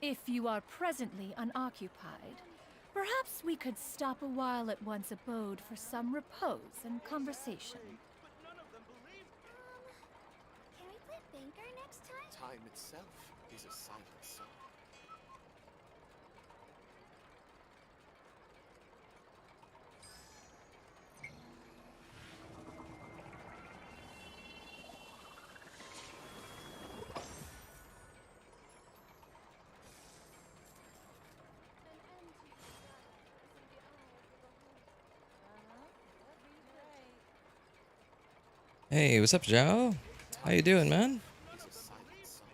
If you are presently unoccupied, perhaps we could stop a while at one's abode for some repose and conversation. Can we play banker next time? Time itself is a silent song. Hey, what's up, Zhao? How you doing, man? Is a silent song.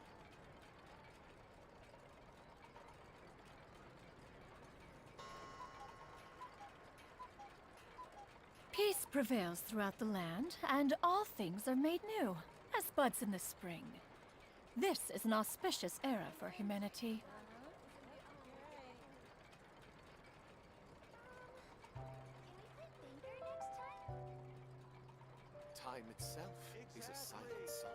Peace prevails throughout the land, and all things are made new, as buds in the spring. This is an auspicious era for humanity. Can we play banker next time? Time itself is a silent song.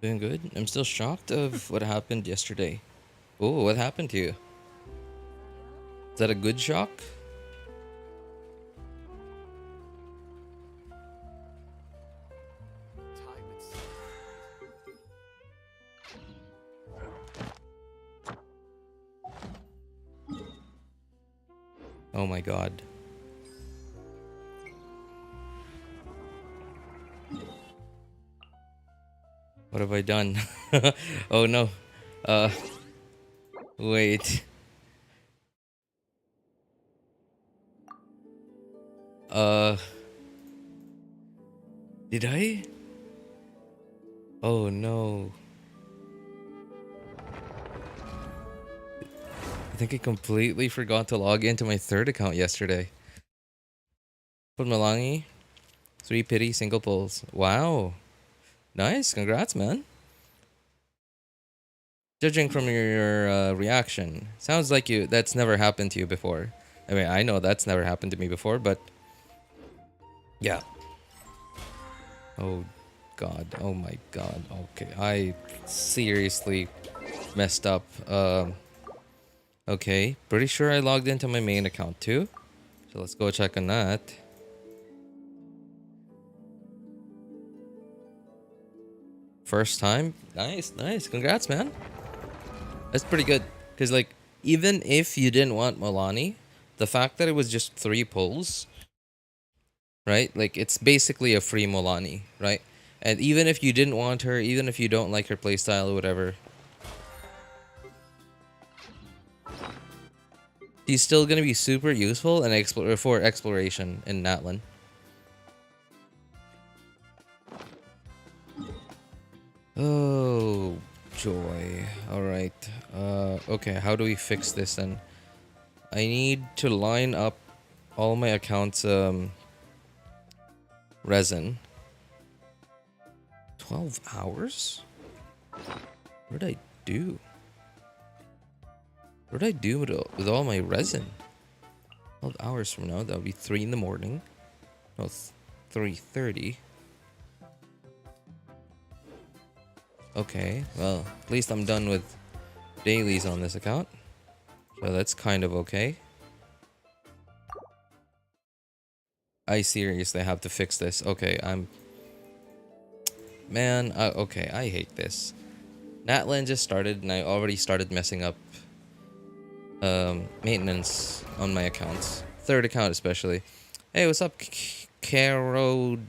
Doing good. I'm still shocked of what happened yesterday. Oh, what happened to you? Is that a good shock? Time itself. Oh my god. What have I done? Oh no. Uh, wait. Uh, did I? Oh no. I think I completely forgot to log into my third account yesterday. Put Mualani, 3 pity, single pulls. Wow. Nice, congrats, man. Judging from your reaction, sounds like that's never happened to you before. I mean, I know that's never happened to me before, but yeah. Oh god, oh my god. Okay, I seriously messed up. Okay, pretty sure I logged into my main account too. So let's go check on that. First time? Nice, nice. Congrats, man. That's pretty good. Because, like, even if you didn't want Mualani, the fact that it was just 3 pulls, right? Like, it's basically a free Mualani, right? And even if you didn't want her, even if you don't like her playstyle or whatever, she's still going to be super useful and for exploration in Natlan. Oh, joy. Alright. Okay, how do we fix this then? I need to line up all my accounts, resin. 12 hours? What did I do? What did I do with all my resin? 12 hours from now, that would be 3 in the morning. No, 3:30. Okay, well, at least I'm done with dailies on this account. So that's kind of okay. I seriously have to fix this. Okay, Man, okay, I hate this. Natlan just started and I already started messing up maintenance on my accounts. Third account especially. Hey, what's up, Carod?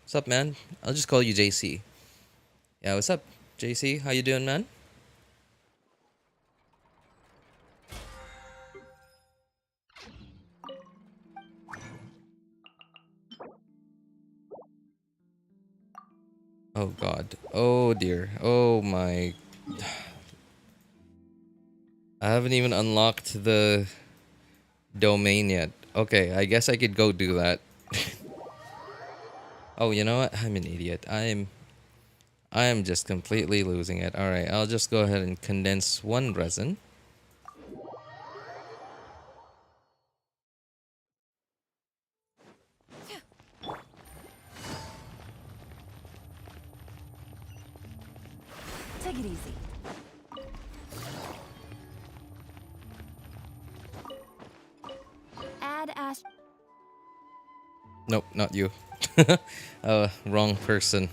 What's up, man? I'll just call you JC. Yeah, what's up, JC? How you doing, man? Oh god. Oh dear. Oh my. I haven't even unlocked the domain yet. Okay, I guess I could go do that. Oh, you know what? I'm an idiot. I am just completely losing it. Alright, I'll just go ahead and condense 1 resin. easy. Add Ash. Nope, not you. Wrong person.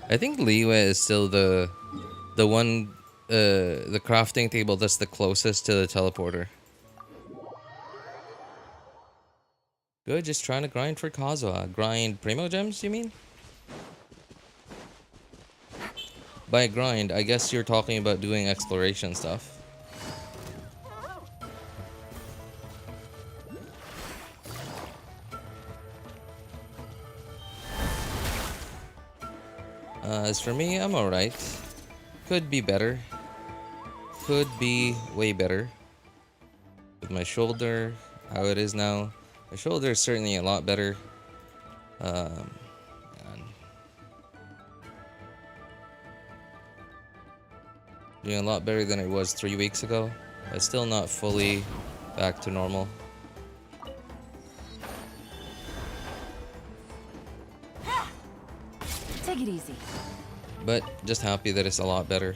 I think Liwa is still the one the crafting table that's the closest to the teleporter. Good, just trying to grind for Kazuha. Grind Primo Gems, you mean? By grind, I guess you're talking about doing exploration stuff. As for me, I'm alright. Could be better. Could be way better. With my shoulder, how it is now. My shoulder is certainly a lot better. And doing a lot better than it was 3 weeks ago. But still not fully back to normal. Take it easy. But just happy that it's a lot better.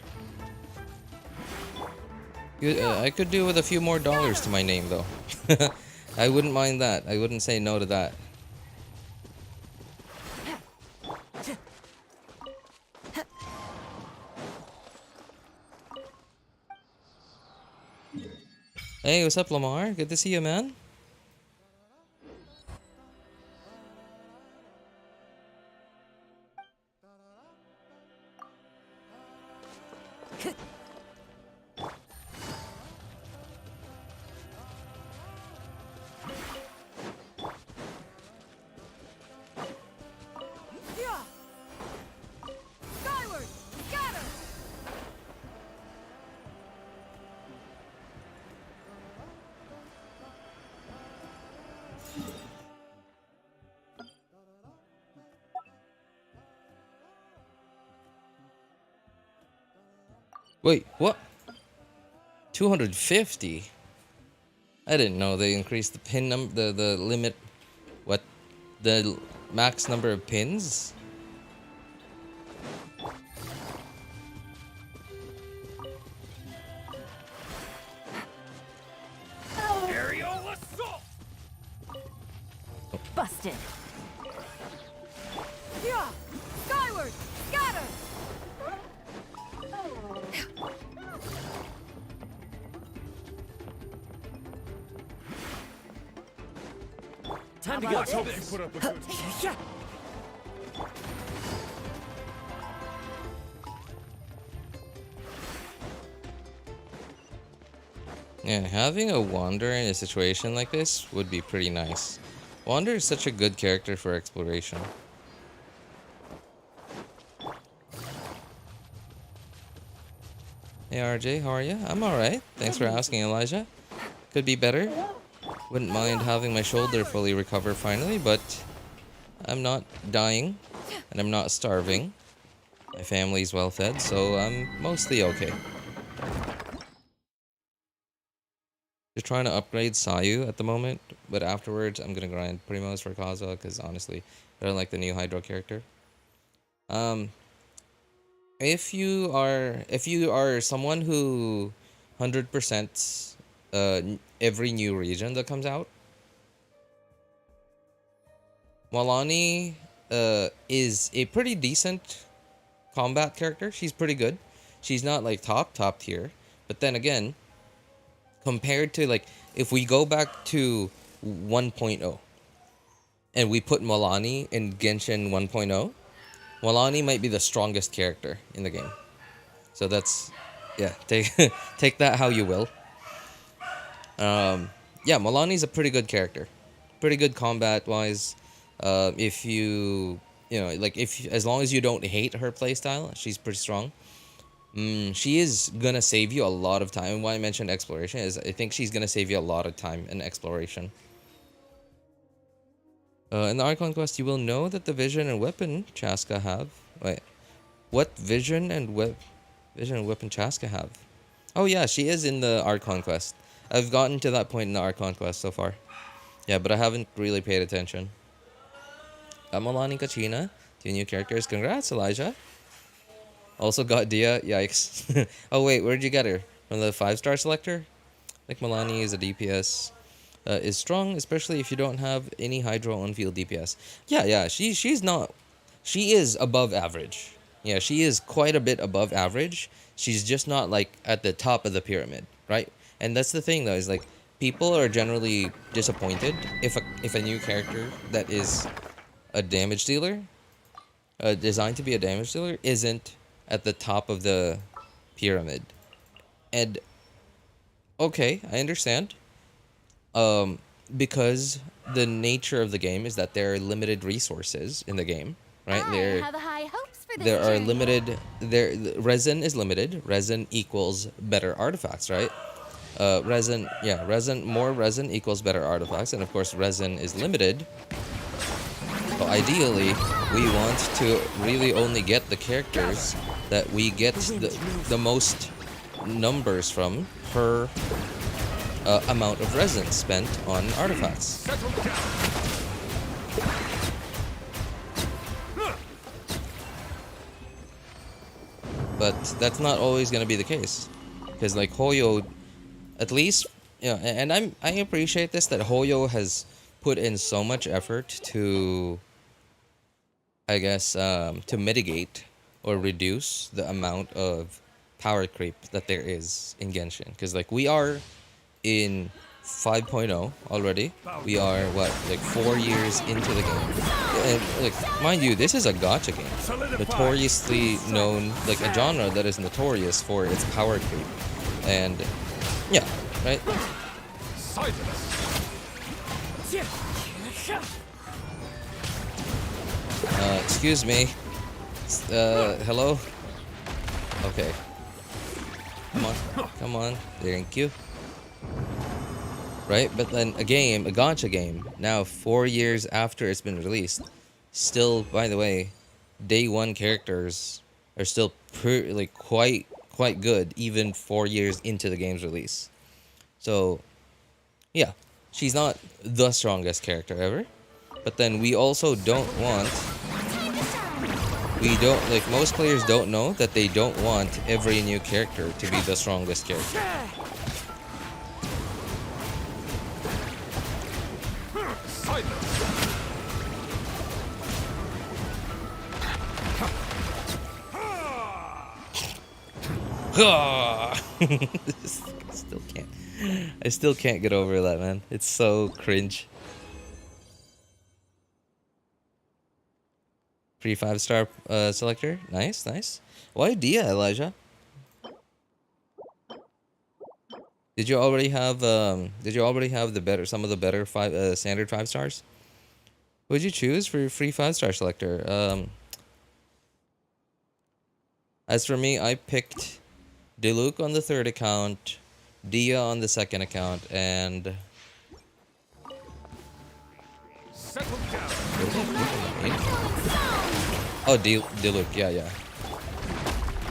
I could do with a few more dollars to my name though. I wouldn't mind that. I wouldn't say no to that. Hey, what's up, Lamar? Good to see you, man. Skyward! Scatter! Wait, what? 250? I didn't know they increased the pin number, the limit. What? The max number of pins? Aerial assault! Busted. Yeah! Skyward! Scatter! Time to go. Hope you put up a good Yeah. Yeah, having a Wander in a situation like this would be pretty nice. Wander is such a good character for exploration. Hey RJ, how are you? I'm alright. Thanks for asking, Elijah. Could be better. Wouldn't mind having my shoulder fully recover finally, but I'm not dying and I'm not starving. My family's well fed, so I'm mostly okay. Just trying to upgrade Sayu at the moment, but afterwards I'm gonna grind Primos for Kazuha because honestly, I don't like the new Hydro character. If you are someone who 100% every new region that comes out, Mualani is a pretty decent combat character. She's pretty good. She's not like top tier, but then again, compared to like if we go back to 1.0 and we put Mualani in Genshin 1.0, Mualani might be the strongest character in the game. So that's, yeah, take that how you will. Yeah, Mualani's a pretty good character. Pretty good combat wise. If you know, like as long as you don't hate her playstyle, she's pretty strong. She is gonna save you a lot of time. Why I mentioned exploration is I think she's gonna save you a lot of time in exploration. In the Archon quest, you will know that the vision and weapon Chaska have. Wait, what vision and weapon Chaska have? Oh yeah, she is in the Archon quest. I've gotten to that point in the Archon quest so far. Yeah, but I haven't really paid attention. Mualani Kachina 2 new characters. Congrats, Elijah. Also got Dia. Yikes. Oh, wait. Where'd you get her? From the 5-star selector? Like Mualani is a DPS. Is strong, especially if you don't have any Hydro on-field DPS. Yeah. She's not... She is above average. Yeah, she is quite a bit above average. She's just not, like, at the top of the pyramid, right? And that's the thing, though, is, like, people are generally disappointed if a new character that is a damage dealer, designed to be a damage dealer, isn't at the top of the pyramid. And, okay, I understand. Because the nature of the game is that there are limited resources in the game, right? I have high hopes for this There are journey. limited. Resin is limited. Resin equals better artifacts, right? More resin equals better artifacts, and of course, resin is limited. So ideally, we want to really only get the characters that we get the most numbers from per amount of resin spent on artifacts. But that's not always going to be the case, because like Hoyo, at least, and I appreciate this, that Hoyo has put in so much effort to, I guess, to mitigate or reduce the amount of power creep that there is in Genshin, because like we are in 5.0 already. We are what, like 4 years into the game, and like mind you, this is a gacha game, notoriously known, like a genre that is notorious for its power creep. And yeah, right. Excuse me. Hello. Okay. Come on. Thank you. Right, but then a gacha game, now 4 years after it's been released, still, by the way, day 1 characters are still quite good, even 4 years into the game's release. So, yeah, she's not the strongest character ever, but then we also don't want, like, most players don't know that they don't want every new character to be the strongest character. I still can't get over that, man. It's so cringe. Free 5-star selector. Nice. Why Dia, Elijah? Did you already have some of the better standard 5 stars? What would you choose for your free 5-star selector? As for me, I picked Diluc on the 3rd account, Dia on the 2nd account, and oh, Diluc, yeah.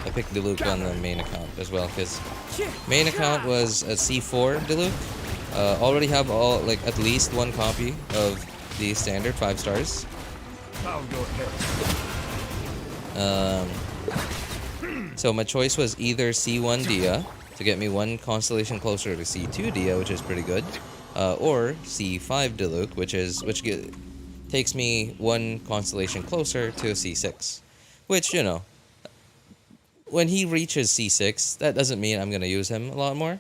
I picked Diluc on the main account as well, because main account was a C4 Diluc. Already have at least 1 copy of the standard 5 stars. So my choice was either C1 Dia to get me 1 constellation closer to C2 Dia, which is pretty good, or C5 Diluc, which takes me 1 constellation closer to C6. Which, when he reaches C6, that doesn't mean I'm gonna use him a lot more.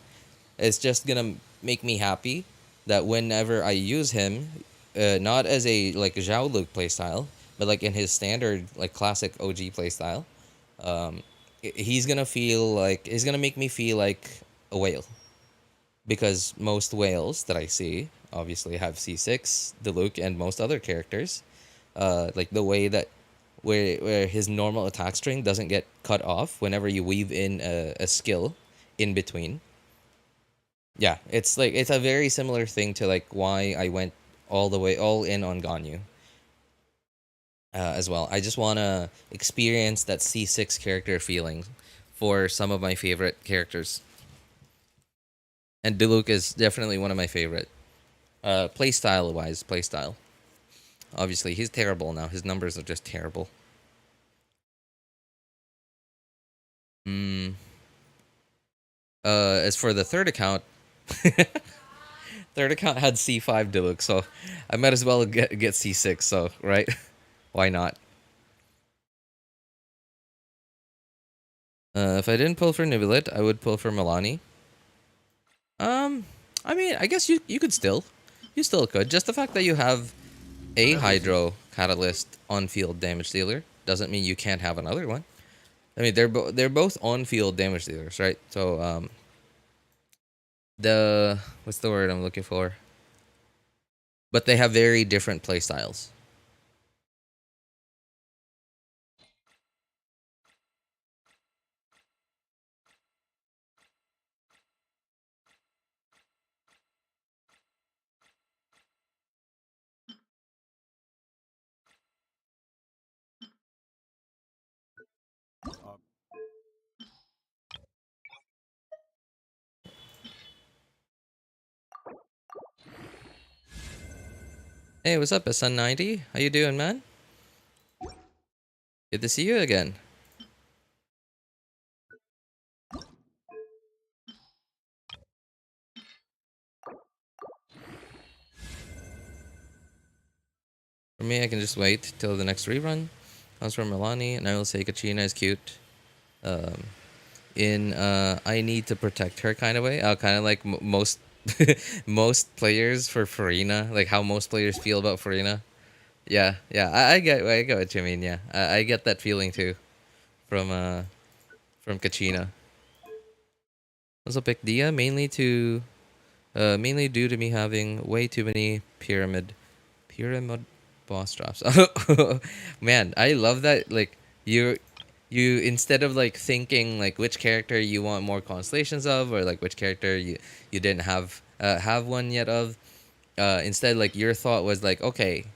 It's just gonna make me happy that whenever I use him, not as a like Zhao Luke playstyle, but like in his standard like classic OG playstyle, he's gonna make me feel like a whale, because most whales that I see obviously have C6, Diluc, and most other characters, like the way that where his normal attack string doesn't get cut off whenever you weave in a skill in between. Yeah, it's a very similar thing to like why I went all in on Ganyu. As well, I just want to experience that C6 character feeling for some of my favorite characters, and Diluc is definitely one of my favorite. Playstyle. Obviously, he's terrible now. His numbers are just terrible. Hmm. As for the third account, third account had C5 Deluxe, so I might as well get C6. So right, why not? If I didn't pull for Nivelet, I would pull for Mualani. Um, I mean, I guess you could still, you still could. Just the fact that you have a Hydro Catalyst on-field damage dealer doesn't mean you can't have another one. I mean, they're both on-field damage dealers, right? So the what's the word I'm looking for? But they have very different play styles. Hey, what's up, SN90? How you doing, man? Good to see you again. For me, I can just wait till the next rerun comes from Mualani, and I will say Kachina is cute. Um, in I need to protect her kind of way. Kind of like most most players for Farina, like how most players feel about Farina. Yeah, yeah, I get what you mean. Yeah, I get that feeling too from Kachina. Also picked Dia mainly due to me having way too many pyramid boss drops. Man, I love that. Like you instead of like thinking like which character you want more constellations of, or like which character you didn't have one yet of. Instead, like your thought was like, okay,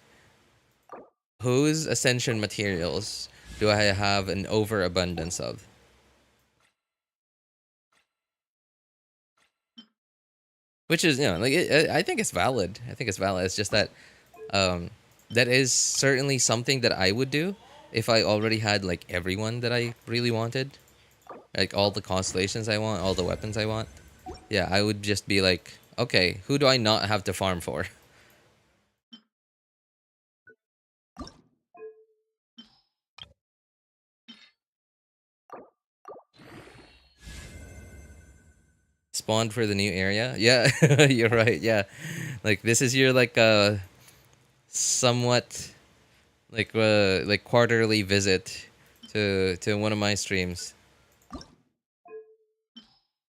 whose ascension materials do I have an overabundance of? Which is, like I think it's valid. I think it's valid. It's just that um, that is certainly something that I would do if I already had like everyone that I really wanted, like all the constellations I want, all the weapons I want. Yeah, I would just be like, okay, who do I not have to farm for? Spawned for the new area. Yeah, you're right. Yeah, like this is your like somewhat like quarterly visit to one of my streams.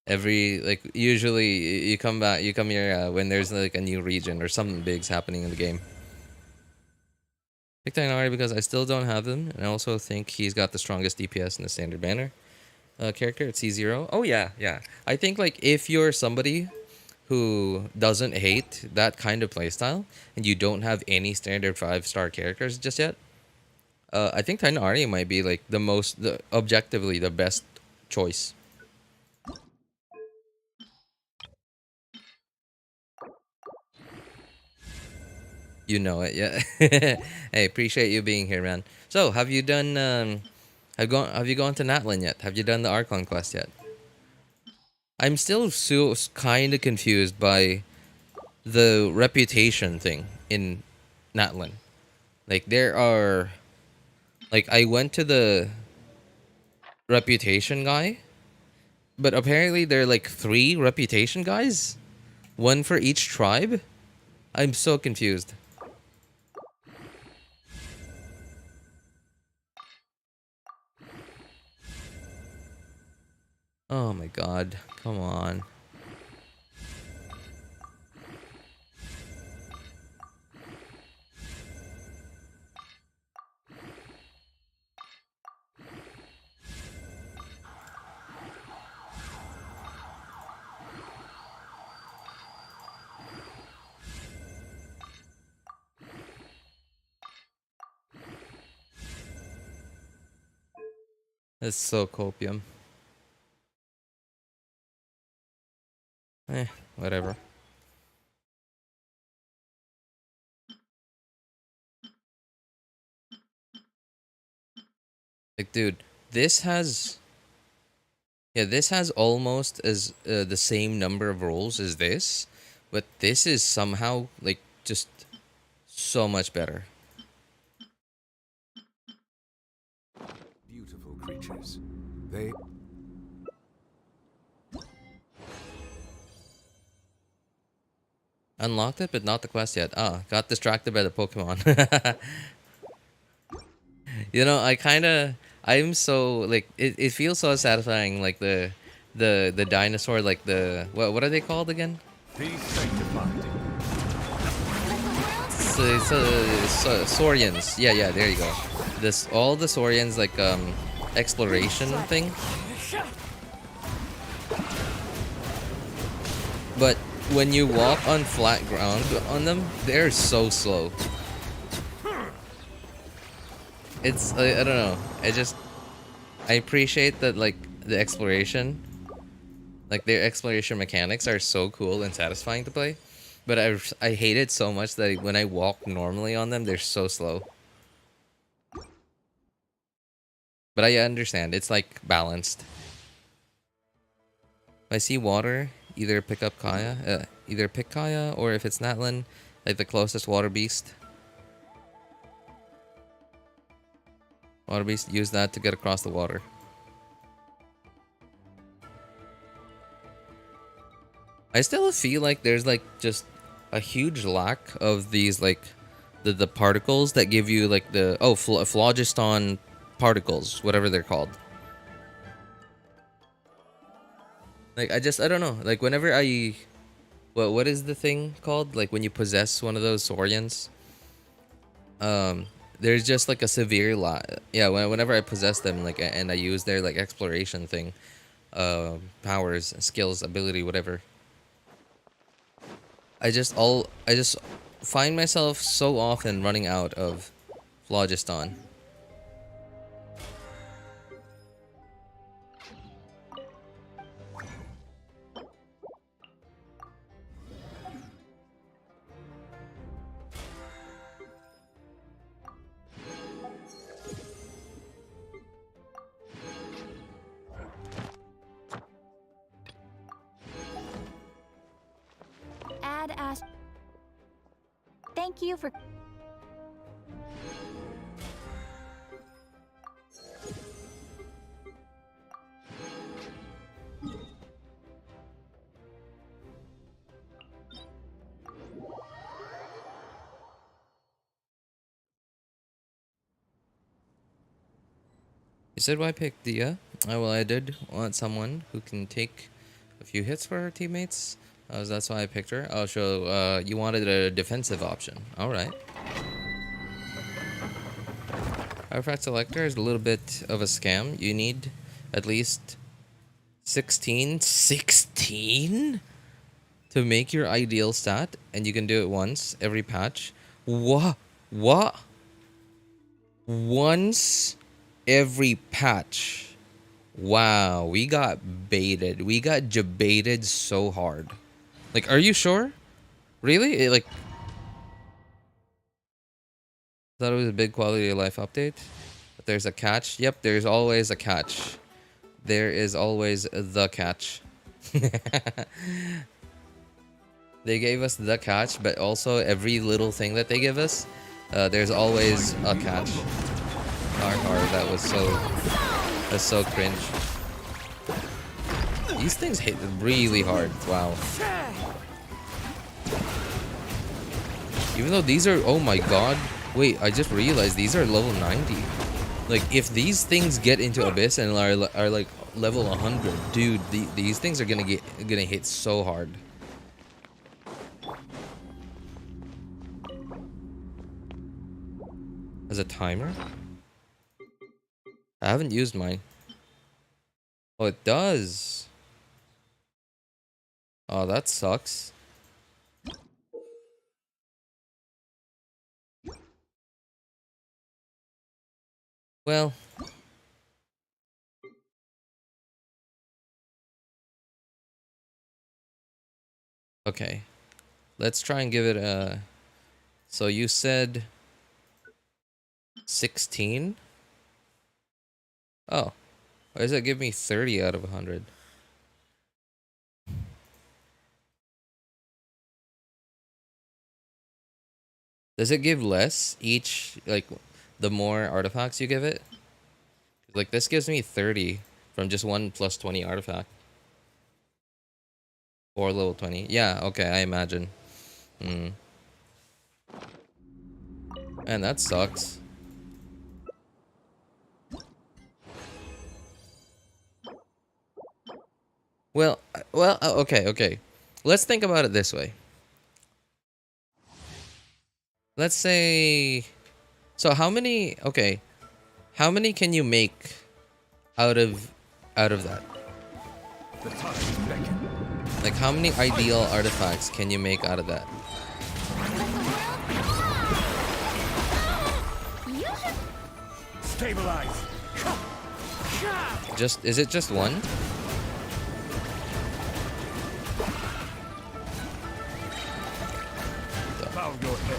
Every like usually you come back, you come here when there's like a new region or something big's happening in the game. Pick Kaedahara because I still don't have them, and I also think he's got the strongest DPS in the standard banner character at C0. Oh yeah, yeah. I think like if you're somebody who doesn't hate that kind of playstyle and you don't have any standard 5-star characters just yet, I think Tainari might be like objectively the best choice. You know it, yeah. Hey, appreciate you being here, man. So, have you done have you gone to Natlan yet? Have you done the Archon quest yet? I'm still so kind of confused by the reputation thing in Natlan. Like there are like I went to the reputation guy, but apparently there are like 3 reputation guys, one for each tribe. I'm so confused. Oh my god. Come on. That's so copium. Eh, whatever. Like, dude, this has Yeah, this has almost as the same number of rolls as this, but this is somehow like just so much better. Beautiful creatures. They Unlocked it, but not the quest yet. Ah, got distracted by the Pokemon. You know, I'm so like it feels so satisfying, like the dinosaur, like the what are they called again? be sanctified. Saurians. Yeah, there you go. This all the Saurians like exploration thing. But when you walk on flat ground on them, they're so slow. It's I don't know. I appreciate that, like the exploration, like their exploration mechanics are so cool and satisfying to play. But I hate it so much that when I walk normally on them, they're so slow. But I understand. It's like balanced. If I see water, either pick up Kaya, either pick Kaya, or if it's Natlan, like the closest water beast. Water beast, use that to get across the water. I still feel like there's like just a huge lack of these like the particles that give you like the phlogiston particles, whatever they're called. Like I don't know. Like whenever what is the thing called? Like when you possess one of those Saurians, there's just like a severe yeah, whenever I possess them, like and I use their like exploration thing, powers, skills, ability, whatever. I just find myself so often running out of phlogiston. Add as. Thank you for. You said why pick Dia? Well, I did want someone who can take a few hits for her teammates. So that's why I picked her. Oh, so you wanted a defensive option. All right. Artifact Selector is a little bit of a scam. You need at least 16 to make your ideal stat, and you can do it once every patch. What? Once every patch. Wow, we got baited. We got jebaited so hard. Like, are you sure? Really? Like, thought it was a big quality of life update. But there's a catch. Yep, there's always a catch. There is always the catch. They gave us the catch, but also every little thing that they give us, there's always a catch. That's so cringe. These things hit really hard. Wow. Even though these are, oh my god. Wait, I just realized these are level 90. Like, if these things get into Abyss and are like level 100, dude, these things are gonna hit so hard. As a timer? I haven't used mine. Oh, it does. Oh, that sucks. Well. Okay. Let's try and give it a... So you said 16? Oh. Why does it give me 30 out of 100? Does it give less each, like, the more artifacts you give it? Like, this gives me 30 from just 1 plus 20 artifact. Or level 20. Yeah, okay, I imagine. Hmm. Man, that sucks. Well, okay. Let's think about it this way. Let's say... So how many... Okay. How many can you make out of that? The tides beckon. Like, how many ideal artifacts can you make out of that? Stabilize. Is it just one? Bow your head.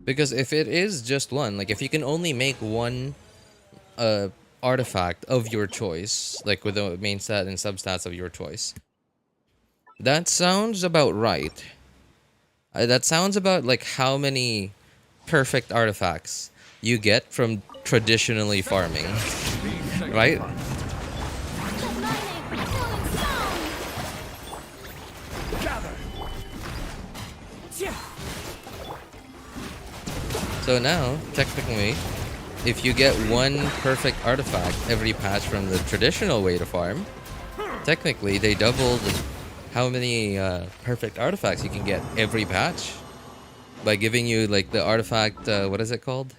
Because if it is just one, like if you can only make one artifact of your choice, like with the main stat and substats of your choice, that sounds about right. That sounds about like how many perfect artifacts you get from traditionally farming, right? So now, technically, if you get one perfect artifact every patch from the traditional way to farm, technically they doubled how many perfect artifacts you can get every patch by giving you like the artifact, what is it called?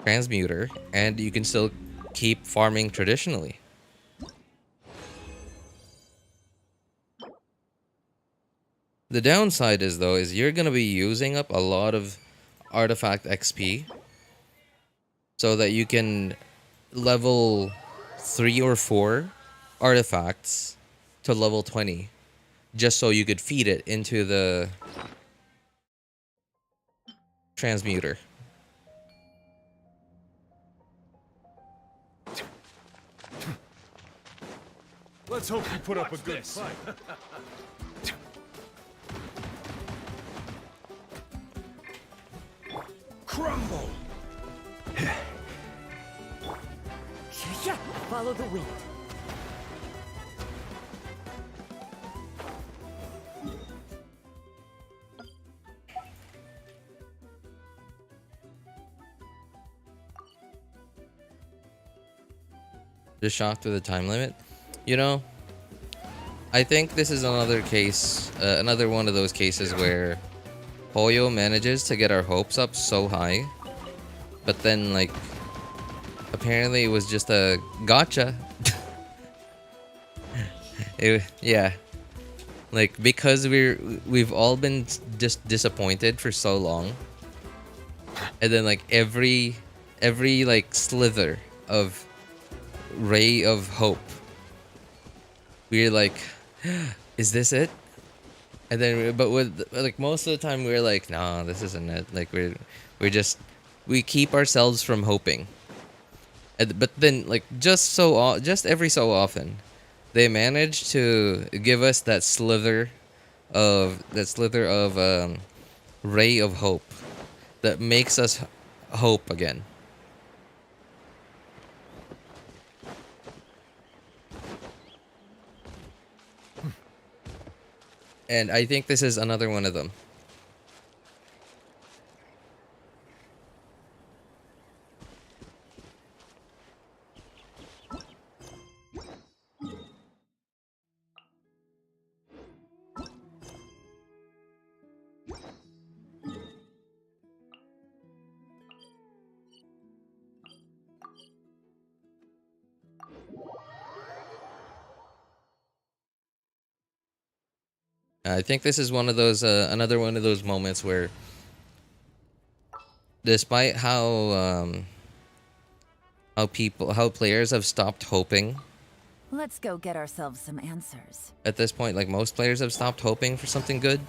Transmuter, and you can still keep farming traditionally. The downside is though, is you're gonna be using up a lot of artifact XP so that you can level 3 or 4 artifacts to level 20 just so you could feed it into the transmuter. Let's hope you put up a good fight. Crumble! Follow the wind. Just shocked with the time limit. You know, I think this is another case, another one of those cases where Hoyo manages to get our hopes up so high, but then like apparently it was just a gotcha. Yeah, like because we've all been just disappointed for so long, and then like every like slither of ray of hope, we're like, is this it? And then, but with like most of the time, we're like, nah, this isn't it. Like we keep ourselves from hoping. But then, like just every so often, they manage to give us that slither of ray of hope that makes us hope again. And I think this is another one of them. I think this is one of those, another one of those moments where, despite how players have stopped hoping Let's go get ourselves some answers. At this point, like, most players have stopped hoping for something good.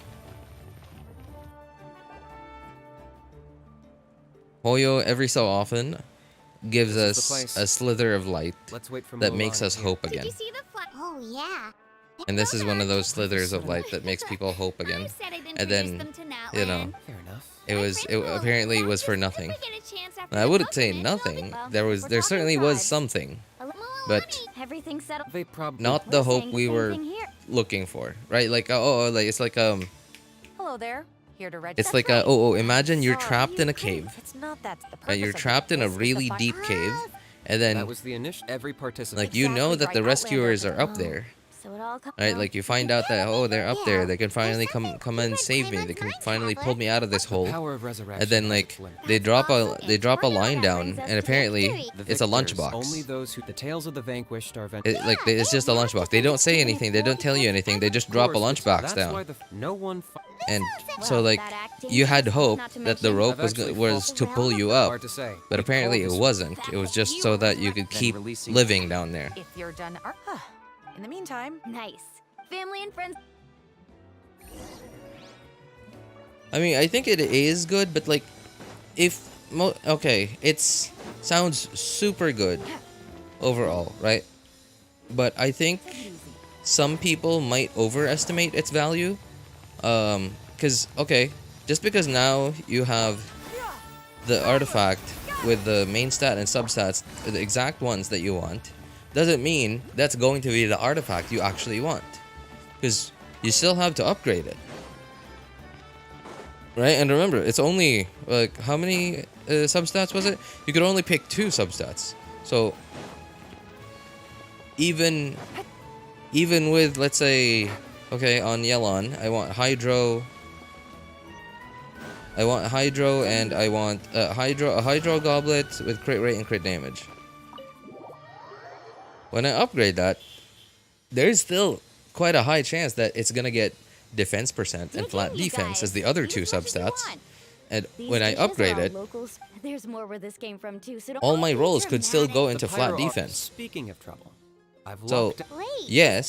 Hoyo, every so often, gives This is the us place. a slither of light Let's wait for that makes Mualani us here. hope again. see the flag? Oh, yeah. And this is one of those slithers of light that makes people hope again. And then, you know, Fair enough. it apparently was for nothing. I wouldn't say nothing. There certainly was something, but Everything settled. They probably not the hope saying we the same were thing here. looking for, right? Like, like it's like Hello there. Here to register. it's like imagine you're trapped in a cave, It's not that the right? You're purpose of trapped in a this is to really find- deep cave, and that then was the initial. Every participant. like you know Exactly that the right, rescuers are Outlander. up there, So it all comes right? Like you find out that they're up there. They can finally come and save me. They can finally pull me out of this hole. Power of resurrection. And then has like its limits. they drop a line down, brings us and to apparently victory. The it's a victors, lunchbox. Only those who the tales of the vanquished are It's just a lunchbox. They don't say anything. They don't tell you anything. They just drop a lunchbox That's down. why no one. And Well, so like that acting you had is hope not to that the mention- rope I've was actually was to pull you up, Hard to say. but apparently it wasn't. It was just so that you could Then keep releasing- living down there. If you're done, in the meantime, nice. Family and friends. I mean, I think it is good, but like, it's sounds super good overall, right? But I think some people might overestimate its value, because just because now you have the artifact with the main stat and substats, the exact ones that you want, doesn't mean that's going to be the artifact you actually want, because you still have to upgrade it. Right, and remember, it's only like how many substats was it? You could only pick 2 substats. So even with, let's say, on Yelan, I want Hydro, and I want a Hydro Goblet with crit rate and crit damage. When I upgrade that, there's still quite a high chance that it's gonna get defense percent and flat defense as the other 2 substats. And when I upgrade it, There's more where this came from too. So don't all my rolls could still go into The flat pyro- defense. Speaking of trouble, I've So, locked. yes,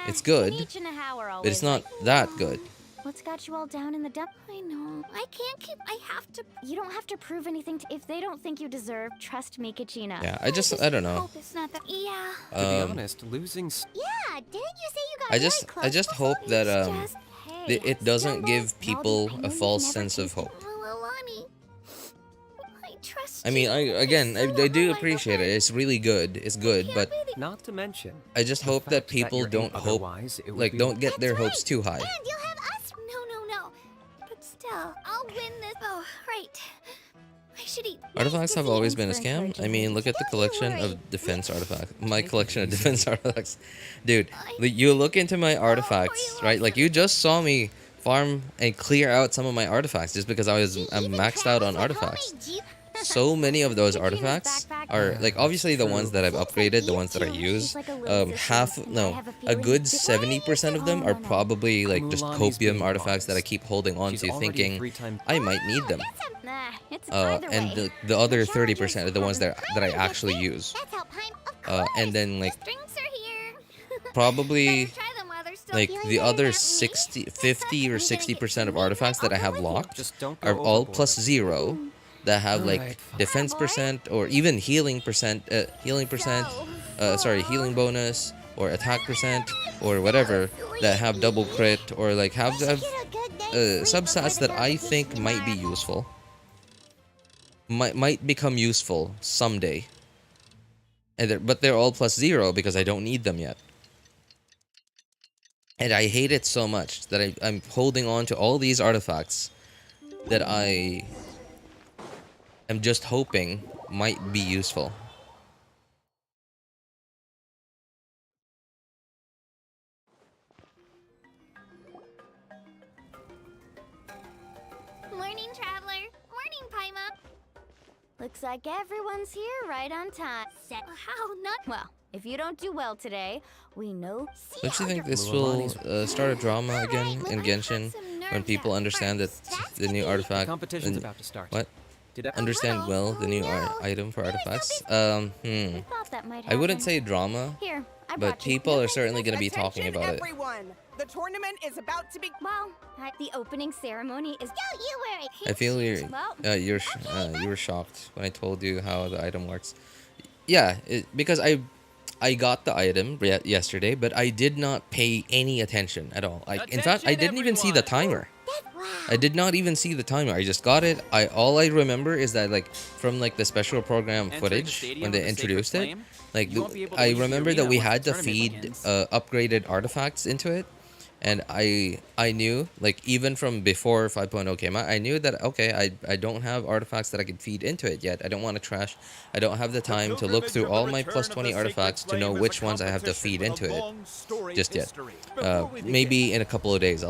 it's good, Kinich and how are but it's always not that good. What's got you all down in the dump? I know. I can't keep. I have to. You don't have to prove anything. If they don't think you deserve, trust me, Kachina. Yeah, I don't know. Hope it's not that. Yeah. To be honest, losing. Yeah. Didn't you say you got I very just close hope before? that It's just, hey, it doesn't give stumble. people Baldy, I a know you've false never sense of tasted hope. Mualani. I trust I mean, you. again, It's so I do unlike appreciate it. before. It's really good. It's good, Can't but believe- Not to mention. I just the hope that fact people you're don't hope, otherwise, it would like, be- don't get their That's hopes right. too high. And you'll have us. No. But still, I'll win this. Oh, right. I should eat. Artifacts have Nice always been a for scam. I encouraging mean, me. look at the Don't you collection worry. of defense artifacts. My collection of defense artifacts. Dude, you look into my artifacts, right? Like, you just saw me farm and clear out some of my artifacts just because I'm maxed out on artifacts. So many of those artifacts are, like, obviously the ones that I've upgraded, the ones that I use, a good 70% of them are probably like just copium artifacts that I keep holding on She's to, already thinking 3 times. I might need them. Nah, it's either And way. the other 30% are the ones that I actually use. That's how Pine. Of And then, like, the strings are here. probably Better try them while they're still like feeling the better other than me. 50 or 60% of artifacts that I have locked Just don't go are all overboard. plus 0 that have like Alright, fine. defense percent or even healing percent, healing bonus or attack percent or whatever that have double crit or like have substats that I think might be useful. Might become useful someday. And but they're all plus 0 because I don't need them yet. And I hate it so much that I'm holding on to all these artifacts that I am just hoping might be useful. Morning, traveler. Morning, Paima. Looks like everyone's here right on time. How not? Well, if you don't do well today, we know. Don't you think this will start a drama again in Genshin when people understand that the new The artifact competition's about to start. what? Did I Understand well the new item for artifacts? I thought that might happen. I wouldn't say drama. Here, but people are certainly going to be talking about it. Everyone. The tournament is about to be. Well, the opening ceremony is. Don't you worry. I feel Well, you were shocked when I told you how the item works. Yeah, because I got the item yesterday, but I did not pay any attention at all. In fact, I didn't even see the timer. I did not even see the timer. I just got it. All I remember is that like from like the special program footage when they introduced it, like I remember that we had to feed upgraded artifacts into it, and I knew like even from before 5.0 came out, I knew that okay, I don't have artifacts that I could feed into it yet. I don't want to trash. I don't have the time to look through all my plus 20 artifacts to know which ones I have to feed into it just yet. Maybe in a couple of days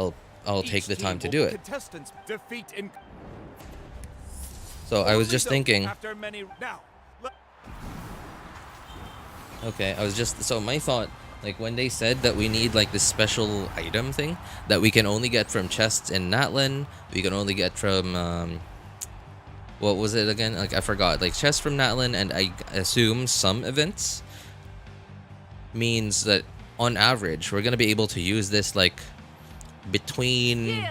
I'll take the time to do it. So I was just thinking. Okay, so my thought, like when they said that we need like this special item thing that we can only get from chests in Natlan, we can only get from what was it again? Like I forgot. Like chests from Natlan, and I assume some events means that on average we're gonna be able to use this like between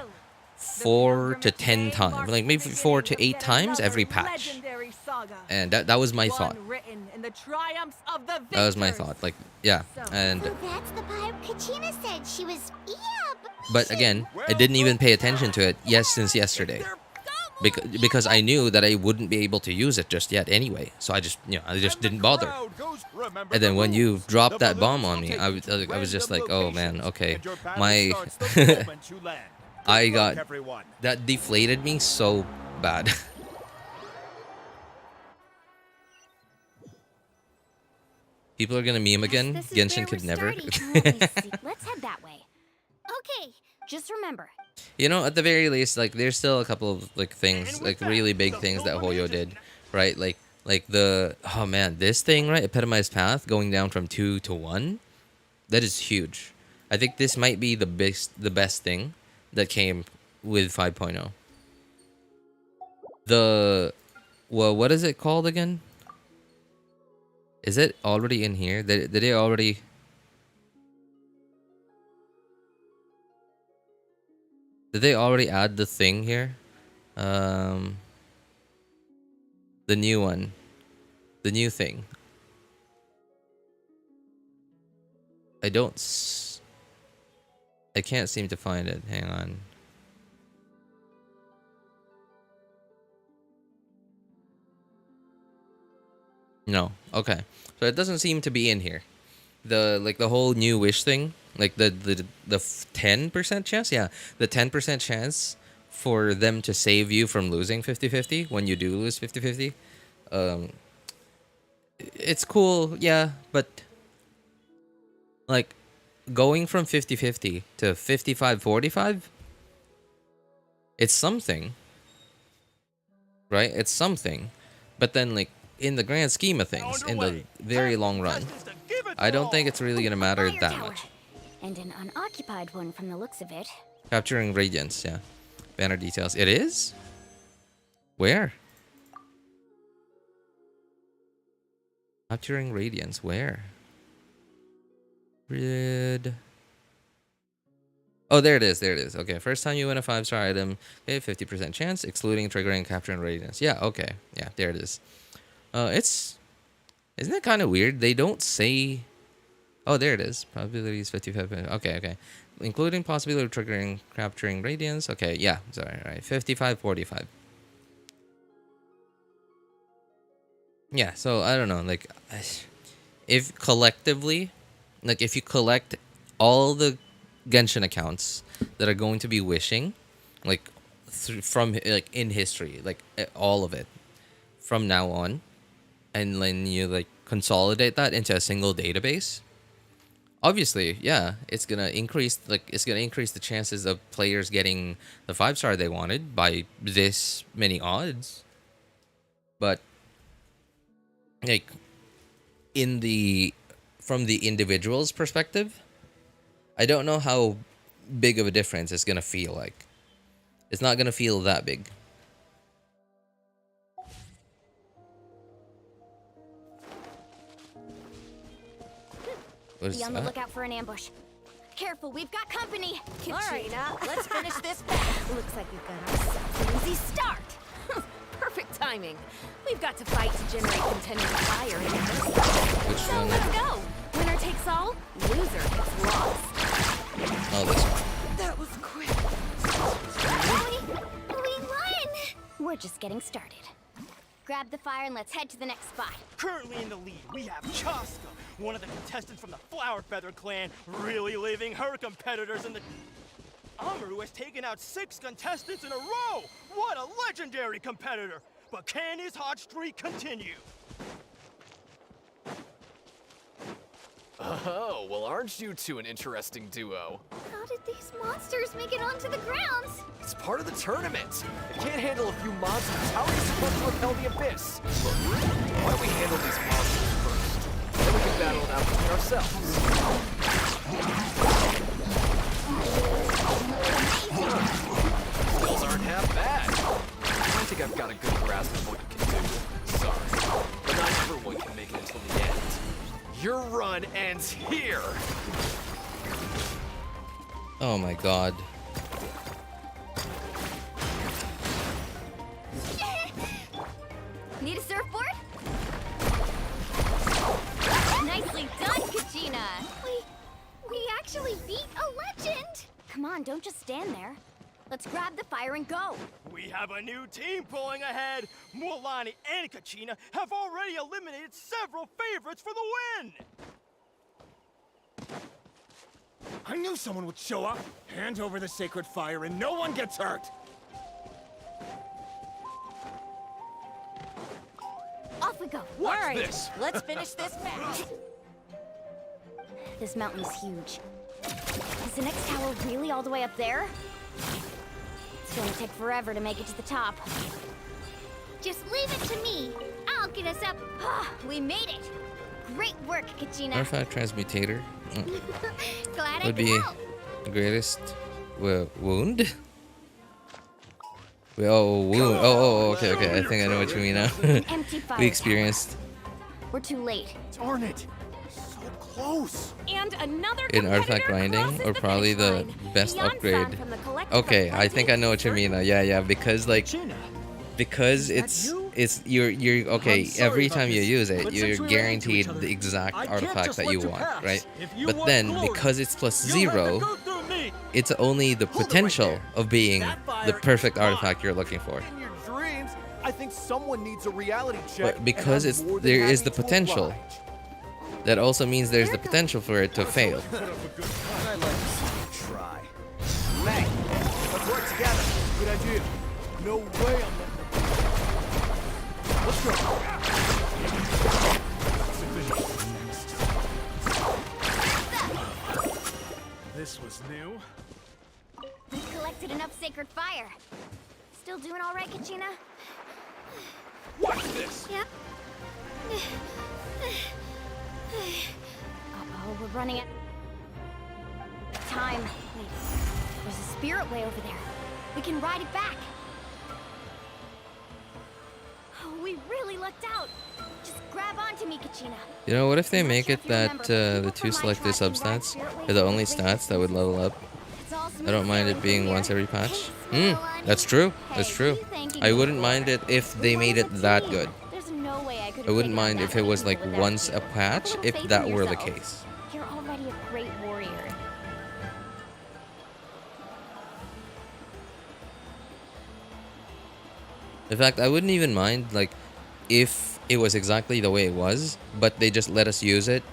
4 to 10 times, like maybe 4 to 8 times every patch. And that was my thought. That was my thought. Like yeah, and So that's the part Kachina said she was. Yeah, but again, I didn't even pay attention to it since yesterday. Because I knew that I wouldn't be able to use it just yet anyway, so I just didn't bother. And then when you dropped that bomb on me, I was just like, oh man, okay, my that deflated me so bad. People are gonna meme again. Genshin could never. Let's head that way. Okay, just remember. You know, at the very least, like there's still a couple of like things, like really big things that Hoyo did, right? Like the oh man, this thing, right? Epitomized Path going down from 2 to 1. That is huge. I think this might be the best thing that came with 5.0. What is it called again? Is it already in here? Did they already? Did they already add the thing here? The new one. The new thing. I can't seem to find it. Hang on. No. Okay. So it doesn't seem to be in here. The whole new wish thing, like the 10% chance, yeah, the 10% chance for them to save you from losing 50-50 when you do lose 50-50. It's cool, yeah, but like going from 50-50 to 55-45, it's something, right? It's something, but then like in the grand scheme of things, in the very long run, I don't think it's really gonna matter that much. And an unoccupied one from the looks of it. Capturing Radiance, yeah. Banner details. It is? Where? Capturing Radiance, where? Red. Oh, there it is, there it is. Okay, first time you win a 5-star item, okay, 50% chance, excluding triggering Capturing Radiance. Yeah, okay. Yeah, there it is. Isn't it kind of weird? They don't say. Oh, there it is. Probabilities 55%. Okay. Including possibility of triggering capturing radiance. Okay, yeah. Sorry, right. 55-45. Yeah, so I don't know. Like, if collectively, like if you collect all the Genshin accounts that are going to be wishing, like from like in history, like all of it from now on, and then you like consolidate that into a single database, obviously, yeah, it's gonna increase the chances of players getting the 5-star they wanted by this many odds. But like from the individual's perspective, I don't know how big of a difference it's gonna feel like. It's not gonna feel that big. What is Be on the that? lookout for an ambush. Careful, we've got company. Kachina, let's finish this battle. Looks like we've got ourselves an easy start. Perfect timing. We've got to fight to generate contending fire in the Which So one? let's go. Winner takes all, loser gets lost. Oh, this one. That was quick. We won! We're just getting started. Grab the fire and let's head to the next spot. Currently in the lead, we have Chaska, one of the contestants from the Flower Feather clan, really leaving her competitors in the... Amaru has taken out 6 contestants in a row! What a legendary competitor! But can his hot streak continue? Oh, well, aren't you two an interesting duo? How did these monsters make it onto the grounds? It's part of the tournament. If you can't handle a few monsters, how are you supposed to repel the abyss? Look, why don't we handle these monsters first? Then we can battle it out between ourselves. Skills aren't half bad. I think I've got a good grasp of what you can do. Sorry, but not everyone can make it until the end. Your run ends here! Oh my god. Need a surfboard? Nicely done, Kachina! We actually beat a legend! Come on, don't just stand there. Let's grab the fire and go. We have a new team pulling ahead. Mualani and Kachina have already eliminated several favorites for the win. I knew someone would show up. Hand over the sacred fire and no one gets hurt. Off we go. Watch All right, this! let's finish this battle. This mountain is huge. Is the next tower really all the way up there? It's gonna take forever to make it to the top. Just leave it to me. I'll get us up. We made it. Great work, Kachina. Artifact Transmutator Glad I would could be help. the greatest wound. Wound. Oh, okay. I think I know what you mean now. Empty fire We experienced We're too late. Darn it. So close. And another in artifact competitor grinding, crosses or the probably finish the line. best Beyond upgrade. sound from the collective Okay, of I think I know what you mean now. Yeah, because like, because it's you're okay. I'm sorry Every about time you this, use it, but you're since we ran into guaranteed each other, the exact I can't artifact just that let you you want, pass. right? If you But want then glory, because it's plus you'll have to 0, go through me. it's only the Hold it right potential there. of being That fire the perfect is mine. artifact you're looking for. In your dreams, I think someone needs a reality check. But because and it's I'm more than there is happy the to potential. oblige. That also means there's the potential for it to fail. Put up a good fight. I'd like to see you try. Hey, let's work together. Good idea. No way I'm letting them. Let's go. This was new. We've collected enough sacred fire. Still doing all right, Kachina? Watch this! Yep. Uh-oh, we're running out of time. Wait, there's a spirit way over there. We can ride it back. Oh, we really lucked out. Just grab onto me, Kachina. You know, what if they I'm not make sure it if you that remember, the people 2 from my selected tribe can ride substats spirit are ways the only with stats that would level up? It's all I don't mind it being once every patch. That's true. That's true. I wouldn't mind it if they made it that good. There's no way I could I wouldn't mind if it was like once a patch, Little if faith that in were the yourself. case. You're already a great warrior. In fact, I wouldn't even mind like if it was exactly the way it was, but they just let us use it.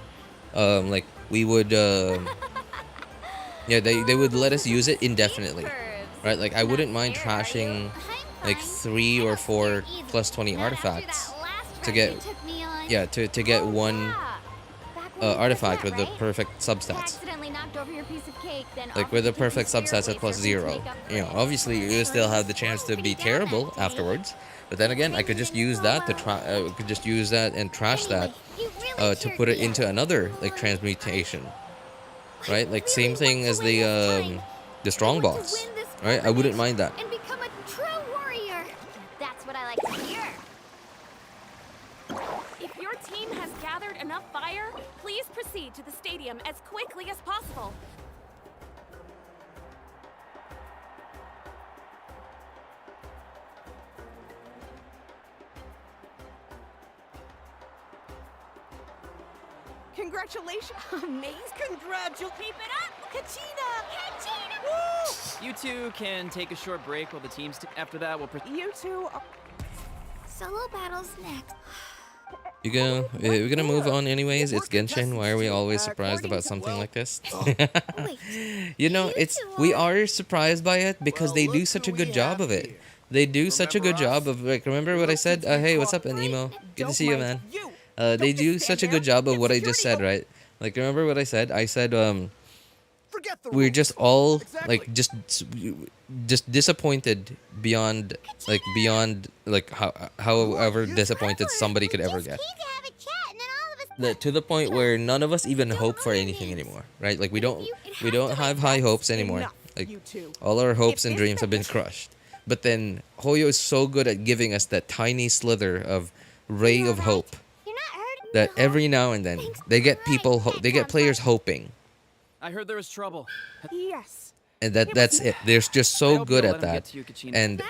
Like we would, yeah, they would let us use it indefinitely, right? Like I wouldn't mind trashing like 3 or 4 plus 20 artifacts to get, yeah, to get one artifact with the perfect substats. Like with the perfect substats at plus 0. You know, obviously you still have the chance to be terrible afterwards. But then again, I could just use that to try. Could just use that and trash that to put it into another like transmutation, right? Like same thing as the strong box, right? I wouldn't mind that. And become a true warrior. That's what I like to hear. If your team has gathered enough fire, please proceed to the stadium as quickly as possible. Congratulations! Amazing! Congratulations! Keep it up, Kachina! Woo! You two can take a short break while the teams. After that, we'll. You two are... Solo battles next. We're gonna move on anyways. It's Genshin. Why are we always surprised about something like this? Wait. You know, we are surprised by it because they do such a good job of it. They do such a good job of, like, remember what I said? Hey, what's up, Emo? Good to see you, man. They do such a good job of what I just said, right? Like, remember what I said? I said, we're just all, like, just disappointed beyond, however disappointed somebody could ever get. To the point where none of us even hope for anything anymore, right? Like, we don't have high hopes anymore. Like, all our hopes and dreams have been crushed. But then Hoyo is so good at giving us that tiny slither of ray of hope that every now and then they get players hoping. I heard there was trouble. Yes. And that's it. They're just so good at that. And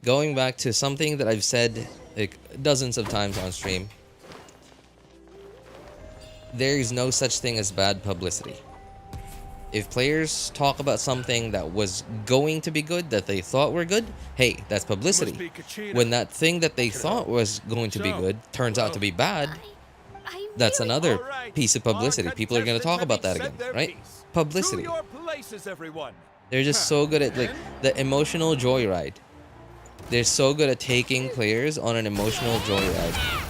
going back to something that I've said like dozens of times on stream, there is no such thing as bad publicity. If players talk about something that was going to be good, that they thought were good, hey, that's publicity. When that thing that they thought was going to be good turns out to be bad, that's another piece of publicity. People are going to talk about that again, right? Publicity. They're just so good at, like, the emotional joyride. They're so good at taking players on an emotional joyride.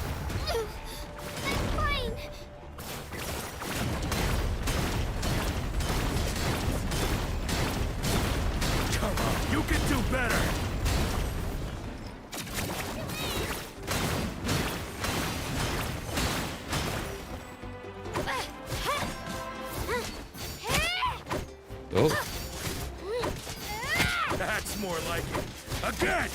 Oh. That's more like it. Again!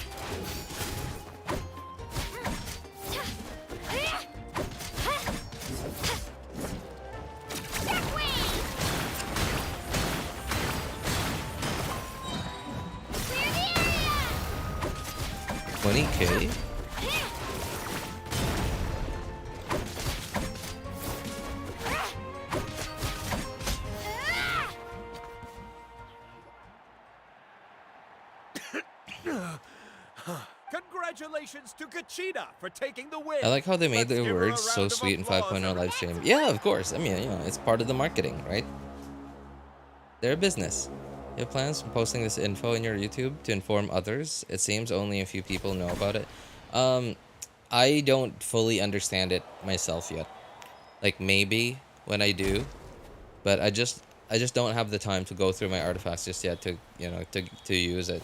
$20K? Congratulations to Kachina for taking the win. I like how they made their words so sweet in 5.0 live stream. Yeah, of course. I mean, you know, it's part of the marketing, right? They're a business. You have plans for posting this info in your YouTube to inform others? It seems only a few people know about it. I don't fully understand it myself yet. Like, maybe when I do, but I just don't have the time to go through my artifacts just yet to, you know, to use it.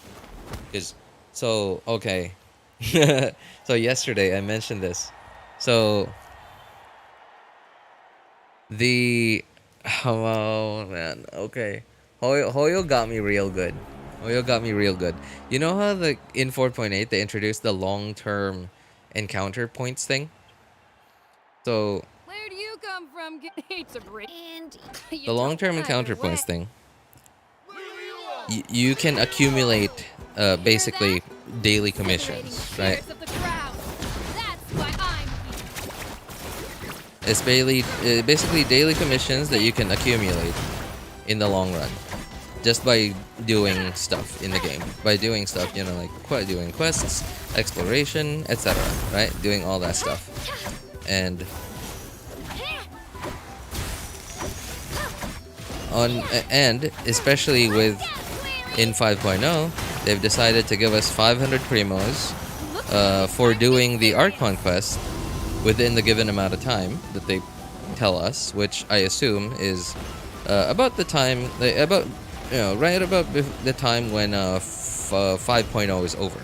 So okay. So yesterday I mentioned this. So oh man, okay. Hoyo got me real good. Hoyo got me real good. You know how in 4.8 they introduced the long-term encounter points thing? So Where do you come from? the long-term encounter points thing. You can accumulate basically daily commissions, right? It's basically daily commissions that you can accumulate in the long run, just by doing stuff in the game. By doing stuff, you know, like doing quests, exploration, etc. Right? Doing all that stuff, and especially in 5.0, they've decided to give us 500 primos for doing the Archon quest within the given amount of time that they tell us, which I assume is about the time, right about the time when 5.0 is over.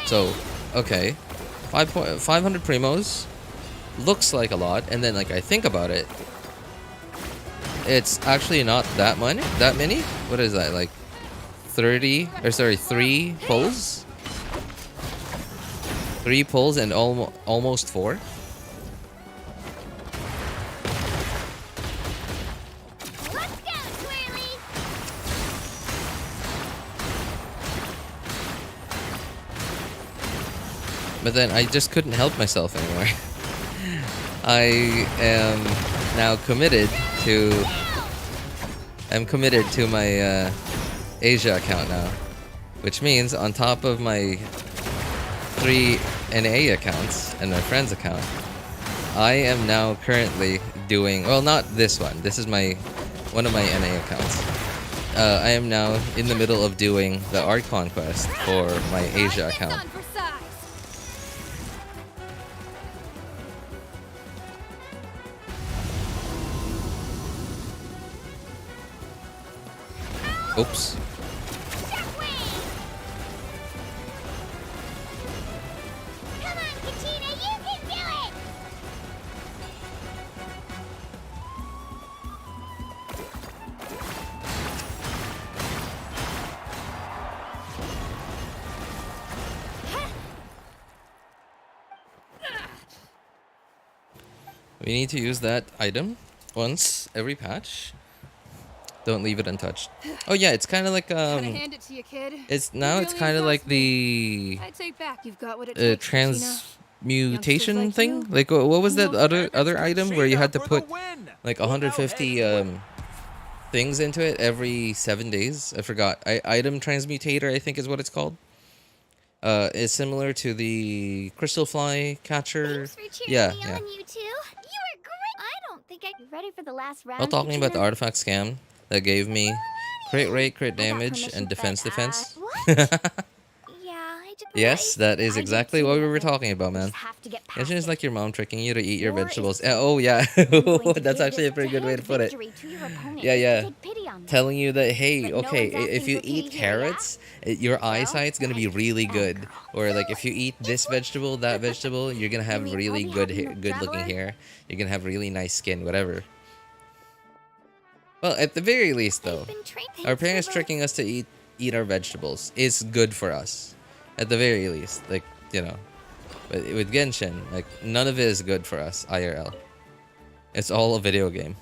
So, okay, 500 primos looks like a lot, and then like I think about it, it's actually not that many. What is that, like 3 pulls? 3 3 pulls and almost 4. Let's go, Twirly! But then I just couldn't help myself anymore. I am now committed to... I'm committed to my Asia account now. Which means on top of my 3 NA accounts and my friend's account, I am now currently doing... Well, not this one. This is one of my NA accounts. I am now in the middle of doing the Archon quest for my Asia account. Oops. Come on, Kachina, you can do it! We need to use that item once every patch. Don't leave it untouched. Oh yeah, it's kind of like hand it to you, kid. it's kind of like the I take back. You've got what it takes, transmutation Youngsters like thing. you, Like what was that no other item where you had to put like 150 Win. things into it every 7 days? I forgot. Item transmutator, I think is what it's called. It's similar to the crystal fly catcher. Thanks for cheering Yeah, me yeah. on, you two. You were great. I don't think I'm ready for the last round. While talking about the Kachina. artifact scam that gave me crit rate, crit I got damage, permission and for defense that, defense. What? Yeah, I just... Yes, that is I did exactly too, what we were but talking about, we man. just have to get past Genshin is it. like your mom tricking you to eat your War is vegetables. peace. Oh yeah, I'm going to that's give actually a this pretty good way to put it. victory to your opponent. Yeah, yeah. Take pity on them. Telling you that, hey, But no okay, one's if asking you for eat pity here, yeah? carrots, your eyesight's gonna be really good. Or like if you eat this vegetable, that vegetable, you're gonna have Really, really I'll be good having hair, a good looking traveler? hair. You're gonna have really nice skin, whatever. Well, at the very least, though, I've been trained- our Thanks, parents Silver. tricking us to eat our vegetables is good for us, at the very least. Like, you know, but with Genshin, like none of it is good for us IRL. It's all a video game.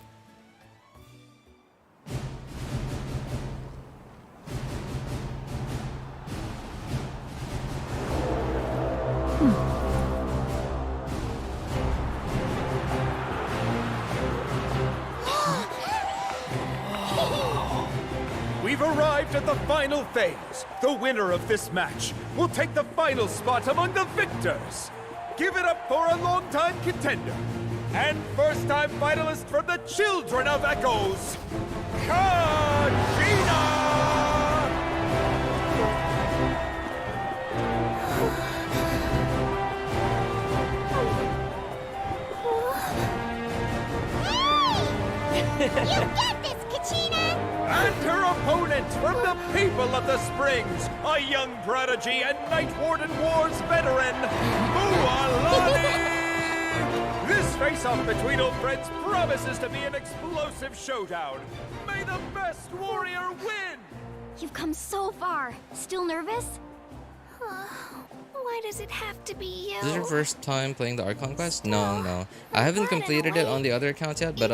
We've arrived at the final phase. The winner of this match will take the final spot among the victors. Give it up for a longtime contender and first-time finalist from the Children of Echoes, Kachina! You get this, Kachina! And her opponent from the people of the Springs, a young prodigy and Night Warden Wars veteran, Mualani! This face-off between old friends promises to be an explosive showdown. May the best warrior win! You've come so far. Still nervous? Why does it have to be you? Is this your first time playing the Archon quest? No, no. I haven't completed it on the other accounts yet, but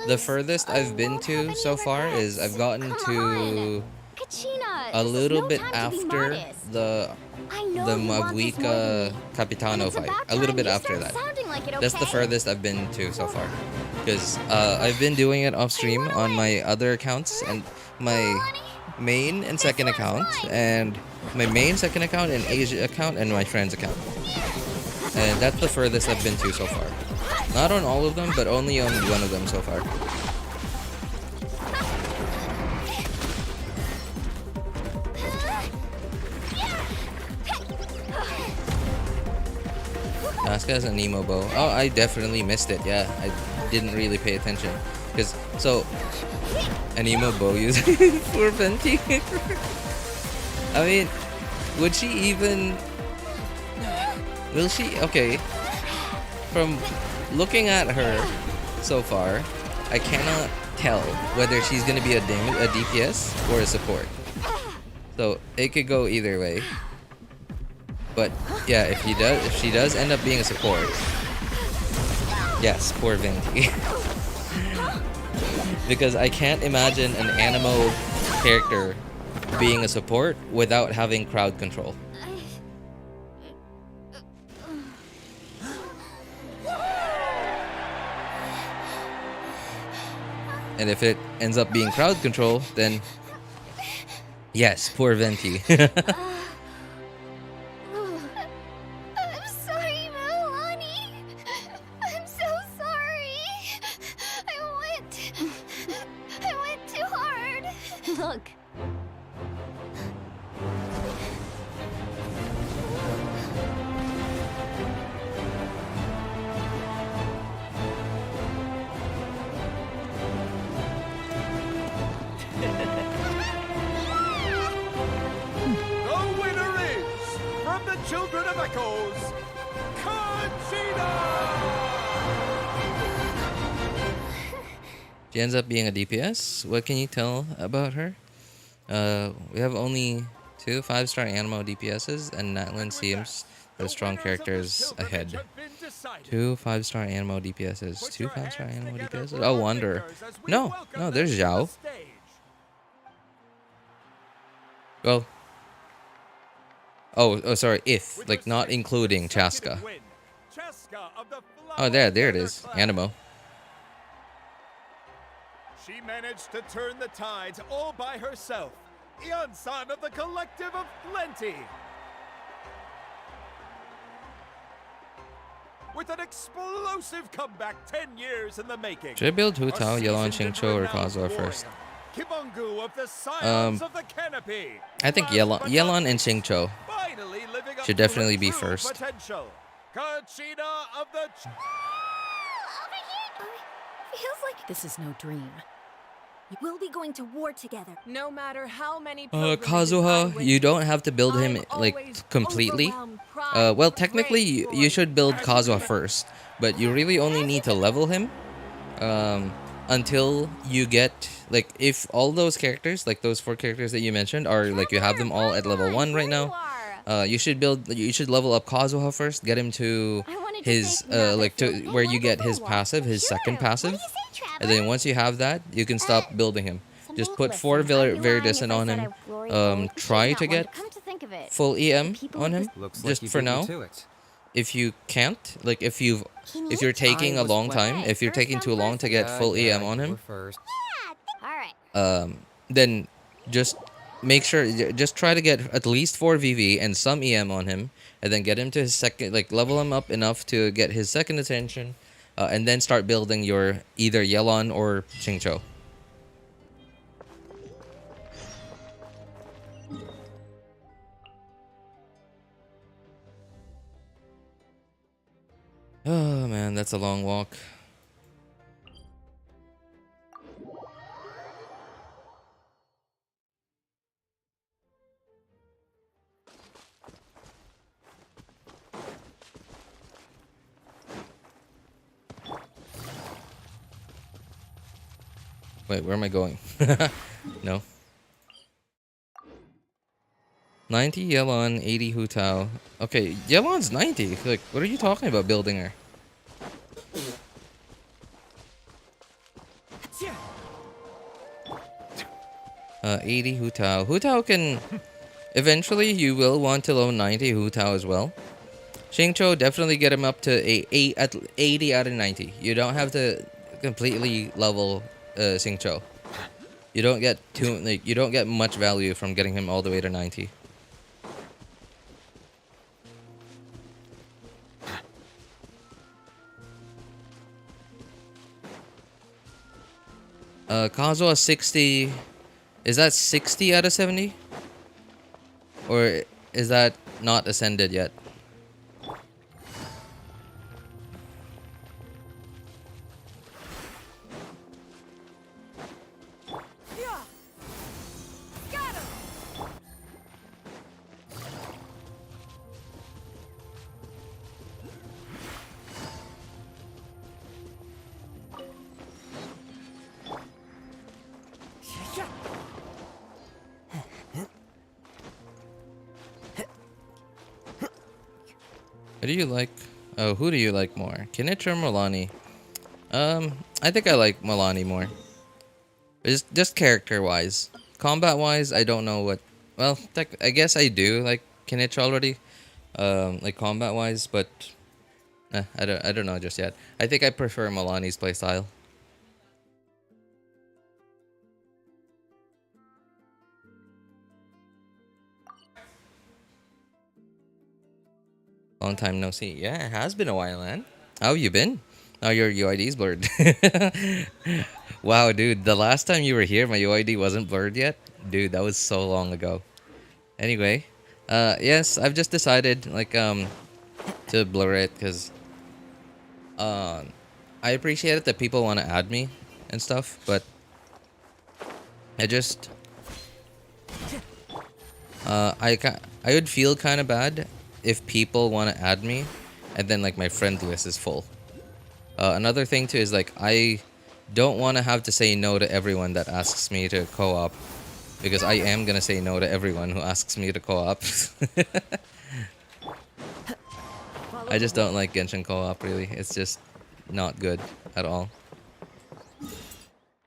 the furthest I've been to so far is I've gotten to Kachina, a this is little no bit time to be after modest. the I know the you want this more Mavuika than me. Capitano It's fight. about A little time bit you after start that. sounding like it, That's the okay? furthest I've been to so far. Because I've been doing it off stream on my other accounts and my main and second account, and my main second account and Asia account and my friend's account. And that's the furthest I've been to so far. Not on all of them, but only on one of them so far. Asuka has a Nemo bow. Oh, I definitely missed it. Yeah, I didn't really pay attention. Because, so, a Nemo bow user for Venti. I mean, would she even... Will she? Okay. From looking at her so far, I cannot tell whether she's going to be a DPS or a support. So, it could go either way. But yeah, if she does end up being a support, yes, poor Venti. Because I can't imagine an Animo character being a support without having crowd control. And if it ends up being crowd control, then yes, poor Venti. I'm sorry, Mualani. I'm so sorry. I went too hard. Look. The winner is, from the Children of Echoes, Kachina! She ends up being a DPS. What can you tell about her? We have only 2 5-star Animo DPSs, and Natlan seems the strong characters ahead. 2 5-star Animo DPSs. 2 5-star Animo DPSs? Oh, Wanderer. No, there's Zhao. Well. Oh, sorry. If, like, not including Chaska. Oh, there it is. Animo. She managed to turn the tides all by herself. Son of the Collective of Plenty. With an explosive comeback 10 years in the making. Should I build Hu Tao, Yelan, Xingqiu, or Kazuha first? Kibungu of the Scions of the Canopy. I think Yelan and Xingqiu Finally living up should to definitely her be true first. Potential. Kachina of the Feels like this is no dream. We'll be going to war together. No matter how many Kazuha, you don't have to build him like completely. Well, technically you should build Kazuha first, but you really only need to level him until you get, like, if all those characters, like those 4 characters that you mentioned, are like you have them all at level 1 right now. You should level up Kazuha first, get him to his like to where you get his passive, his second passive. And then once you have that, you can stop building him. Just put 4 Viridescent on him. Try to get full EM on him, just for now. If you can't, like if you're taking a long time, if you're taking too long to get full EM on him, then just make sure, just try to get at least 4 VV and some EM on him, and then get him to his second, like level him up enough to get his second attention. And then start building your either Yelan or Xingqiu. Oh man, that's a long walk. Wait, where am I going? No. 90 Yelan, 80 Hu Tao. Okay, Yelan's 90. Like, what are you talking about building her? 80 Hu Tao. Hu Tao can... Eventually, you will want to low 90 Hu Tao as well. Xingqiu, definitely get him up to 80 out of 90. You don't have to completely level Xingqiu. You don't get much value from getting him all the way to 90. Kazuha 60. Is that 60 out of 70? Or is that not ascended yet? What do you like? Oh, who do you like more? Kinich or Mualani? I think I like Mualani more. Just character-wise. Combat-wise, I don't know what... Well, I guess I do like Kinich already. Like combat-wise, but... I don't know just yet. I think I prefer Mualani's playstyle. Long time no see. Yeah, it has been a while, man. How have you been? Now your UID's blurred. Wow, dude. The last time you were here, my UID wasn't blurred yet. Dude, that was so long ago. Anyway, yes, I've just decided, like, to blur it, because, I appreciate it that people want to add me and stuff, but I just, I would feel kind of bad if people want to add me and then like my friend list is full. Another thing too is like I don't want to have to say no to everyone that asks me to co-op, because I am gonna say no to everyone who asks me to co-op. I just don't like Genshin co-op really. It's just not good at all.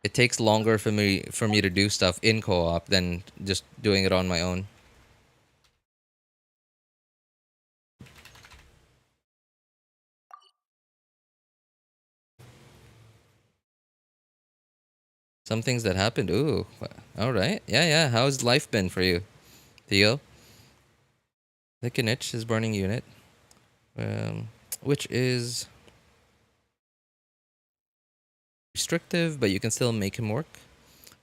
It takes longer for me to do stuff in co-op than just doing it on my own. Some things that happened. Ooh, all right. Yeah. How's life been for you, Theo? The Kinich is burning unit, which is restrictive, but you can still make him work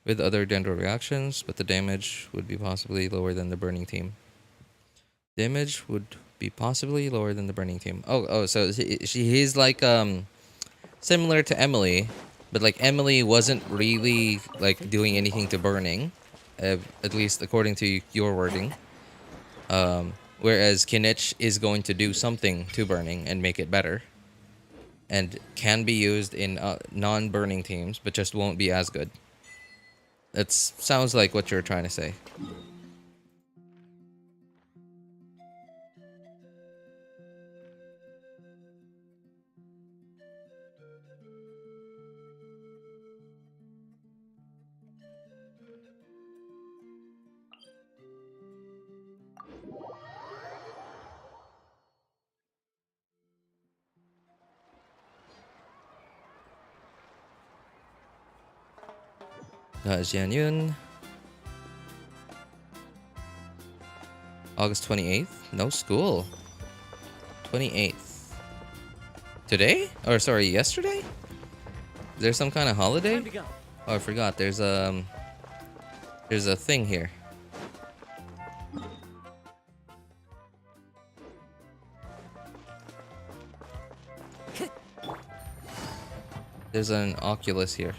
with other dendro reactions. But the damage would be possibly lower than the burning team. Damage would be possibly lower than the burning team. Oh. So he's like similar to Emelie. But like Emelie wasn't really like doing anything to burning, at least according to your wording. Whereas Kinich is going to do something to burning and make it better, and can be used in non-burning teams, but just won't be as good. That sounds like what you're trying to say. Xinyan. August 28th? No school. 28th. Today? Or sorry, yesterday? Is there some kind of holiday? Oh, I forgot. There's a thing here. There's an Oculus here.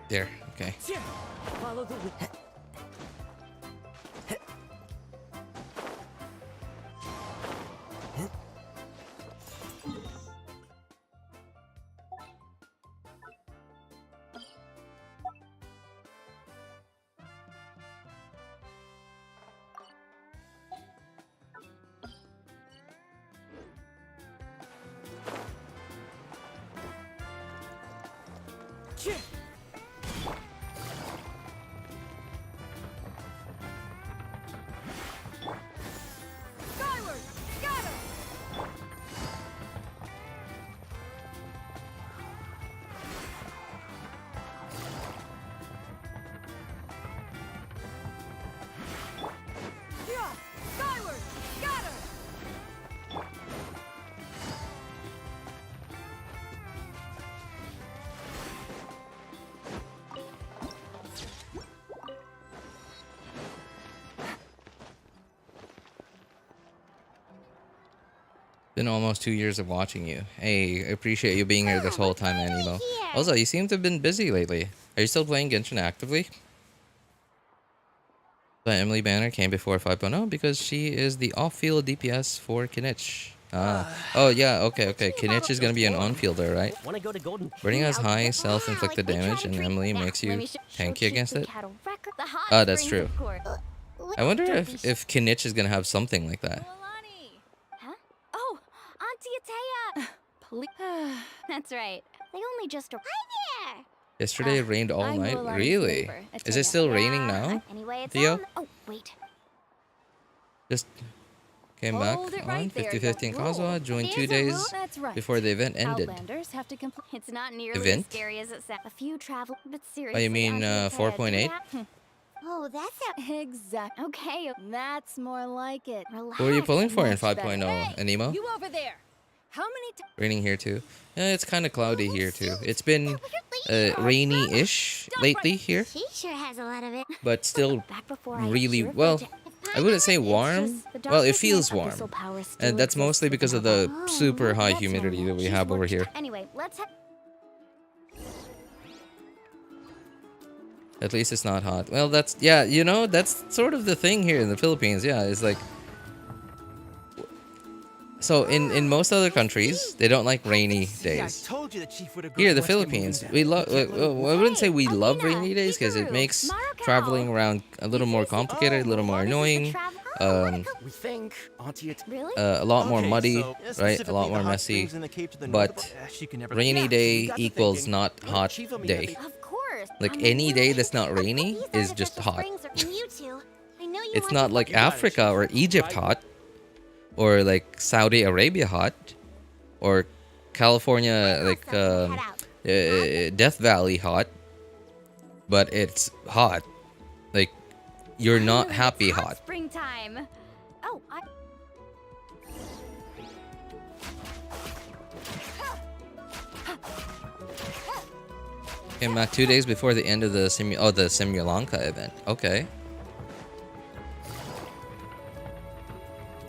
There, okay. Follow the Been almost 2 years of watching you. Hey, I appreciate you being here this whole time, Animo. Also, you seem to have been busy lately. Are you still playing Genshin actively? But Emelie Banner came before 5.0 because she is the off-field DPS for Kinich. Oh yeah, okay. Kinich is gonna be an on-fielder, right? Want to go to Golden? Burning has high self-inflicted damage, and Emelie makes you tanky against it. That's true. I wonder if Kinich is gonna have something like that. Huh? Oh, Auntie Atea! That's right. They only just arrived. Hi there! Yesterday it rained all I'm night. Mualani's Really? neighbor, Is it still raining now? Anyway, it's Theo? on. Oh, wait. Just came back Hold it on right there, 50-50 in young Kazuha, joined It 2 is a days rule. That's right. before the event ended. Outlanders have to complete. It's not nearly Event? as scary as it sounds. A few travel, but Oh, seriously. you mean Auntie Atea, 4.8? Oh, that's a... Exactly. Okay, That's more like it. relax. What were you pulling for in Much better. 5.0, Anemo? You over there. How many times? Raining here too. Yeah, it's kind of cloudy here too. It's been rainy-ish lately here, She sure has a lot of it. but still Back before I really observed well. the I wouldn't say It's warm. just the Well, it darkness feels and warm, abyssal power still and that's exists mostly within because of her the body. super high That's humidity normal. that we She's have over worked- here. Anyway, let's At least it's not hot. Well, that's yeah. You know, that's sort of the thing here in the Philippines. Yeah, it's like. So in most other countries, they don't like rainy See, I days. told you the chief would agree. Here, the once they moved Philippines, in. we love. I wouldn't say we love Alina, rainy days because it Hikaru, makes Maruko. traveling around a little more complicated, a little more annoying, We think Auntie Atea. Really? a lot more Okay, muddy, so, right? A specifically lot the more hot messy. springs in the Cape to the but north, she can never- Rainy Yeah, day you got to equals thinking. not hot Chief of day. Of course. Like I mean, any day really, that's not rainy these is just artificial hot. springs are- and you two, I know you It's want not to- like You got it, Africa or Chief. Egypt hot, or like Saudi Arabia hot, or California like Death Valley hot, but it's hot. Like you're not Finally, happy it's hot. Springtime. Oh, I. Came back 2 days before the end of the Simulanka event. Okay.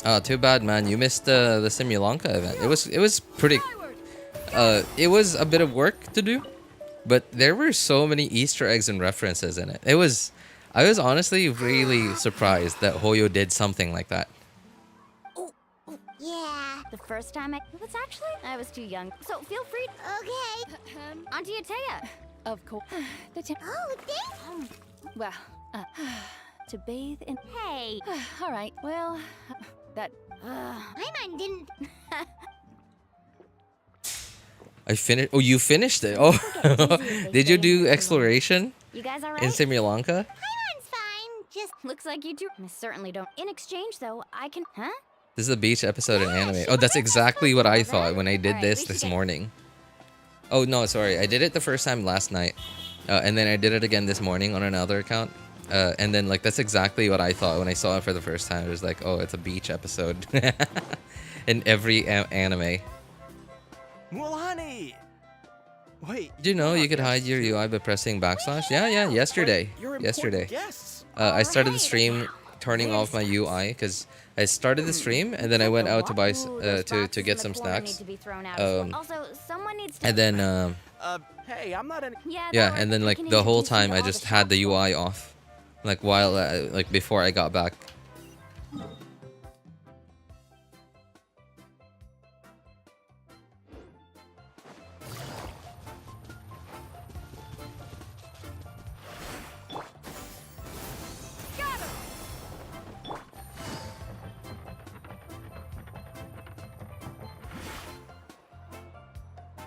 Oh, too bad, man. You missed the Simulanka event. It was pretty. It was a bit of work to do, but there were so many Easter eggs and references in it. I was honestly really surprised that Hoyo did something like that. Yeah. The first time it was actually I was too young, so feel free. Okay. Auntie Atea. Of course. Oh, thanks. Well, to bathe in. Hey. All right. Well, that. My mind didn't. I finished. Oh, you finished it. Oh, did you do exploration You guys all in right? Simulanka? Mine's fine. Just looks like you two. I certainly don't. In exchange, though, I can. Huh? This is a beach episode in anime. Oh, that's exactly what I thought when I did this morning. Oh no, sorry. I did it the first time last night, and then I did it again this morning on another account. And then like that's exactly what I thought when I saw it for the first time. It was like, oh, it's a beach episode in every anime. Mualani! Wait. Did you know you could hide your UI by pressing backslash? Yeah, yesterday. You're important Yesterday. guests. I started the stream turning off my UI because I started the stream and then I went out to buy to get some snacks. Also, someone needs to. And then Hey, I'm not an. yeah, and then like the whole time I just had the UI off, like while like before I got back.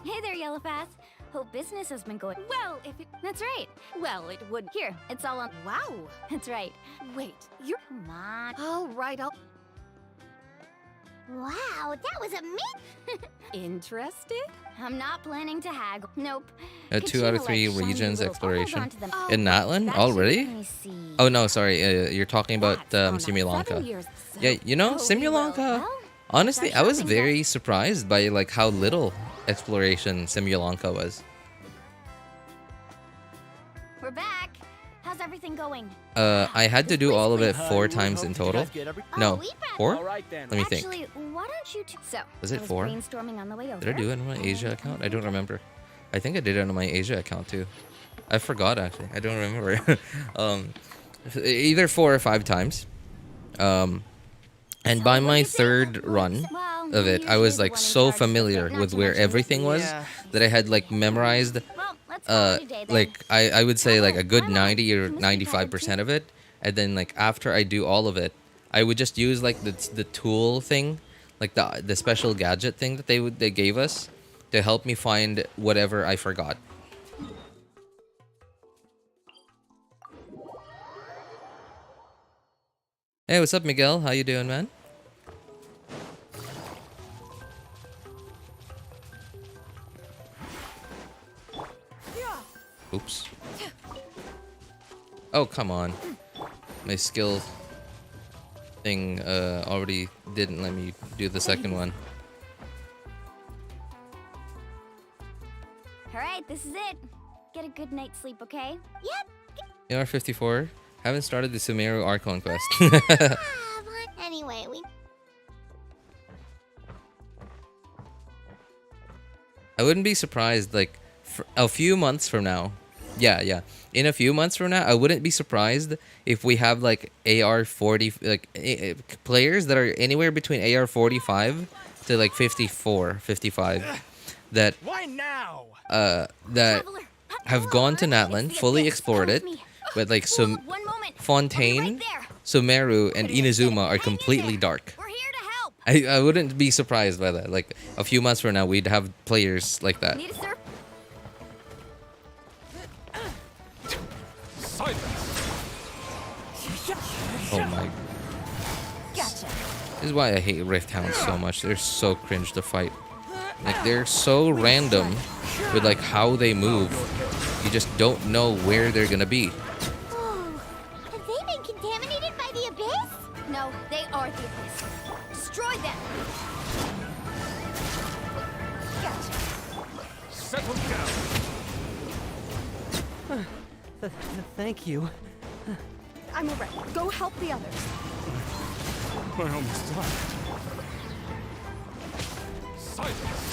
Hey there, Yellowfast. Hope business has been going well. If it, that's right. Well, it would. Here, it's all on. Wow. That's right. Wait. You're. Come on. All right. I'll. Wow, that was a myth. Interested? I'm not planning to haggle. Nope. 2 out of 3 Kachina likes shiny regions little- I'll hold exploration on to them. in Natlan That already. should- Let me see. Oh no, sorry. You're talking about That's on a Simulanka. 7 years. Yeah, you know Oh, we Simulanka. Well, Honestly, start I was shopping very surprised by like how little exploration Simulanka was. we're back. How's everything going? I had to do all of it 4 we times hope in you total. guys get every- No, we found- 4? All right then. Let me think. Actually, why don't you two? So, Was it I 4? brainstorming on the way over. Did I do it on my Asia account? I don't remember. I think I did it on my Asia account too. I forgot actually. I don't remember. either 4 or 5 times. And by my third run of it, I was like so familiar with where everything was that I had like memorized like I would say like a good 90 or 95% of it. And then like after I do all of it, I would just use like the tool thing, like the special gadget thing that they gave us to help me find whatever I forgot. Hey, what's up, Miguel? How you doing, man? Oops. Oh, come on. My skill thing already didn't let me do the second one. Alright, this is it. Get a good night's sleep, okay? Yep. AR 54. Haven't started the Sumeru Archon quest. Anyway, I wouldn't be surprised, like, for a few months from now. Yeah. In a few months from now, I wouldn't be surprised if we have, like, AR 40, like, players that are anywhere between AR 45 to, like, 54, 55. That, Why now? that have gone to Natlan, fully explored it, with, like, some Fontaine, Sumeru, and Inazuma are completely dark. we're here to help. I wouldn't be surprised by that. Like, a few months from now, we'd have players like that. Need a surf? Oh my. Gotcha. This is why I hate Rift Hounds so much. They're so cringe to fight. Like, they're so random with, like, how they move. You just don't know where they're gonna be. Oh, have they been contaminated by the Abyss? No, they are the Abyss. Destroy them! Settle down. Thank you. I'm alright. Go help the others. I almost died. Silence.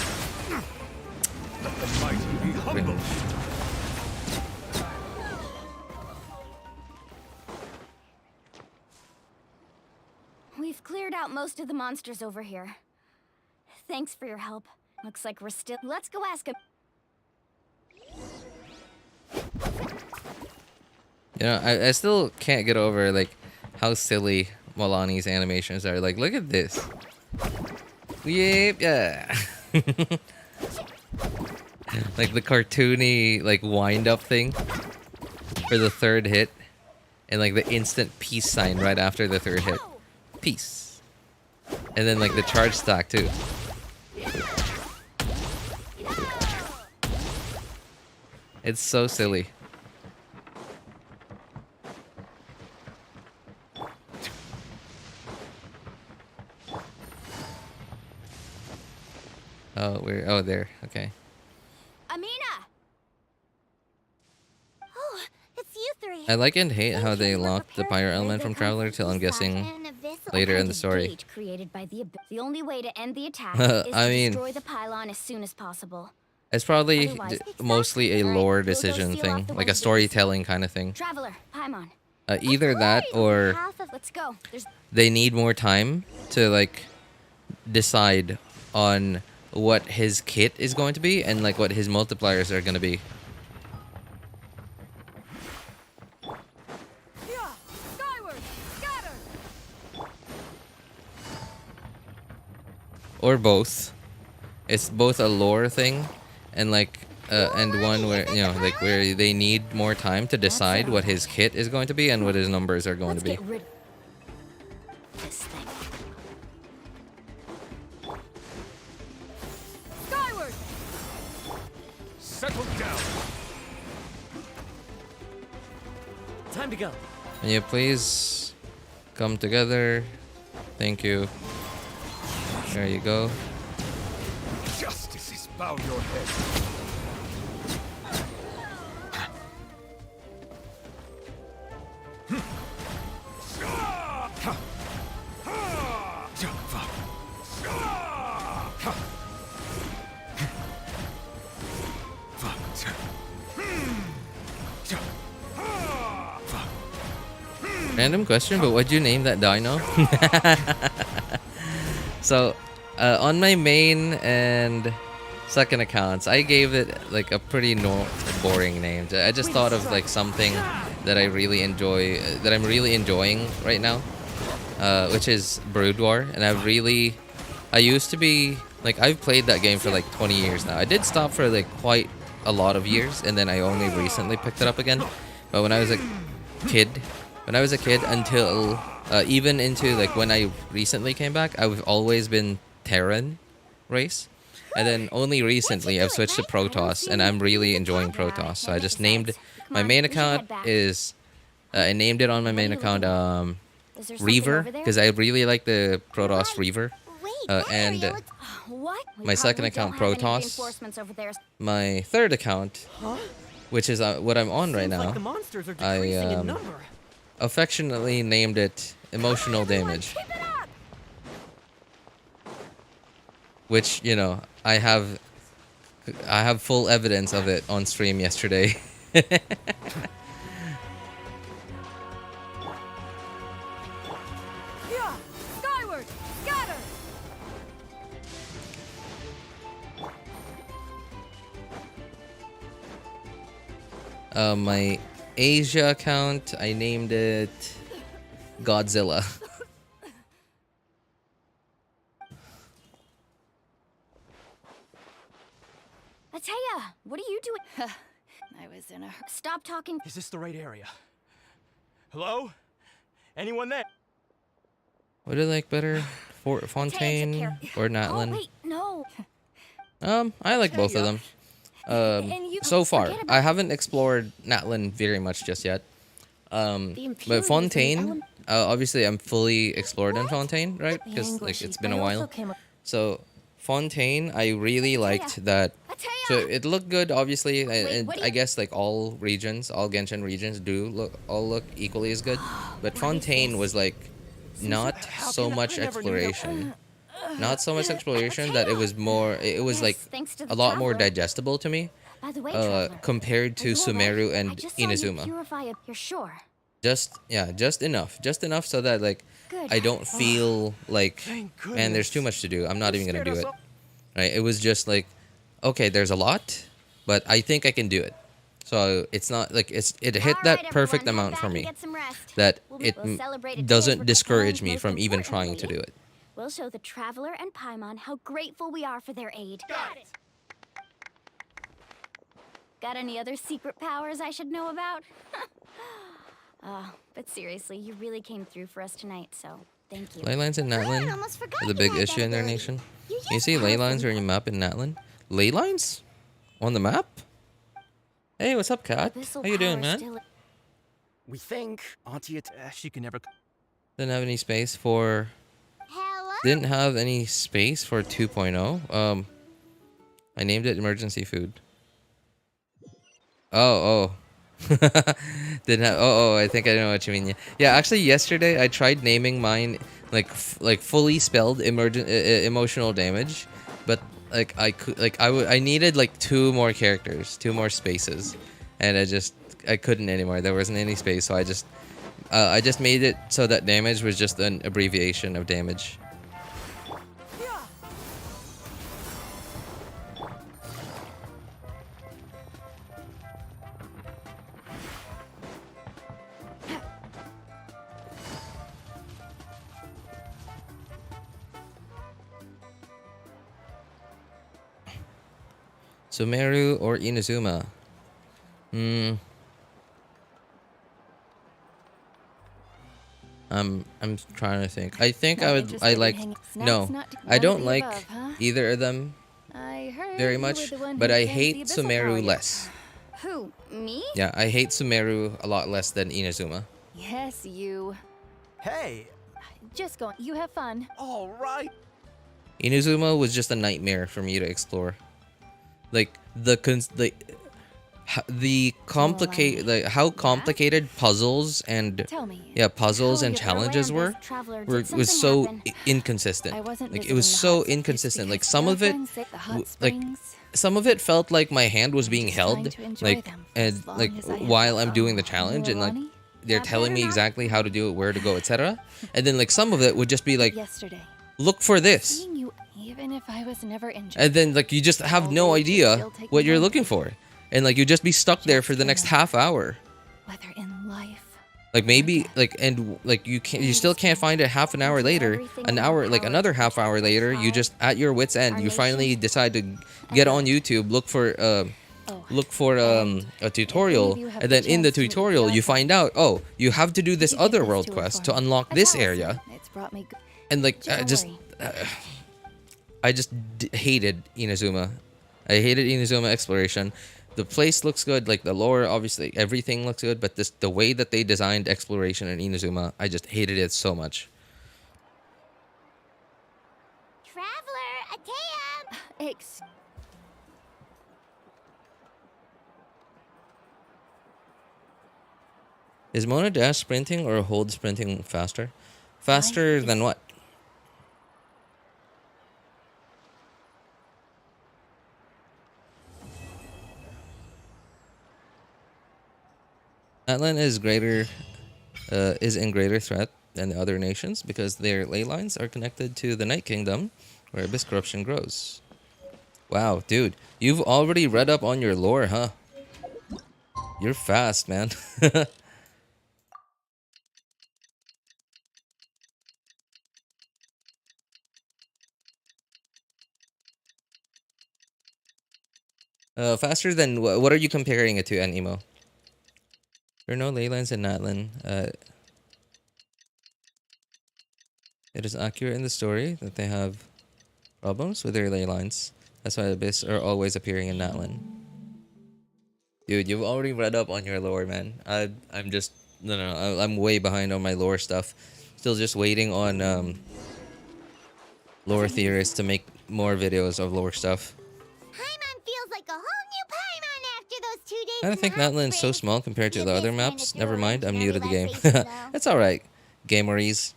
Let the mighty be humbled. We've cleared out most of the monsters over here. Thanks for your help. Looks like we're still... Let's go ask him. You know, I still can't get over, like, how silly Mualani's animations are. Like, look at this. Yep, yeah. Like, the cartoony, like, wind-up thing for the third hit. And, like, the instant peace sign right after the third hit. Peace. And then, like, the charge stack, too. It's so silly. Oh, oh, there. Okay. Amina! Oh, it's you three. I like and hate how they locked the pyro element from Traveler till I'm guessing later in the story. Created by the only way to end the attack is I to mean, destroy the pylon as soon as possible. it's probably mostly a lore decision thing, like a storytelling kind of thing. Traveler, Paimon. Either that or Let's go. they need more time to like decide on what his kit is going to be and like what his multipliers are going to be. Skyward! Scatter! Or both. It's both a lore thing and like and one where, you know, like where they need more time to decide what his kit is going to be and what his numbers are going to be. This thing. Skyward! Settle down. Time to go. Can you please come together? Thank you. There you go. Justice is bow your head. Random question, but what'd you name that dino? So, on my main and second accounts, I gave it like a pretty boring name. I just thought of like something that I really enjoy, that I'm really enjoying right now, which is Brood War. And I used to be, like, I've played that game for like 20 years now. I did stop for like quite a lot of years, and then I only recently picked it up again. But when I was a kid until even into like when I recently came back, I've always been Terran race. And then only recently I've switched to Protoss, and I'm really enjoying Protoss. So I just named my main account I named it on my main account Reaver, because I really like the Protoss Reaver. And my second account Protoss. My third account, which is what I'm on right now, I affectionately named it Emotional Damage. Which, you know, I have full evidence of it on stream yesterday. Skyward, scatter! My Asia account, I named it Godzilla. Ataya, what are you doing? I was in a... Stop talking. Is this the right area? Hello? Anyone there? Would you like better, Fontaine or Natlan? Oh, wait, no. I like both of them. So far, I haven't explored Natlan very much just yet. But Fontaine, obviously I'm fully explored in Fontaine, right? Because like it's been a while. So Fontaine, I really liked that. So it looked good, obviously, and I guess like all regions, all Genshin regions do look equally as good. But Fontaine was like not so much exploration. Not so much exploration that it was more, it was like a lot more digestible to me compared to Sumeru and Inazuma. Just enough so that like I don't feel like, man, there's too much to do. I'm not even gonna do it. Right? It was just like, okay, there's a lot, but I think I can do it. So it's not like it hit that perfect amount for me that it doesn't discourage me from even trying to do it. We'll show the Traveler and Paimon how grateful we are for their aid. Got it! Got any other secret powers I should know about? But seriously, you really came through for us tonight, so thank you. Ley lines in Natlan are the big issue in their nation. You see ley lines on your map in Natlan? Ley lines? On the map? Hey, what's up, Kat? How you doing, man? We think Auntie she can never... Didn't have any space for... Didn't have any space for 2.0. I named it emergency food. Oh. Didn't have. I think I know what you mean. Yeah, actually, yesterday I tried naming mine like fully spelled emotional damage, but like I needed like 2 more characters, 2 more spaces, and I couldn't anymore. There wasn't any space, so I just made it so that damage was just an abbreviation of damage. Sumeru or Inazuma? I'm trying to think. I think I don't like either of them very much, but I hate Sumeru less. Who, me? Yeah, I hate Sumeru a lot less than Inazuma. Yes, you. Hey! Just go. You have fun. All right. Inazuma was just a nightmare for me to explore. Like how complicated puzzles and puzzles and challenges was so inconsistent. Like it was so inconsistent. Like some of it felt like my hand was being held like while I'm doing the challenge, and like they're telling me exactly how to do it, where to go, etc. And then like some of it would just be like, Yesterday, look for this. seeing you, even if I was never injured. And then like you just have no idea what you're looking for. And like you just be stuck there for the next half hour. Whether in life. Like maybe like and like you still can't find it half an hour later, an hour like another half hour later, you just at your wit's end, you finally decide to get on YouTube, look for a tutorial, and then in the tutorial you find out, oh, you have to do this other world quest to unlock this area. And like I just hated Inazuma. I hated Inazuma exploration. The place looks good, like the lore, obviously everything looks good, but the way that they designed exploration in Inazuma, I just hated it so much. Traveler, Ateam! Is Mona dash sprinting or hold sprinting faster? Faster than what? Natlan is in greater threat than the other nations because their ley lines are connected to the Night Kingdom, where abyss corruption grows. Wow, dude, you've already read up on your lore, huh? You're fast, man. Faster than what are you comparing it to, Anemo? There are no ley lines in Natlan. It is accurate in the story that they have problems with their ley lines. That's why abyss are always appearing in Natlan. Dude, you've already read up on your lore, man. I'm just no. I'm way behind on my lore stuff. Still just waiting on lore theorists to make more videos of lore stuff. I don't think Natlan's so small compared to the other maps. Never mind, I'm new to the game. That's alright, gameries.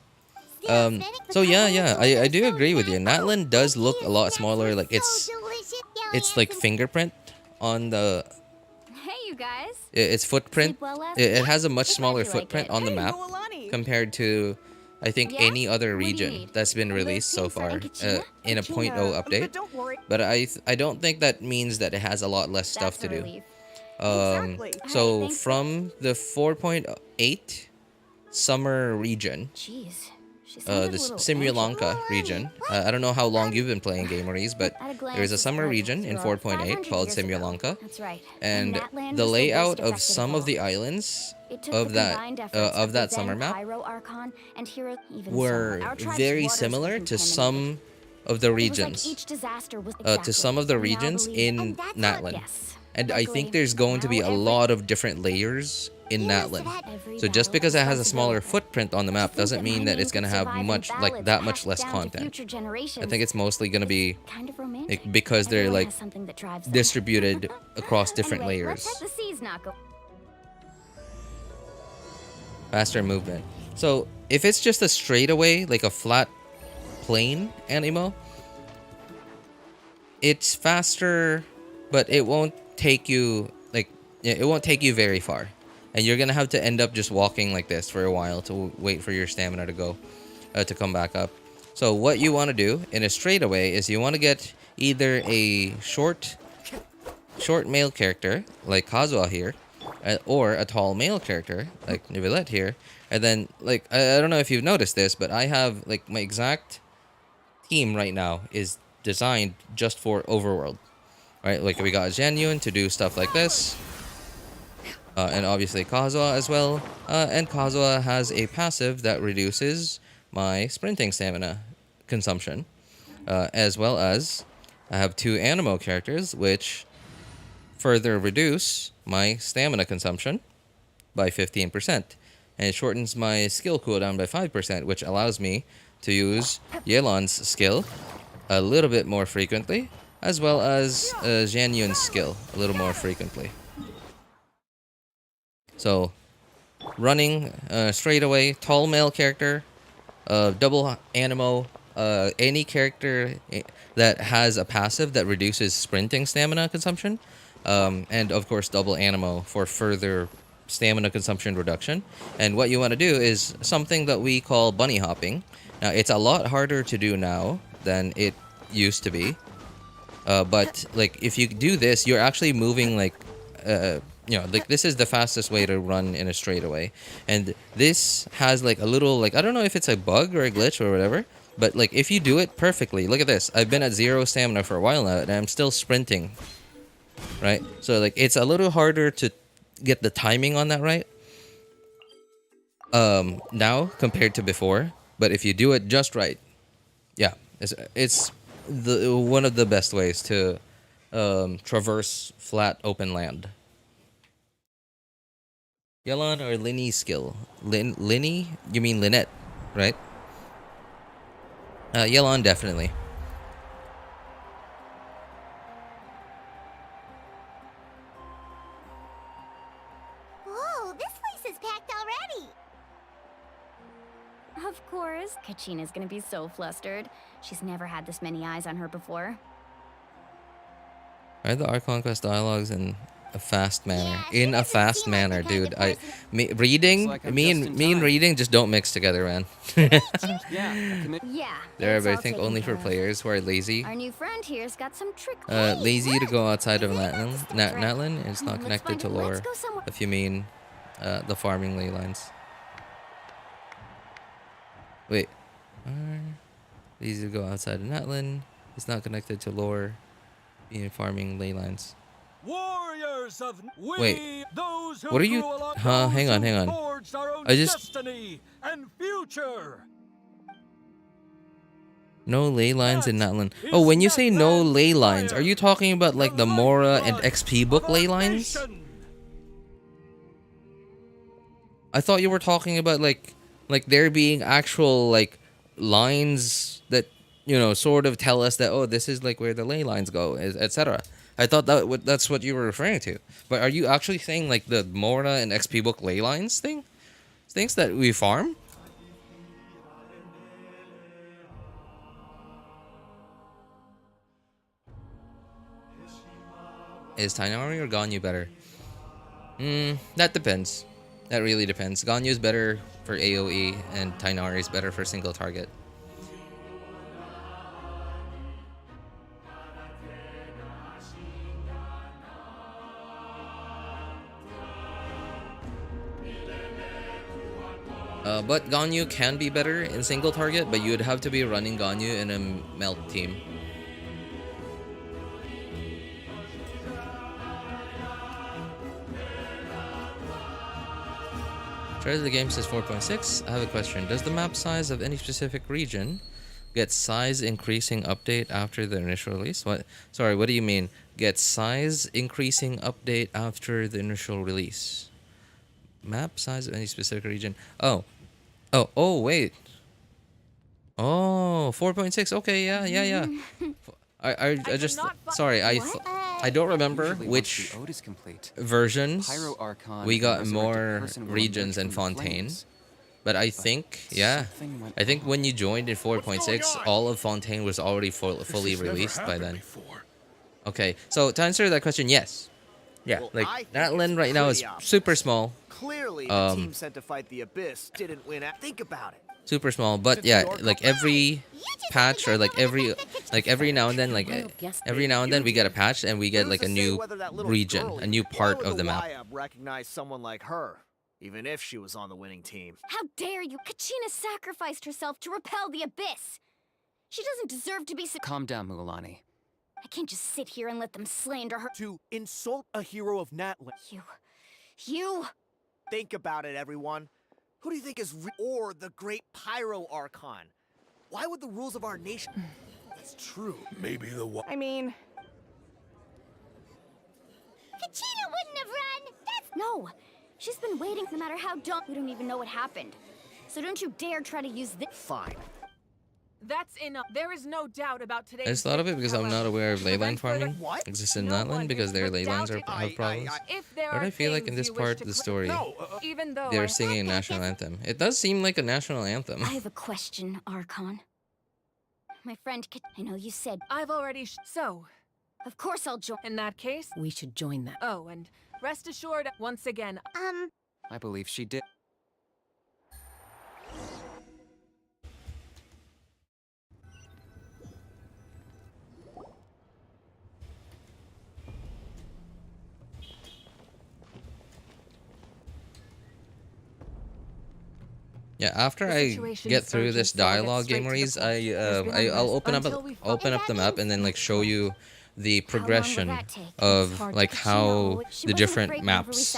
So yeah, I do agree with you. Natlan does look a lot smaller. Like it's like fingerprint on the. Hey, you guys. Its footprint. It has a much smaller footprint on the map compared to, I think, any other region that's been released so far in a 0.0 update. But I don't think that means that it has a lot less stuff to do. So from the 4.8 summer region, the Simulanka region, I don't know how long you've been playing Gameries, but there's a summer region in 4.8 called Simulanka, and the layout of some of the islands of that summer map were very similar to some of the regions in Natlan. And I think there's going to be a lot of different layers in Natlan. So just because it has a smaller footprint on the map doesn't mean that it's going to have that much less content. I think it's mostly going to be like, because they're like distributed across different layers. Faster movement. So if it's just a straightaway, like a flat plane Anemo, it's faster, but it won't take you very far, and you're gonna have to end up just walking like this for a while to wait for your stamina to go to come back up. So what you want to do in a straightaway is you want to get either a short male character like Kazuha here, or a tall male character like Nivelette here, and then like I don't know if you've noticed this, but I have like my exact team right now is designed just for overworld. Right, like we got Xinyan to do stuff like this, and obviously Kazuha as well. And Kazuha has a passive that reduces my sprinting stamina consumption, as well as I have two Anemo characters which further reduce my stamina consumption by 15%, and it shortens my skill cooldown by 5%, which allows me to use Yelan's skill a little bit more frequently, as well as Xinyan's skill a little more frequently. So, running straight away, tall male character, double Anemo, any character that has a passive that reduces sprinting stamina consumption, and of course double Anemo for further stamina consumption reduction. And what you want to do is something that we call bunny hopping. Now, it's a lot harder to do now than it used to be. But like if you do this, you're actually moving like like this is the fastest way to run in a straightaway. And this has like a little like I don't know if it's a bug or a glitch or whatever, but like if you do it perfectly, look at this. I've been at 0 stamina for a while now and I'm still sprinting. Right? So like it's a little harder to get the timing on that right. Now compared to before, but if you do it just right, yeah, it's the one of the best ways to traverse flat open land. Yelan or Linny skill? Linny? You mean Lynette, right? Yelan definitely. Whoa, this place is packed already. Of course, Kachina's gonna be so flustered. She's never had this many eyes on her before. Write the Archon quest dialogues in a fast manner. In a fast manner, dude. Reading, like I'm me just and in time. reading just don't mix together, man. Yeah. There, it's but I all think taken only for care of. players who are lazy. Our new friend here's got some trick. Lazy to go outside of Isn't that Natlan. just a trick? Natlan is not Let's connected find to it. Let's lore. go somewhere. If you mean the farming ley lines. Wait. Lazy to go outside of Natlan. It's not connected to lore. Being farming ley lines. Warriors of Wait. those who What are you? grew along Huh? those Hang on, who hang on. forged our own I just- destiny and future. No ley lines in That Natlan. is Oh, when you say no Natlan's ley lines, fire, are you talking about like the Mora and lifeblood XP book of our ley lines? nation. I thought you were talking about like there being actual like lines that sort of tell us that this is like where the ley lines go, etc. I thought that's what you were referring to. But are you actually saying like the Mora and XP book ley lines things that we farm? Is Tainari or Ganyu better? That depends. That really depends. Ganyu is better for AoE, and Tainari is better for single target. But Ganyu can be better in single target, but you'd have to be running Ganyu in a melt team. Treasure the game says 4.6. I have a question. Does the map size of any specific region get size increasing update after the initial release? What? Sorry, what do you mean? Get size increasing update after the initial release? Map size of any specific region. Oh, wait. Oh, 4.6. Okay, yeah. I just sorry. I don't remember Usually once which the ode is complete, versions Pyro Archon we and got resurrected more person will regions emerge in from the Fontaine. flames. But I think, yeah. Something went I think wrong. when you joined in 4.6, all of Fontaine was already fully released by then. Okay, so to answer that question, yes. Yeah, Well, like I think Natlan it's right now is pretty obvious. super small. Clearly, the team sent to fight the Abyss didn't win out. Think about it. Super small, but yeah, like every patch or like every now and then, like every now and then we get a patch and we get Who's like a to say new whether that little region, girl a new even part or of the map. YAB recognize someone like her, even if she was on the winning team. How dare you? Kachina sacrificed herself to repel the Abyss. She doesn't deserve to be Calm down, Mualani. I can't just sit here and let them slander her. To insult a hero of Natlan. You. Think about it, everyone. Who do you think is or the great Pyro Archon? Why would the rules of our nation? That's true. Maybe the one. I mean, Kachina wouldn't have run. No. She's been waiting no matter how dumb. We don't even know what happened. So don't you dare try to use this. Fine. That's enough. There is no doubt about today's. I just thought of it because I'm not aware of ley line farming What? exists in No Natlan one because is their ley lines without have problems. If there Why do are I feel like in things this you wish part to of the cl- story Even though they're I- singing a national anthem? It does seem like a national anthem. I have a question, Archon. My friend, I know you said. I've already so. Of course I'll join. In that case, we should join them. oh, and Rest assured, once again, I believe she did. Yeah, after I get through this dialogue, Gameries, I'll open up the map and then like show you the progression of like how the different maps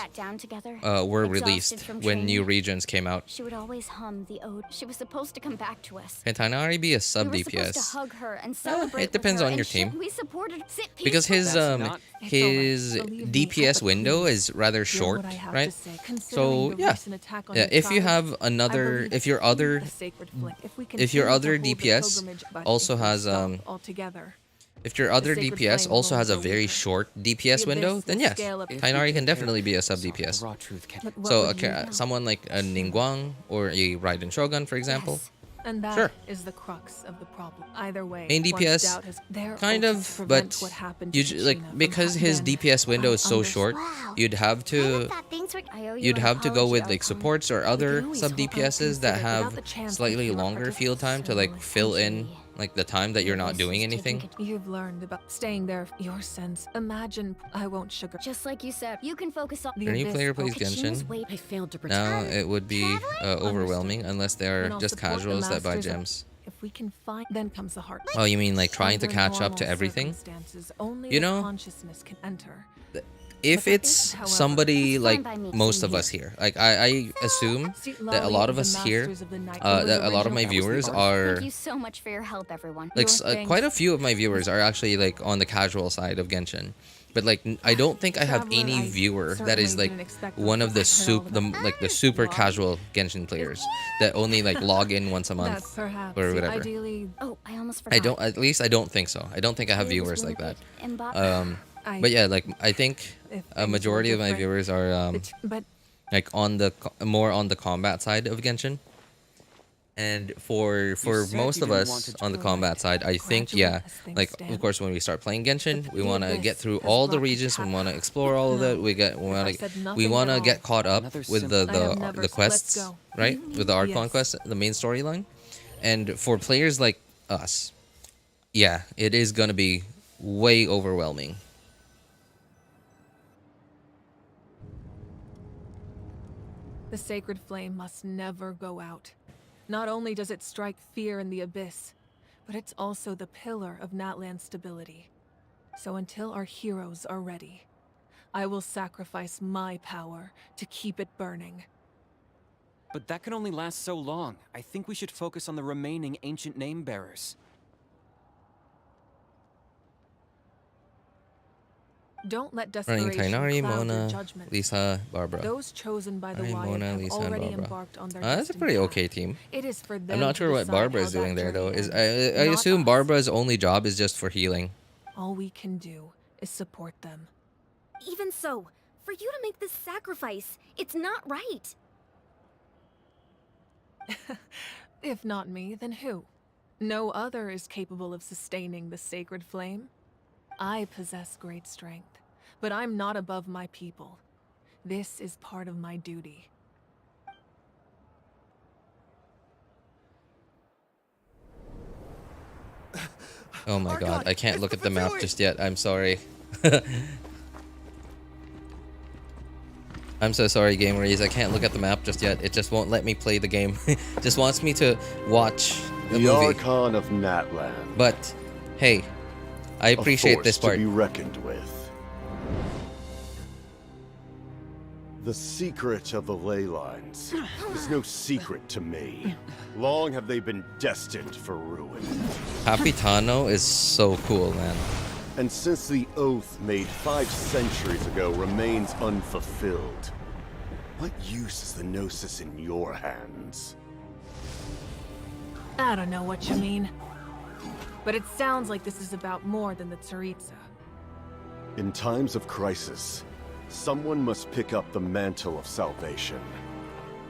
were released when new regions came out. She would always hum the ode. She was supposed to come back to us. Can Tainari be a sub We were supposed to DPS? hug her and celebrate It depends with her, on your and team. We supported Because his DPS window is rather short, right? So yeah, if you have another, if your other DPS also has if your other DPS also has a very short DPS window, then yes, Tainari can definitely be a sub DPS. So someone like a Ningguang or a Raiden Shogun, for example. and that Sure. is the crux of the problem. Either way, Main DPS, kind of, but because his DPS window is so short, you'd have to go with like supports or other sub DPSs that have slightly longer field time to like fill in like the time that you're not doing anything. You've learned about staying there. Your sense. Imagine I won't sugar. Just like you said, you can focus on When a new player plays Genshin, I failed to now it would be overwhelming unless they're just casuals that buy gems. If we can find, then comes the heart. Oh, you mean like trying to catch up to everything? You know, consciousness can enter. if it's somebody like most of us here, like I assume that a lot of us here, that a lot of my viewers are, Thank you so much for your help, everyone. like quite a few of my viewers are actually like on the casual side of Genshin. But like I don't think I have any viewer that is like one of the super casual Genshin players that only like log in once a month or whatever. Oh, I almost forgot. At least I don't think so. I don't think I have viewers like that. But yeah, like I think a majority of my viewers are like on the more on the combat side of Genshin. And for most of us on the combat side, I think, yeah, like of course when we start playing Genshin, we want to get through all the regions, we want to explore all of it, we want to get caught up with the quests, right? With the Archon quest, the main storyline. And for players like us, yeah, it is gonna be way overwhelming. The sacred flame must never go out. Not only does it strike fear in the abyss, but it's also the pillar of Natlan's stability. So until our heroes are ready, I will sacrifice my power to keep it burning. But that can only last so long. I think we should focus on the remaining ancient name bearers. Don't let Running desperation Tainari, cloud your Mona, judgment. Lisa, Barbara. Those chosen by the Tainari, Wyatt Mona, have Lisa, and already Barbara. embarked on their That's a destined pretty path. okay team. It is for them I'm not to sure what decide Barbara how is doing that there though. journey I ends, assume not us. Barbara's only job is just for healing. All we can do is support them. Even so, for you to make this sacrifice, it's not right. If not me, then who? No other is capable of sustaining the sacred flame. I possess great strength, but I'm not above my people. This is part of my duty. Oh my god, I can't look at the map just yet. I'm sorry. I'm so sorry, Gameries. I can't look at the map just yet. It just won't let me play the game. It just wants me to watch the movie. Archon of Natlan. But hey, I appreciate this part. To be reckoned with. The secret of the ley lines is no secret to me. Long have they been destined for ruin. Capitano is so cool, man. And since the oath made 5 centuries ago remains unfulfilled, what use is the Gnosis in your hands? I don't know what you mean. But it sounds like this is about more than the Tsaritsa. In times of crisis, someone must pick up the mantle of salvation.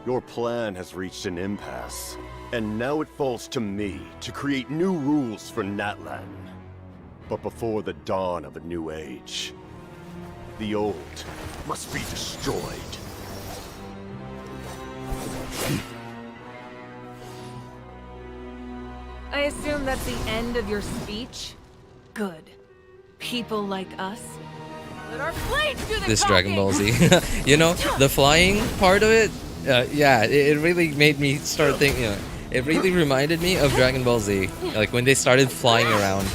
Your plan has reached an impasse, and now it falls to me to create new rules for Natlan. But before the dawn of a new age, The old must be destroyed. I assume that's the end of your speech? Good. People like us. Let our blades do the This talking! Dragon Ball Z. You know, the flying part of it, yeah, it really made me start thinking, you know, it really reminded me of Dragon Ball Z. Like when they started flying around.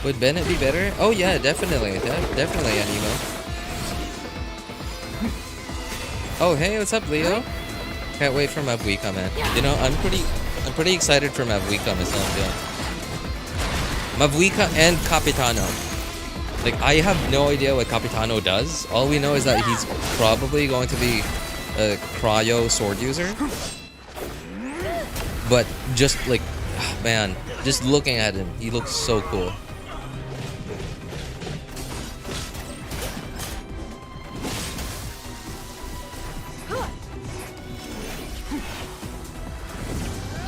Would Bennett be better? Oh yeah, definitely. Definitely Animo. Oh hey, what's up, Leo? Can't wait for Mabuika, man. You know, I'm pretty excited for Mabuika myself, yeah. Mabuika and Capitano. Like I have no idea what Capitano does. All we know is that he's probably going to be a cryo sword user. But just like, man, just looking at him, he looks so cool.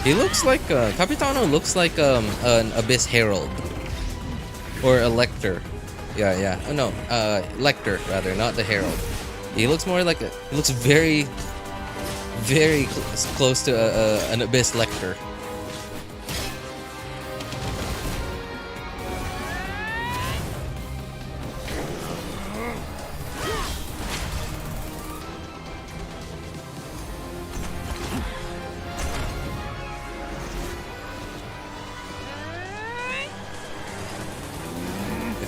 He looks like Capitano looks like an Abyss Herald or a Lector. Yeah. Oh, no, Lector rather, not the Herald. He looks more like he looks very close to an Abyss Lector.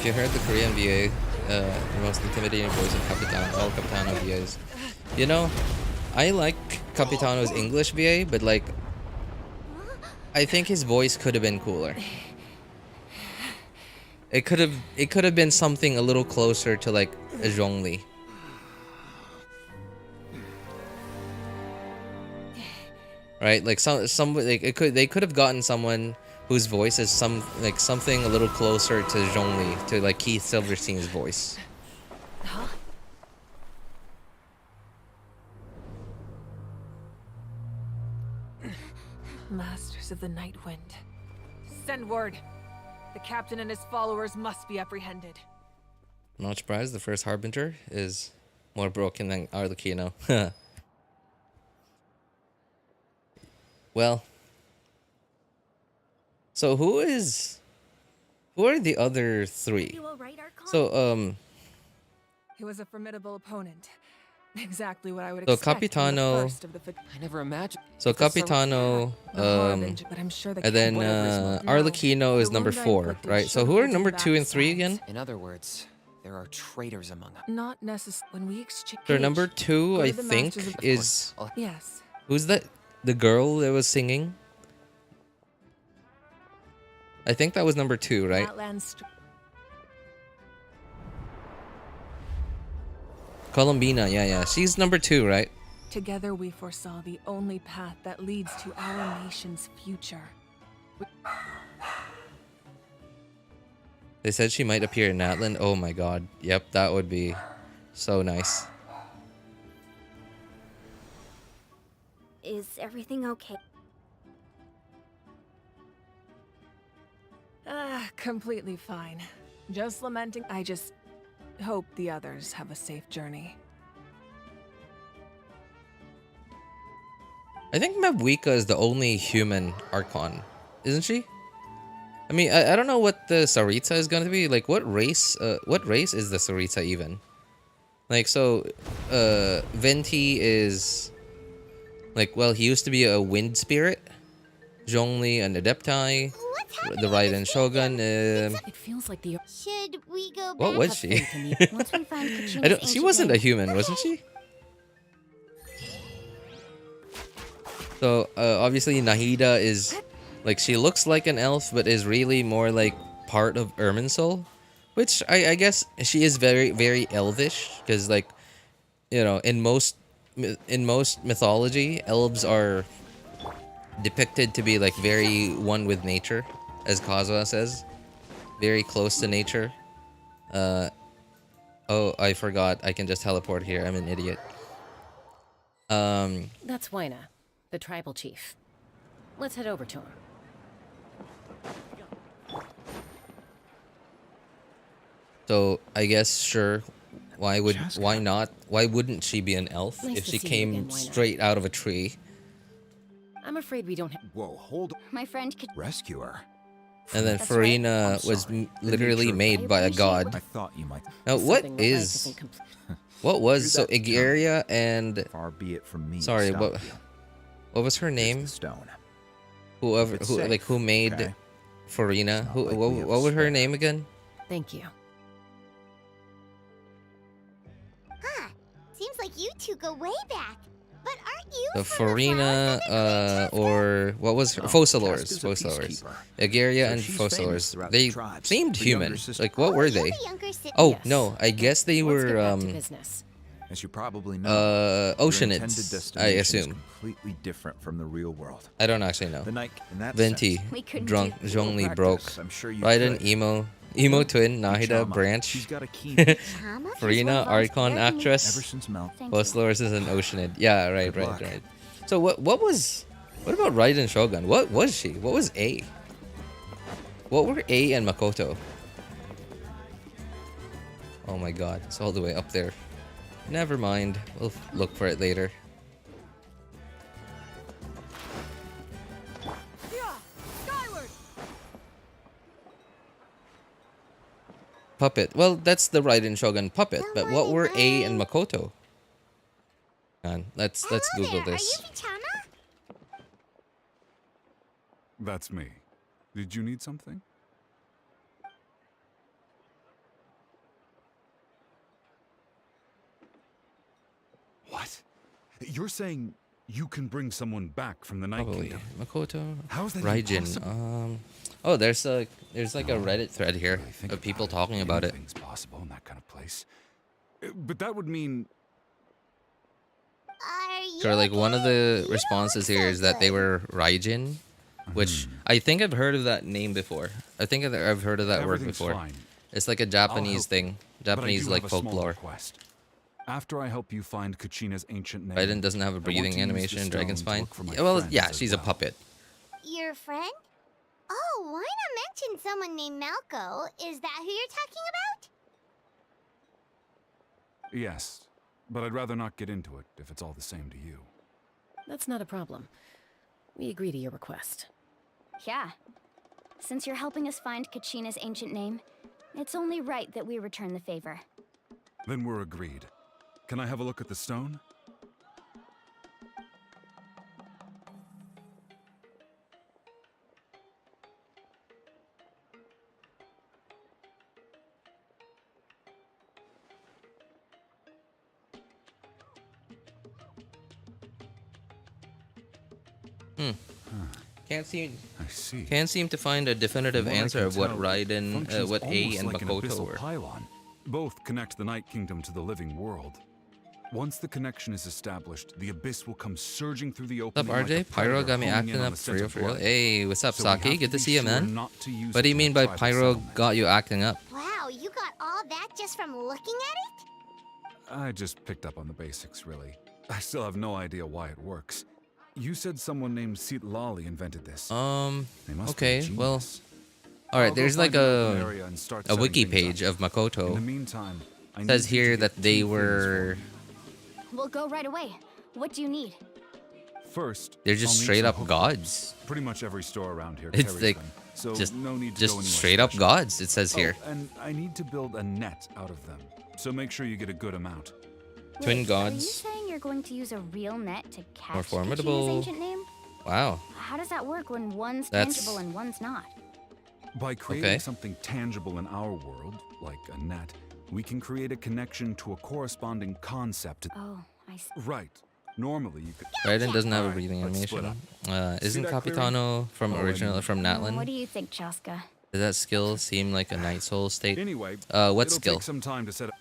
You heard the Korean VA, the most intimidating voice of Capitano, all Capitano VAs. You know, I like Capitano's English VA, but like, I think his voice could have been cooler. It could have been something a little closer to like a Zhongli. Right? Like some like they could have gotten someone whose voice is something a little closer to Zhongli, to like Keith Silverstein's voice. Huh? Masters of the Night Wind. Send word. The captain and his followers must be apprehended. I'm not surprised the first Harbinger is more broken than Arlecchino. Well, so who are the other three? So He was a formidable opponent. Exactly what I would so expect. Capitano. I never imagined. So Capitano, and then Arlecchino is number 4, right? So who are number 2 and 3 again? In other words, there are traitors among us. Not necessarily. When we exchange. So number 2, I think, is yes. Who's that? The girl that was singing? I think that was number 2, right? Columbina, yeah. She's number 2, right? Together we foresaw the only path that leads to our nation's future. They said she might appear in Natlan. Oh my god. Yep, that would be so nice. Is everything okay? Completely fine. Just lamenting. I just hope the others have a safe journey. I think Mabuika is the only human Archon, isn't she? I mean, I don't know what the Saritsa is going to be. Like, what race is the Saritsa even? Like, so, Venti is, like, well, he used to be a wind spirit. Zhongli, an Adepti. The Raiden Shogun. It feels like the. Should we go back? What was she? Once we find Kachina's she wasn't a human, wasn't she? So, obviously, Nahida is, like, she looks like an elf, but is really more like part of Irminsul. Which, I guess, she is very, very elvish. Because, like, you know, in most mythology, elves are depicted to be, like, very one with nature. As Kazuha says. Very close to nature. Oh, I forgot. I can just teleport here. I'm an idiot. That's Wyna, the tribal chief. Let's head over to him. So I guess sure. Why not? Why wouldn't she be an elf Nice if to she see you came again, Wyna. straight out of a tree? I'm afraid we don't have... Whoa, hold on. My friend could Rescuer. And then That's right. Farina I'm was sorry. The literally nature of- made by a god. I thought you might. Now what something that life is isn't complete. what was You're so that Igaria and Far be it from me. to sorry stop you. what was her Here's name? the stone. Whoever It's who safe, like who made okay? Farina? It's not Who like what, we have what was her spare. name again? Thank you. Huh. Seems like you two go way back. But aren't you So from the Farina, flowers or what was her? No, Fosalors. Casca's a Fosalors. peacekeeper. Igaria So and she's famous Fosalors. throughout They the tribes. seemed The human. younger sister- Like what were they? the younger sister? Oh Yes. no, I guess they Let's get were back to business. As you probably know, your Oceanids, intended I destination is assume. completely different from the real world. I don't actually know. The night in that Venti, sense, We couldn't drunk, do Zhongli practice, broke. I'm sure you Raiden, could. emo twin, Nahida, Chama, branch. She's got a keen Chama? She's Farina, one of ours. Archon Where can we- ever actress. since Mel. Thank you. Fosalors is an Oceanid. Yeah, right. Good luck. So what about Raiden Shogun? What was she? What was A? What were A and Makoto? Oh my god, it's all the way up there. Never mind. We'll look for it later. Puppet. Well, that's the Raiden Shogun puppet. But what were A and Makoto? Let's Hello Google there. this. Are you Chama? That's me. Did you need something? What? You're saying you can bring someone back from the Night Probably Kingdom? Makoto. How's that Raiden. possible? Oh, there's like a Reddit thread here Really think of people about talking about it. Anything's possible in that kind of place. But that would mean Are you So like one of the okay? You responses look here so is that they good. were Raijin, which I think I've heard of that name before. I think I've heard of that word everything's before. fine. It's like a I'll Japanese help thing, you, but I Japanese do like have a small folklore. request. After I help you find Kachina's ancient name, Raiden doesn't have a I want breathing to use the animation. stone Dragon's to fine. look for my Yeah, well, friends yeah, as she's a well. puppet. Your friend? Oh, Wyna mentioned someone named Malco. Is that who you're talking about? Yes, but I'd rather not get into it if it's all the same to you. That's not a problem. We agree to your request. Yeah. Since you're helping us find Kachina's ancient name, it's only right that we return the favor. Then we're agreed. Can I have a look at the stone? Can't seem to find a definitive From what I answer can of what tell, Raiden, functions what A almost and like an Makoto abyssal were. pylon. Both connect the Night Kingdom to the living world. Once the connection is established, the abyss will come surging through the What's up, opening like a RJ? Pyro predator got me homing in acting on up the for scent real, of for real. blood. Hey, what's up, So we have Saki? to Good to be see you, sure man. not to use What do it you in mean a by private Pyro settlement. got you acting up? Wow, you got all that just from looking at it? I just picked up on the basics, really. I still have no idea why it works. You said someone named Lali invented this. They must be a Okay, well, genius. all right. I'll go There's like find an open area and start a setting wiki things page up. of Makoto. In the meantime, I It says need you to here get that they 2 things for were. me. We'll go right away. What do you need? First, They're I'll just need straight some up hook gods. Pretty much every store around here It's carries like them, so just no need to just go anywhere straight up special. gods. It says here. Oh, and I need to build a net out of them, so make sure you get a good amount. Twin Wait, Are you gods. saying you're going to use a real net to catch More Kachina's formidable. ancient name? Wow. How does that work when one's That's- tangible and one's not? By creating Okay. something tangible in our world, like a net, we can create a connection to a corresponding concept. Oh, I see. Right. Normally, you could. Raiden doesn't have a Alright, breathing let's split animation. Isn't that clearing? Capitano from Oh, original and- from What Natlan? do you think, Chaska? Does that skill seem like a Night Soul state? Anyway, What it'll skill? take some time to set up.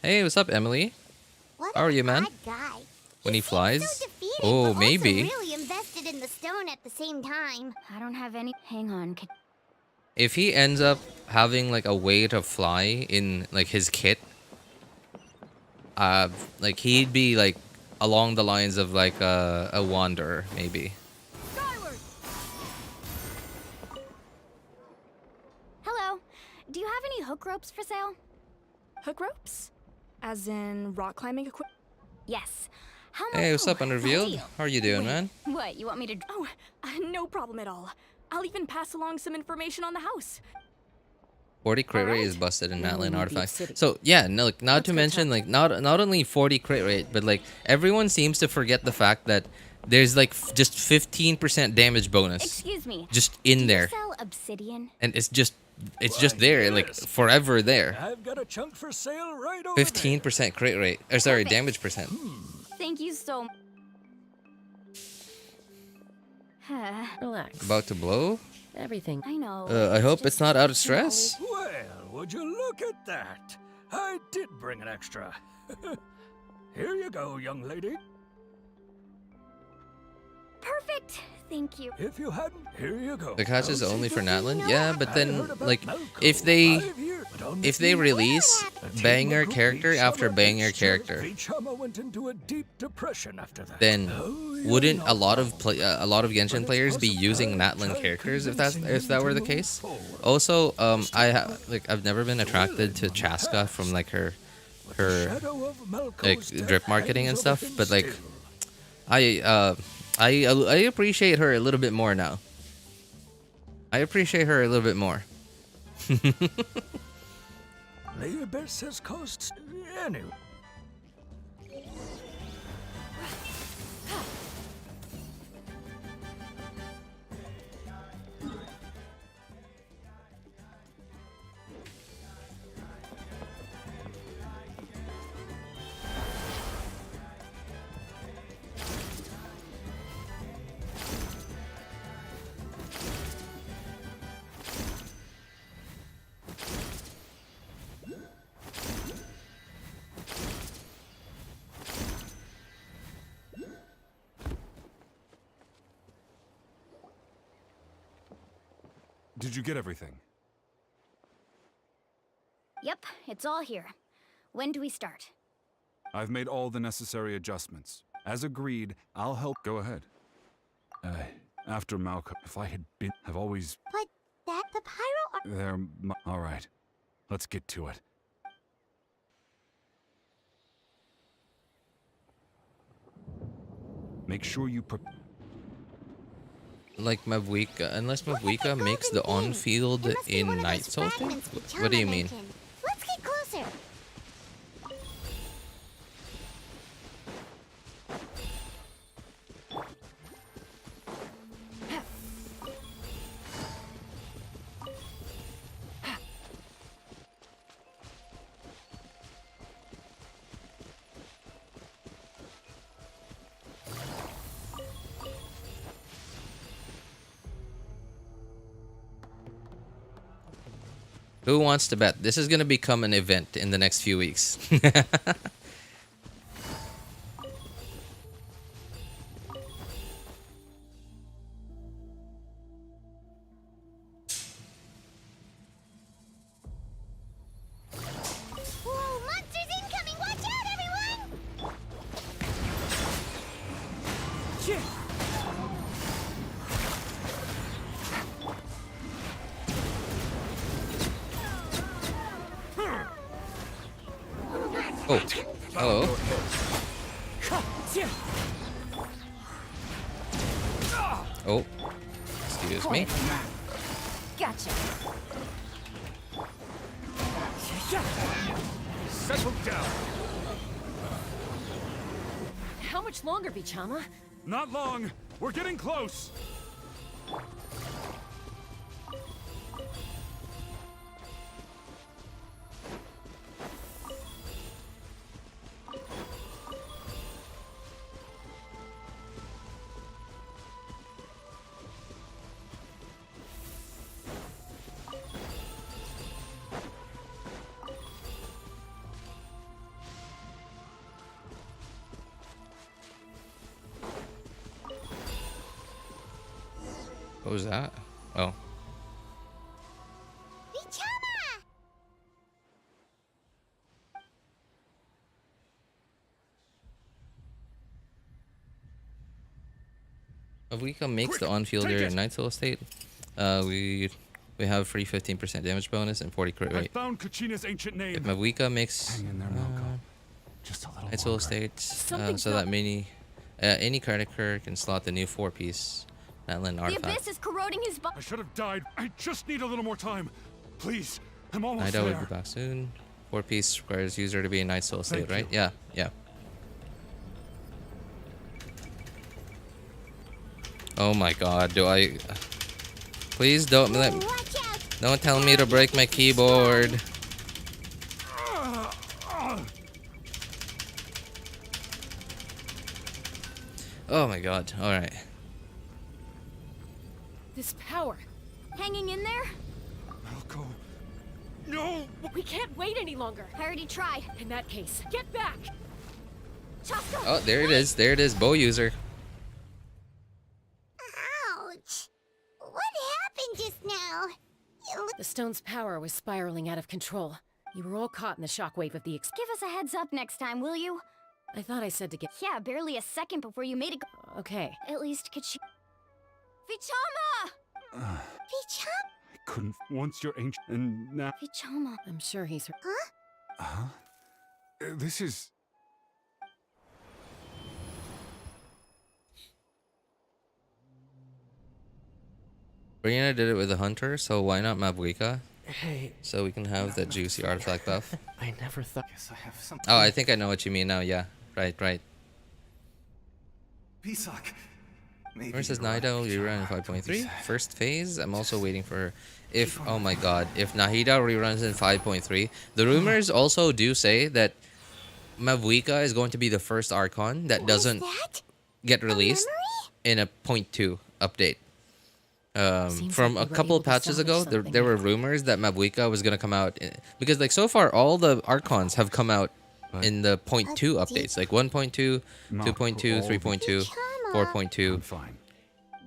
Hey, what's up, Emelie? What How are an you, man? odd guy. When he seems flies? So defeated, Oh, but maybe. Also really invested in the stone at the same time. I don't have any. Hang on. If he ends up having like a way to fly in like his kit, like he'd be like along the lines of like a wanderer maybe. Skyward! Hello. Do you have any hook ropes for sale? Hook ropes? As in rock climbing equipment? Yes. How much? Hey, what's up, Oh, Unrevealed? deal. How are you doing, man? What, you want me to... Oh, no problem at all. I'll even pass along some information on the house. 40 crit rate Alright. is busted in Nilou Natlan will be artifact. city. So yeah, no, like, not Let's to go mention talk like not only 40 crit rate, but like everyone seems to forget the fact that there's like just 15% damage bonus Excuse me. just in Do there, you sell obsidian? and it's just there, like forever there. I've got a chunk for sale right over 15% crit rate, or sorry, Perfect. damage percent. Thank you so Relax. About to blow. Everything. I know. I hope it's not out of stress. Well, would you look at that? I did bring an extra. Here you go, young lady. Perfect. Thank you. If you hadn't, here you go. The catch is only for Natlan. Yeah, but I then heard about like Malcolm if they 5 years, but on if the they field, release the banger team character Beach after Hummer banger Beach character, Beach Hummer went into a deep depression after that. then Oh, you're wouldn't not a lot of wrong. a lot of Genshin But players it's be possible using I'll Natlan try characters if convincing that him were to the move case? forward. Also, I've never been attracted to Chaska from like her Shadow of like Malco's death drip marketing and hangs over stuff, him but like still. I appreciate her a little bit more now. I appreciate her a little bit more. The abyss has caused anyway. Did you get everything? Yep, it's all here. When do we start? I've made all the necessary adjustments. As agreed, I'll help. Go ahead. After Malcolm, if I had been, I've always. But that the pyro. There. All right. Let's get to it. Make sure you Like Mavwika, unless Mavwika makes the on-field in Night Sultan? What do you mean? Let's get closer. Who wants to bet? This is gonna become an event in the next few weeks. Whoa, monsters incoming! Watch out, everyone! Oh, hello. Oh, excuse me. Gotcha. Settle down. How much longer, Bichama? Not long. We're getting close. What was that? Oh. Mavuika makes the on-fielder Night Soul state. We have free 15% damage bonus and 40 crit I rate. found Kachina's ancient name. If Mavuika makes Hang in there, Malco. Just a little Night Soul longer. state, so that any character can slot the new 4-piece Natlan The artifact. abyss is corroding his body. I should have died. I just need a little more time. Please, I'm almost Nida will there. be back soon. 4-piece requires user to be in Night Soul state, Thank right? you. Yeah, yeah. Oh my god, do I... Please don't let... Don't tell me to break my keyboard. Oh my god, alright. This power. Hanging in there? Malco. No! We can't wait any longer. I already tried. In that case, get back. Chaska! Oh, there it is. There it is. Bow user. Ouch! What happened just now? The stone's power was spiraling out of control. You were all caught in the shockwave of the Give us a heads up next time, will you? I thought I said to get... Yeah, barely a second before you made it. Okay. At least Kachina. Vichama! Vichama? I couldn't. Once you're ancient and now. Vichama. I'm sure he's... Huh? Huh? This is. Brianna did it with a hunter, so why not Mavuika? Hey. So we can have that juicy artifact buff. I never thought. Guess I have something. Oh, I think I know what you mean now. Yeah, right. Pisak. Versus Nida, rerun in 5.3. First phase. I'm also waiting for if. Oh my god, if Nahida reruns in 5.3. The rumors also do say that Mavuika is going to be the first Archon that doesn't get released in a 0.2 update. From a couple of patches ago, there were rumors that Mavuika was gonna come out because like so far all the Archons have come out in the 0.2 updates, like 1.2, 2.2, 3.2, 4.2. I'm fine.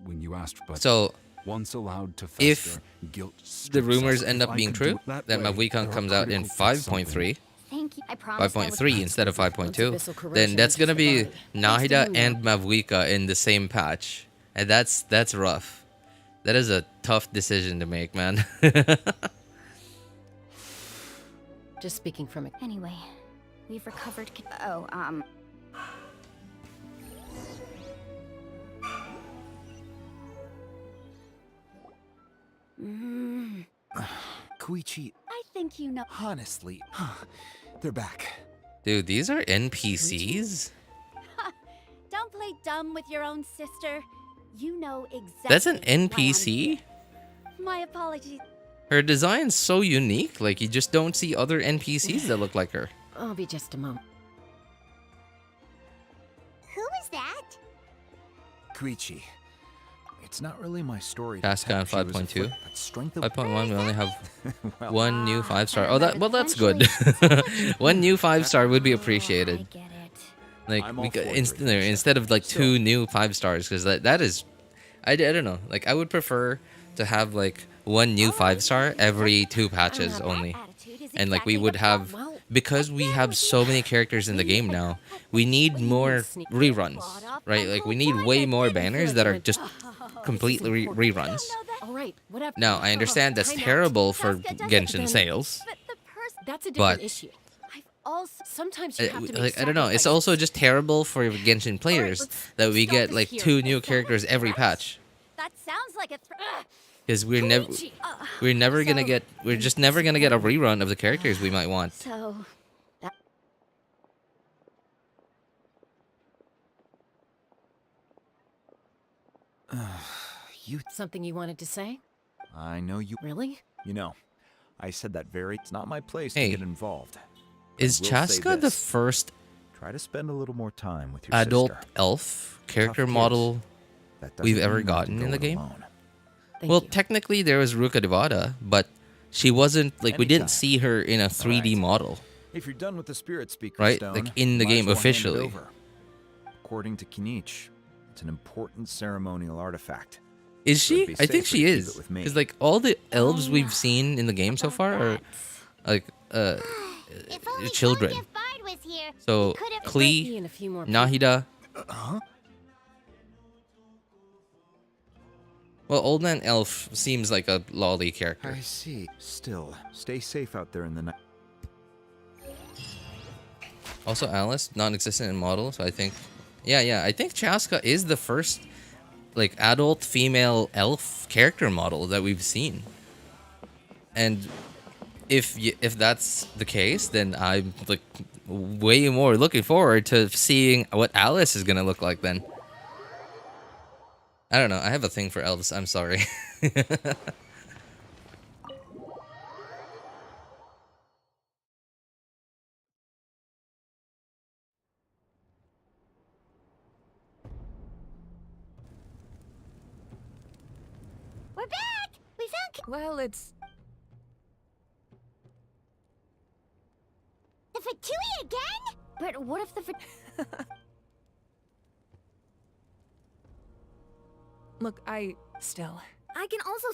When you asked, but so once allowed to if fester, guilt the rumors strips us. end If up I being could do true, it that that way, Mavuika there comes are out in critical fixes 5.3. Thank you. I promise. 5.3 instead of 5.2, Abyssal corrosion then that's gonna enters the be body. Thanks to Nahida you, and Mavuika in the same patch, and that's rough. That is a tough decision to make, man. Just speaking from... Anyway, we've recovered. Koichi, I think you know. honestly, they're back. Dude, these are NPCs? Don't play dumb with your own sister. You know exactly. That's an why I'm NPC? here. My apologies. Her design's so unique, like you just don't see other NPCs that look like her. I'll be just a moment. Who is that? Koichi, it's not really my story. Casca on She was a 5.2. flip, but strength of 5.1, we only have Well, one new 5-star. Oh, that's good. One new 5-star would be appreciated. I get it. Like I'm we all could, for it, instead of like two new 5-stars, because that is, I don't know. Like I would prefer to have like one new 5-star every 2 patches only, and like we would have, because we have so many characters in the game now, we need more reruns, right? Like we need way more banners that are just completely reruns. All right, whatever. Now I understand that's terrible for Genshin sales, That's a different but issue. Also, sometimes you have to make like I don't know, it's also just terrible for Genshin players that we get like 2 new characters every patch. That sounds like a Because we're just never gonna get a rerun of the characters we might want. So, Something you wanted to say? I know you. Really? You know, I said that very. It's not my place Hey, to get involved. Is I will say Chaska the this. first Try to spend a little more time with your adult sister. elf character Tough kids. model That we've doesn't ever mean you have to gotten go in the it game? alone. Well, technically there was Ruka Devada, but she wasn't like we didn't Anytime. see her in a 3D model. If you're done with the Spirit Speaker Right? Stone, Like, in the might as game well hand it officially. over. According to Kinich, it's an important ceremonial artifact. Is So it'd she? be I think safer she to keep is. it with me. Because like all the elves we've seen in the game so far are like children. So Klee, And a few more Nahida. Well, Old Man Elf seems like a lolly character. I see. Still, stay safe out there in the night. Also, Alice, non-existent in model, so I think, yeah, I think Chaska is the first, like, adult female elf character model that we've seen. And if that's the case, then I'm like way more looking forward to seeing what Alice is gonna look like then. I don't know. I have a thing for elves. I'm sorry. We're back! We found Well, it's... the Fatui again? But what if the Look, I can also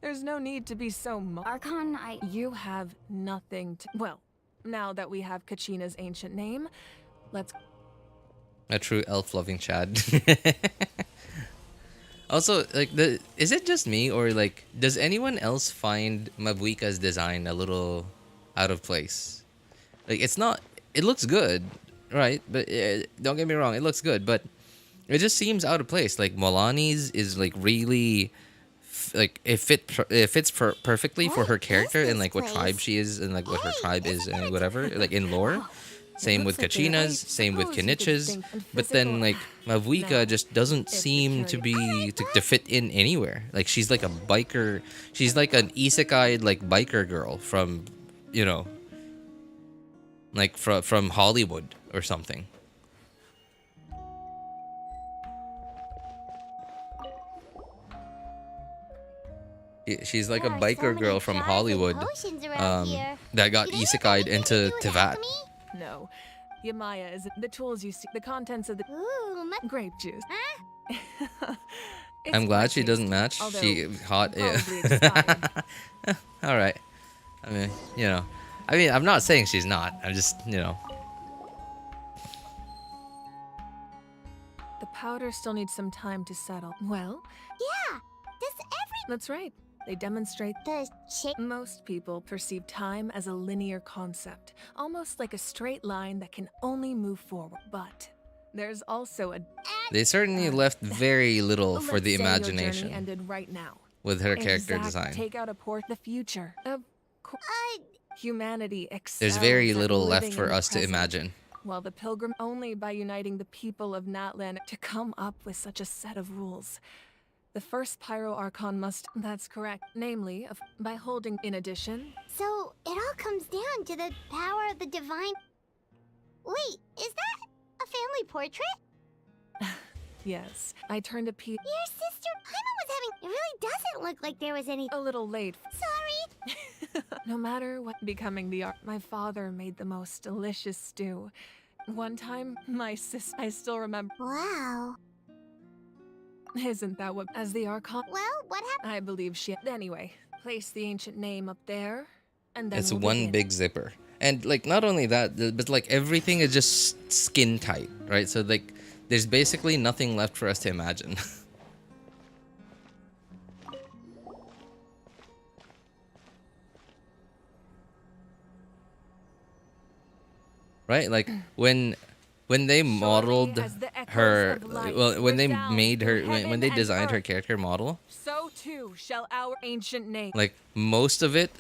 There's no need to be so Archon, You have nothing to... Well, now that we have Kachina's ancient name, let's... A true elf-loving Chad. Also, like, is it just me, or like, does anyone else find Mabuika's design a little out of place? Like, it's not... It looks good, right? But don't get me wrong, it looks good, but it just seems out of place. Like, Mualani's is like really... like, it fits perfectly for her character and like what tribe she is and like what her tribe is and whatever, like in lore. Same with Kachina's, same with Kinich's, but then like Mabuika just doesn't seem to be to fit in anywhere. Like she's like a biker, she's like an isekai like biker girl from, you know, like from Hollywood or something. She's like a biker girl from Hollywood that got isekai'd into Teyvat. No. Yamaya is the tools you see, the contents of the grape juice. I'm glad she doesn't match. She hot. Yeah. All right. I mean, you know. I mean, I'm not saying she's not. I'm just, you know. The powder still needs some time to settle. Well, yeah. That's right. They demonstrate most people perceive time as a linear concept, almost like a straight line that can only move forward. But there's also a... They certainly left very little for the Let's say your imagination journey ended right now. with her character Exact- design. Take out the future of humanity. There's very excels at little left living for in the us to present. imagine. While the pilgrim only by uniting the people of Natlan to come up with such a set of rules. The first Pyro Archon must, that's correct, namely, by holding, in addition... So, it all comes down to the power of the divine... Wait, is that a family portrait? Yes, I turned a P... Your sister, Paimon was having... It really doesn't look like there was any... A little late. Sorry! No matter what becoming the art, my father made the most delicious stew. One time, my I still remember... Wow. Isn't that what... As the Archon... Well, what happened? I believe she... Anyway, place the ancient name up there, and then It's we'll one begin. big zipper. And like not only that, but like everything is just skin tight, right? So like there's basically nothing left for us to imagine. Right? Like when they modeled her, well, when they made her, when they designed her character model, So too shall our ancient name. like most of it,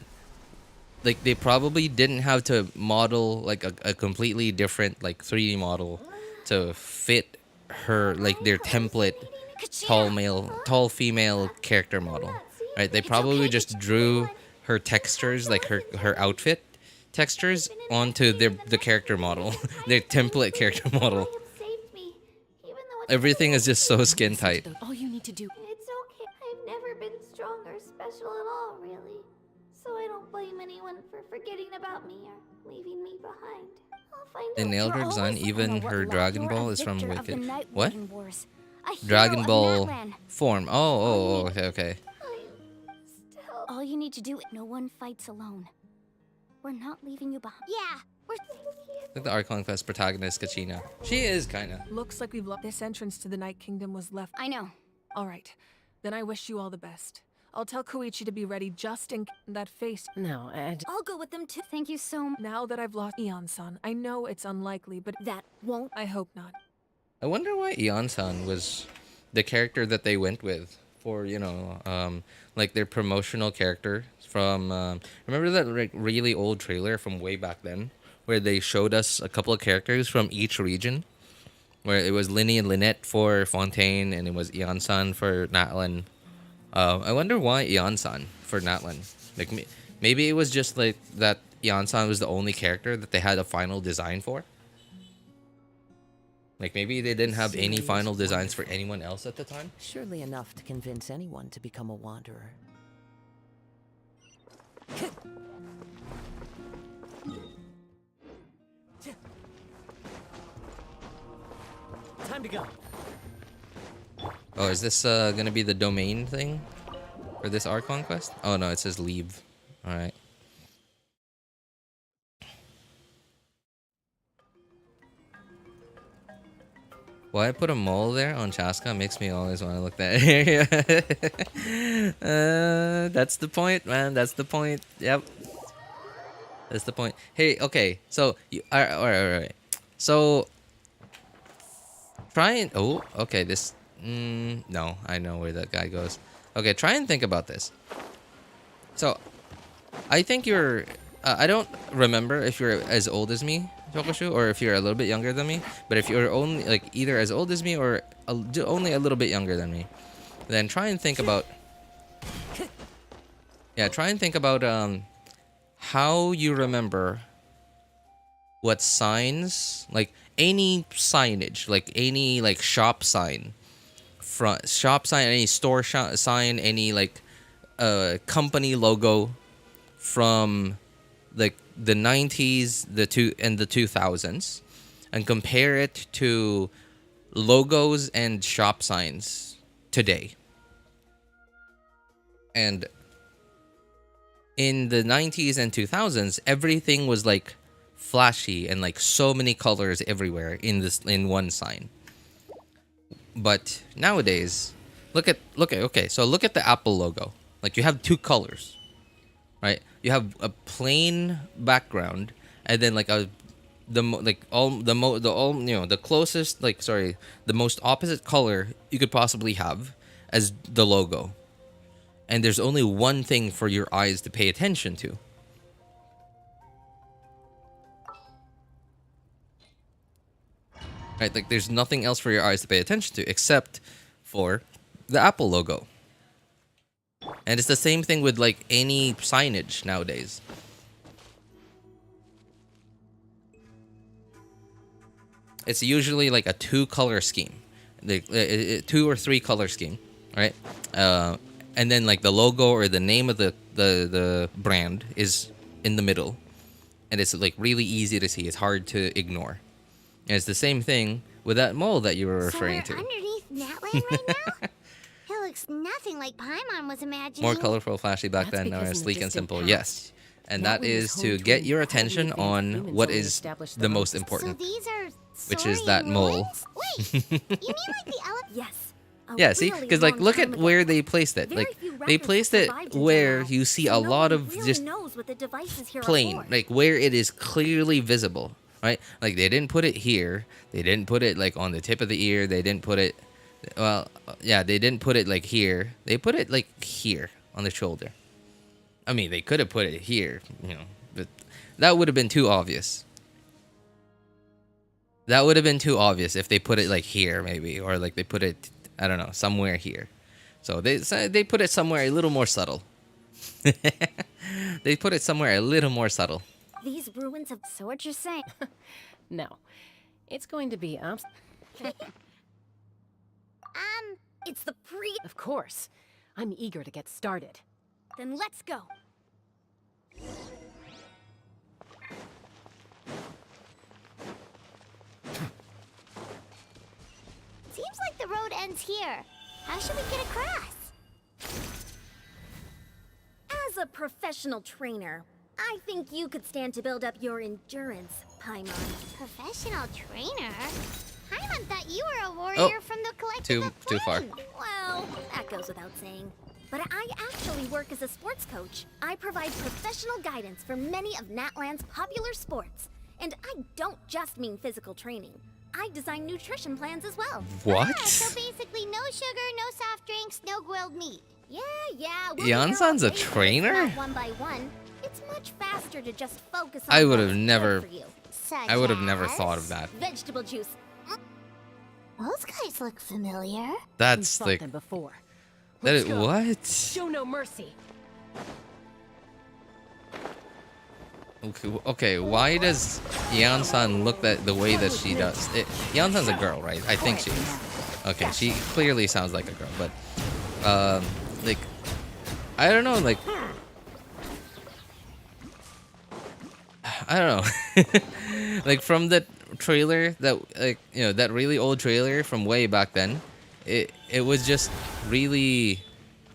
like they probably didn't have to model like a completely different like 3D model to fit her, like their template tall female character model, right? They probably just drew her textures, like her outfit textures onto the character model, their template character model. Everything is just so skin tight. All you need to do... It's okay. I've never been strong or special at all, really. So I don't blame anyone for forgetting about me or leaving me behind. I'll find They out. nailed her You're design. always Even thinking of what her left. Dragon You're Ball a is from victor of the Wicked. Night What? Warden Wars. hero Dragon of Ball Natlan. form. Okay. All you need to do, no one fights alone. We're not leaving you behind. Yeah, we're Like the Archon Quest protagonist, Kachina. She is kinda. Looks like we've this entrance to the Night Kingdom was left. I know. All right, then I wish you all the best. I'll tell Koichi to be ready just in that face. No, I'll go with them too. Thank you so much. Now that I've lost Eon-san, I know it's unlikely, but That won't. I hope not. I wonder why Eon-san was the character that they went with for, you know, like their promotional character from, remember that like really old trailer from way back then where they showed us a couple of characters from each region, where it was Linny and Lynette for Fontaine and it was Eon-san for Natlan. I wonder why Eon-san for Natlan. Like maybe it was just like that Eon-san was the only character that they had a final design for. Like maybe they didn't have any final designs for anyone else at the time. Surely enough to convince anyone to become a wanderer. Time to go. Oh, is this gonna be the domain thing for this Archon quest? Oh no, it says leave. All right. Why I put a mole there on Chaska makes me always want to look that area. That's the point, man. That's the point. Yep. That's the point. Hey, okay. So, all right. So, try and... Oh, okay. This... no, I know where that guy goes. Okay, try and think about this. So, I think you're... I don't remember if you're as old as me, Tokushu, or if you're a little bit younger than me. But if you're only like either as old as me or only a little bit younger than me, then try and think about. Yeah, try and think about how you remember what signs, like any signage, like any like shop sign, any store sign, any like company logo from like the 90s, the 2000s, and compare it to logos and shop signs today. And in the 90s and 2000s, everything was like flashy and like so many colors everywhere in one sign. But nowadays, look at the Apple logo. Like you have two colors, right? You have a plain background and then like the closest, like, sorry, the most opposite color you could possibly have as the logo. And there's only one thing for your eyes to pay attention to. Right, like there's nothing else for your eyes to pay attention to except for the Apple logo. And it's the same thing with like any signage nowadays. It's usually like a 2-color scheme, the 2 or 3 color scheme, right? And then like the logo or the name of the brand is in the middle, and it's like really easy to see. It's hard to ignore. And it's the same thing with that mole that you were referring to. Underneath Natlan right now? It looks nothing like Paimon was imagining. More colorful, flashy back then, now sleek and simple. Yes. And that is to get your attention on what is the most important, which is that mole. Wait, you mean like the elephant? Yes. Yeah, see? Because, like, look at where they placed it. Like, they placed it where you see a lot of just plain, like, where it is clearly visible, right? Like, they didn't put it here. They didn't put it, like, on the tip of the ear. They didn't put it, well, yeah, they didn't put it, like, here. They put it, like, here on the shoulder. I mean, they could have put it here, you know, but that would have been too obvious. That would have been too obvious if they put it, like, here, maybe, or, like, they put it, I don't know, somewhere here. So they put it somewhere a little more subtle. They put it somewhere a little more subtle. These ruins of... So what you're saying? No. It's going to be It's the pre... Of course. I'm eager to get started. Then let's go. Seems like the the road ends here. How should we get across? As a professional trainer, I think you could stand to build up your endurance, Paimon. Professional trainer? Paimon thought you were a warrior from the collective too far. Well, that goes without saying. But I actually work as a sports coach. I provide professional guidance for many of Natlan's popular sports. And I don't just mean physical training. I design nutrition plans as well. What? Ah, so basically no sugar, no soft drinks, no grilled meat. Yeah. We'll Yelan-san's a be there all day, but it's trainer? not one by one. It's much faster to just focus on I would have what's good never. for you. I would have never thought of that. Vegetable juice. Those guys look familiar. That's We've fought like. them before. That Let's is, go. what? Show no mercy. Okay, why does Yelan-san look the way that she does? Yelan-san's a girl, right? I think she is. Okay, she clearly sounds like a girl, but like, I don't know, like, I don't know, like from the trailer that, like, you know, that really old trailer from way back then, it was just really,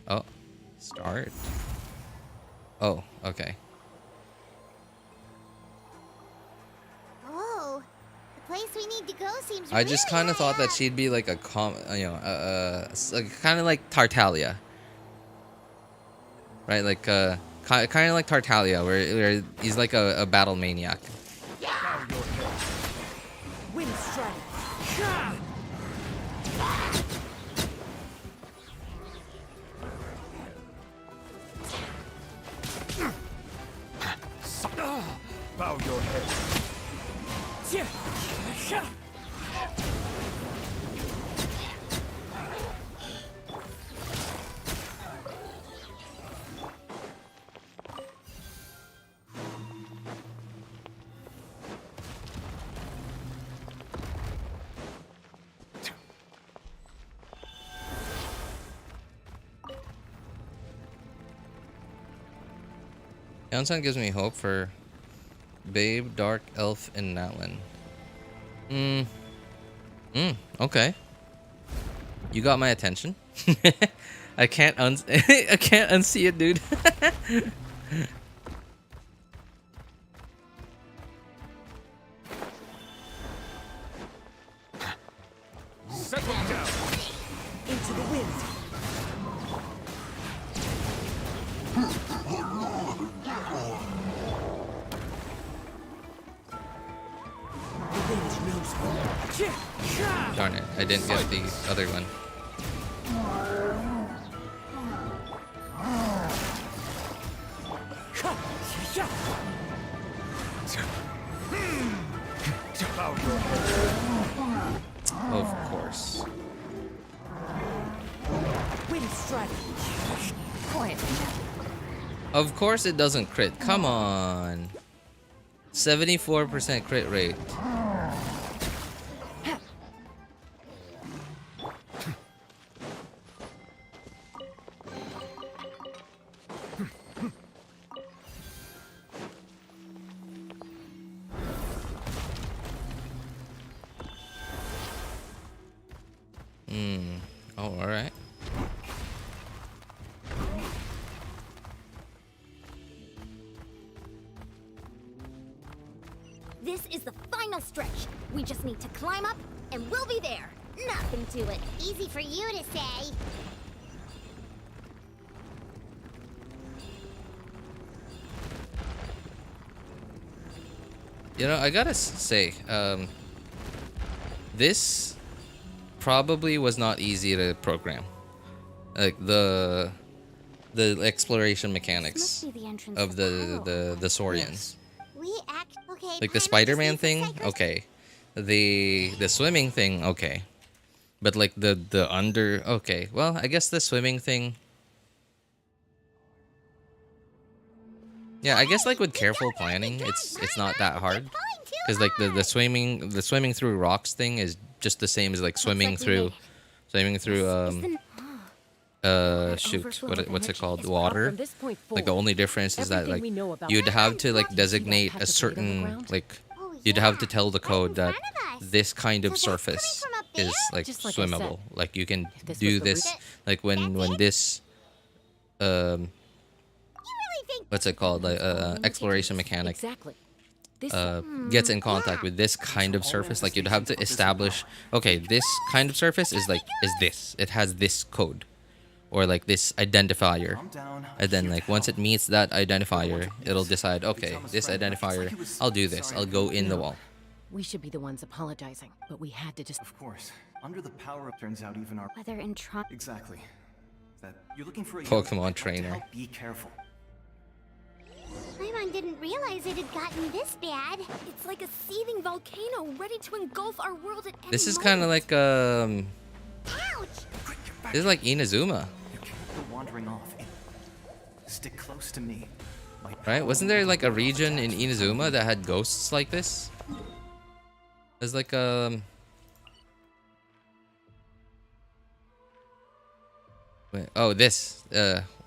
oh, start. Oh, okay. Oh, the place we need to go seems I just kind of thought that she'd be like a kind of like Tartaglia, right? Like kind of like Tartaglia, where he's like a battle maniac. Wind strike. Bow your head. Yelan-san gives me hope for Babe, Dark Elf, and Natlan. Okay. You got my attention. I can't I can't unsee it, dude. Settle down. Into the wind. Darn it, I didn't get the other one. Of course. Wind strike. Quiet. Of course it doesn't crit. Come on. 74% crit rate. Oh, alright. This is the final stretch. We just need to climb up, and we'll be there. Nothing to it. Easy for you to say. You know, I gotta say, this probably was not easy to program. Like the exploration mechanics of the Saurians. Like the Spider-Man thing, okay. The swimming thing, okay. But like the under, okay. Well, I guess the swimming thing. Yeah, I guess like with careful planning, it's not that hard. Cuz like the swimming through rocks thing is just the same as like swimming through shoot, what's it called? Water. Like the only difference is that like you'd have to like designate a certain like you'd have to tell the code that this kind of surface is like Just like I said, swimmable. Like you can if this do was the this like when this what's it called, like exploration mechanic Exactly. gets in contact with this kind of surface. Like you'd have to establish, okay, this kind of surface is this, it has this code or like this identifier, and then like once it meets that identifier, it'll decide, okay, this identifier, I'll do this, I'll go in the wall. We should be the ones apologizing, but we had to just. Of course. Under the power up turns out even our Whether in Tron. Exactly. That you're looking for a Pokemon trainer. Be careful. Paimon didn't realize it had gotten this bad. It's like a seething volcano ready to engulf our world at any This is moment. kind of like Ouch! this is like Inazuma, You're wandering off. Stick close to me. right? Wasn't there like a region in Inazuma that had ghosts like this? There's like wait, oh, this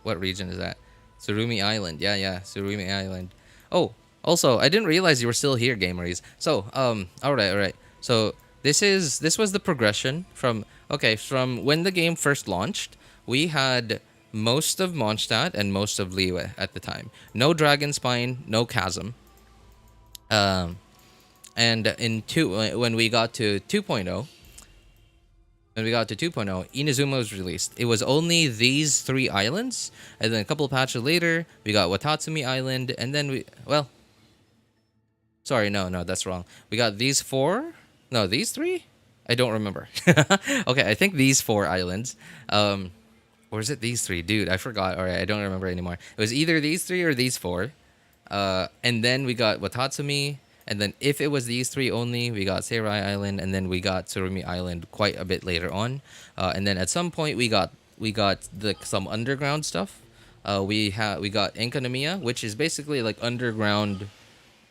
what region is that? Surumi Island. Yeah, Surumi Island. Oh, also, I didn't realize you were still here, gameries. So, all right. So, this was the progression from when the game first launched. We had most of Mondstadt and most of Liyue at the time. No Dragon Spine, no Chasm. And when we got to 2.0, Inazuma was released. It was only these 3 islands, and then a couple of patches later, we got Watatsumi Island, and then sorry, no, that's wrong. We got these 4? No, these 3? I don't remember. Okay, I think these 4 islands. Or is it these 3? Dude, I forgot. Alright, I don't remember anymore. It was either these 3 or these 4. And then we got Watatsumi. And then if it was these 3 only, we got Seirai Island, and then we got Surumi Island quite a bit later on. And then at some point we got some underground stuff. We got Enkanomiya, which is basically like underground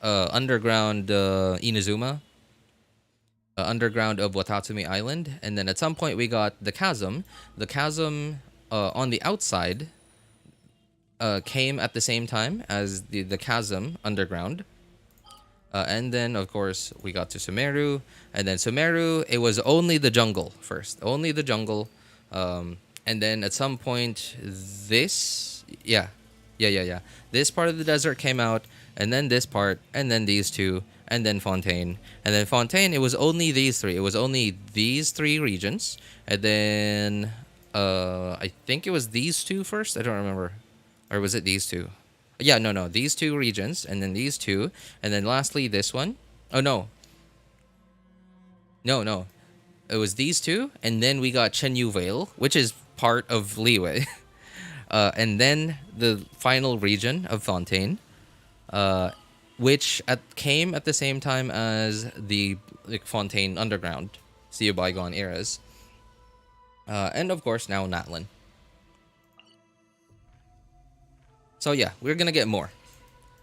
Inazuma. Underground of Watatsumi Island. And then at some point we got the Chasm. The Chasm on the outside came at the same time as the Chasm underground. And then, of course, we got to Sumeru. And then Sumeru, it was only the jungle first. Only the jungle. And then at some point, this... Yeah. This part of the desert came out. And then this part. And then these 2. And then Fontaine. And then Fontaine, it was only these 3. It was only these 3 regions. And then... I think it was these 2 first. I don't remember. Or was it these 2? Yeah, no. These 2 regions, and then these 2, and then lastly this one. Oh, no. No. It was these 2, and then we got Chenyu Vale, which is part of Liyue. And then the final region of Fontaine, which came at the same time as the Fontaine Underground, Sea of Bygone Eras. And of course, now Natlan. So yeah, we're gonna get more.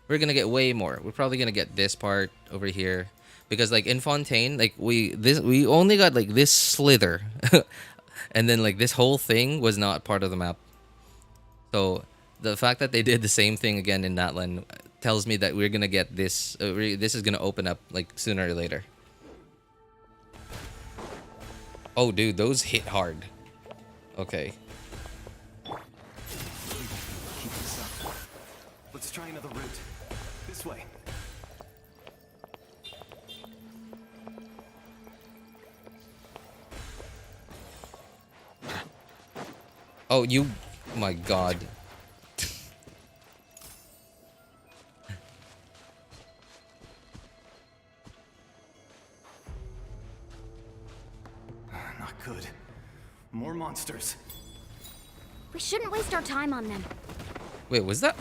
We're gonna get way more. We're probably gonna get this part over here, because like in Fontaine, like we only got like this slither, and then like this whole thing was not part of the map. So the fact that they did the same thing again in Natlan tells me that we're gonna get this. This is gonna open up like sooner or later. Oh, dude, those hit hard. Okay. Let's try another route. This way. Oh, you... My god. Not good. More monsters. We shouldn't waste our time on them. Wait, was that...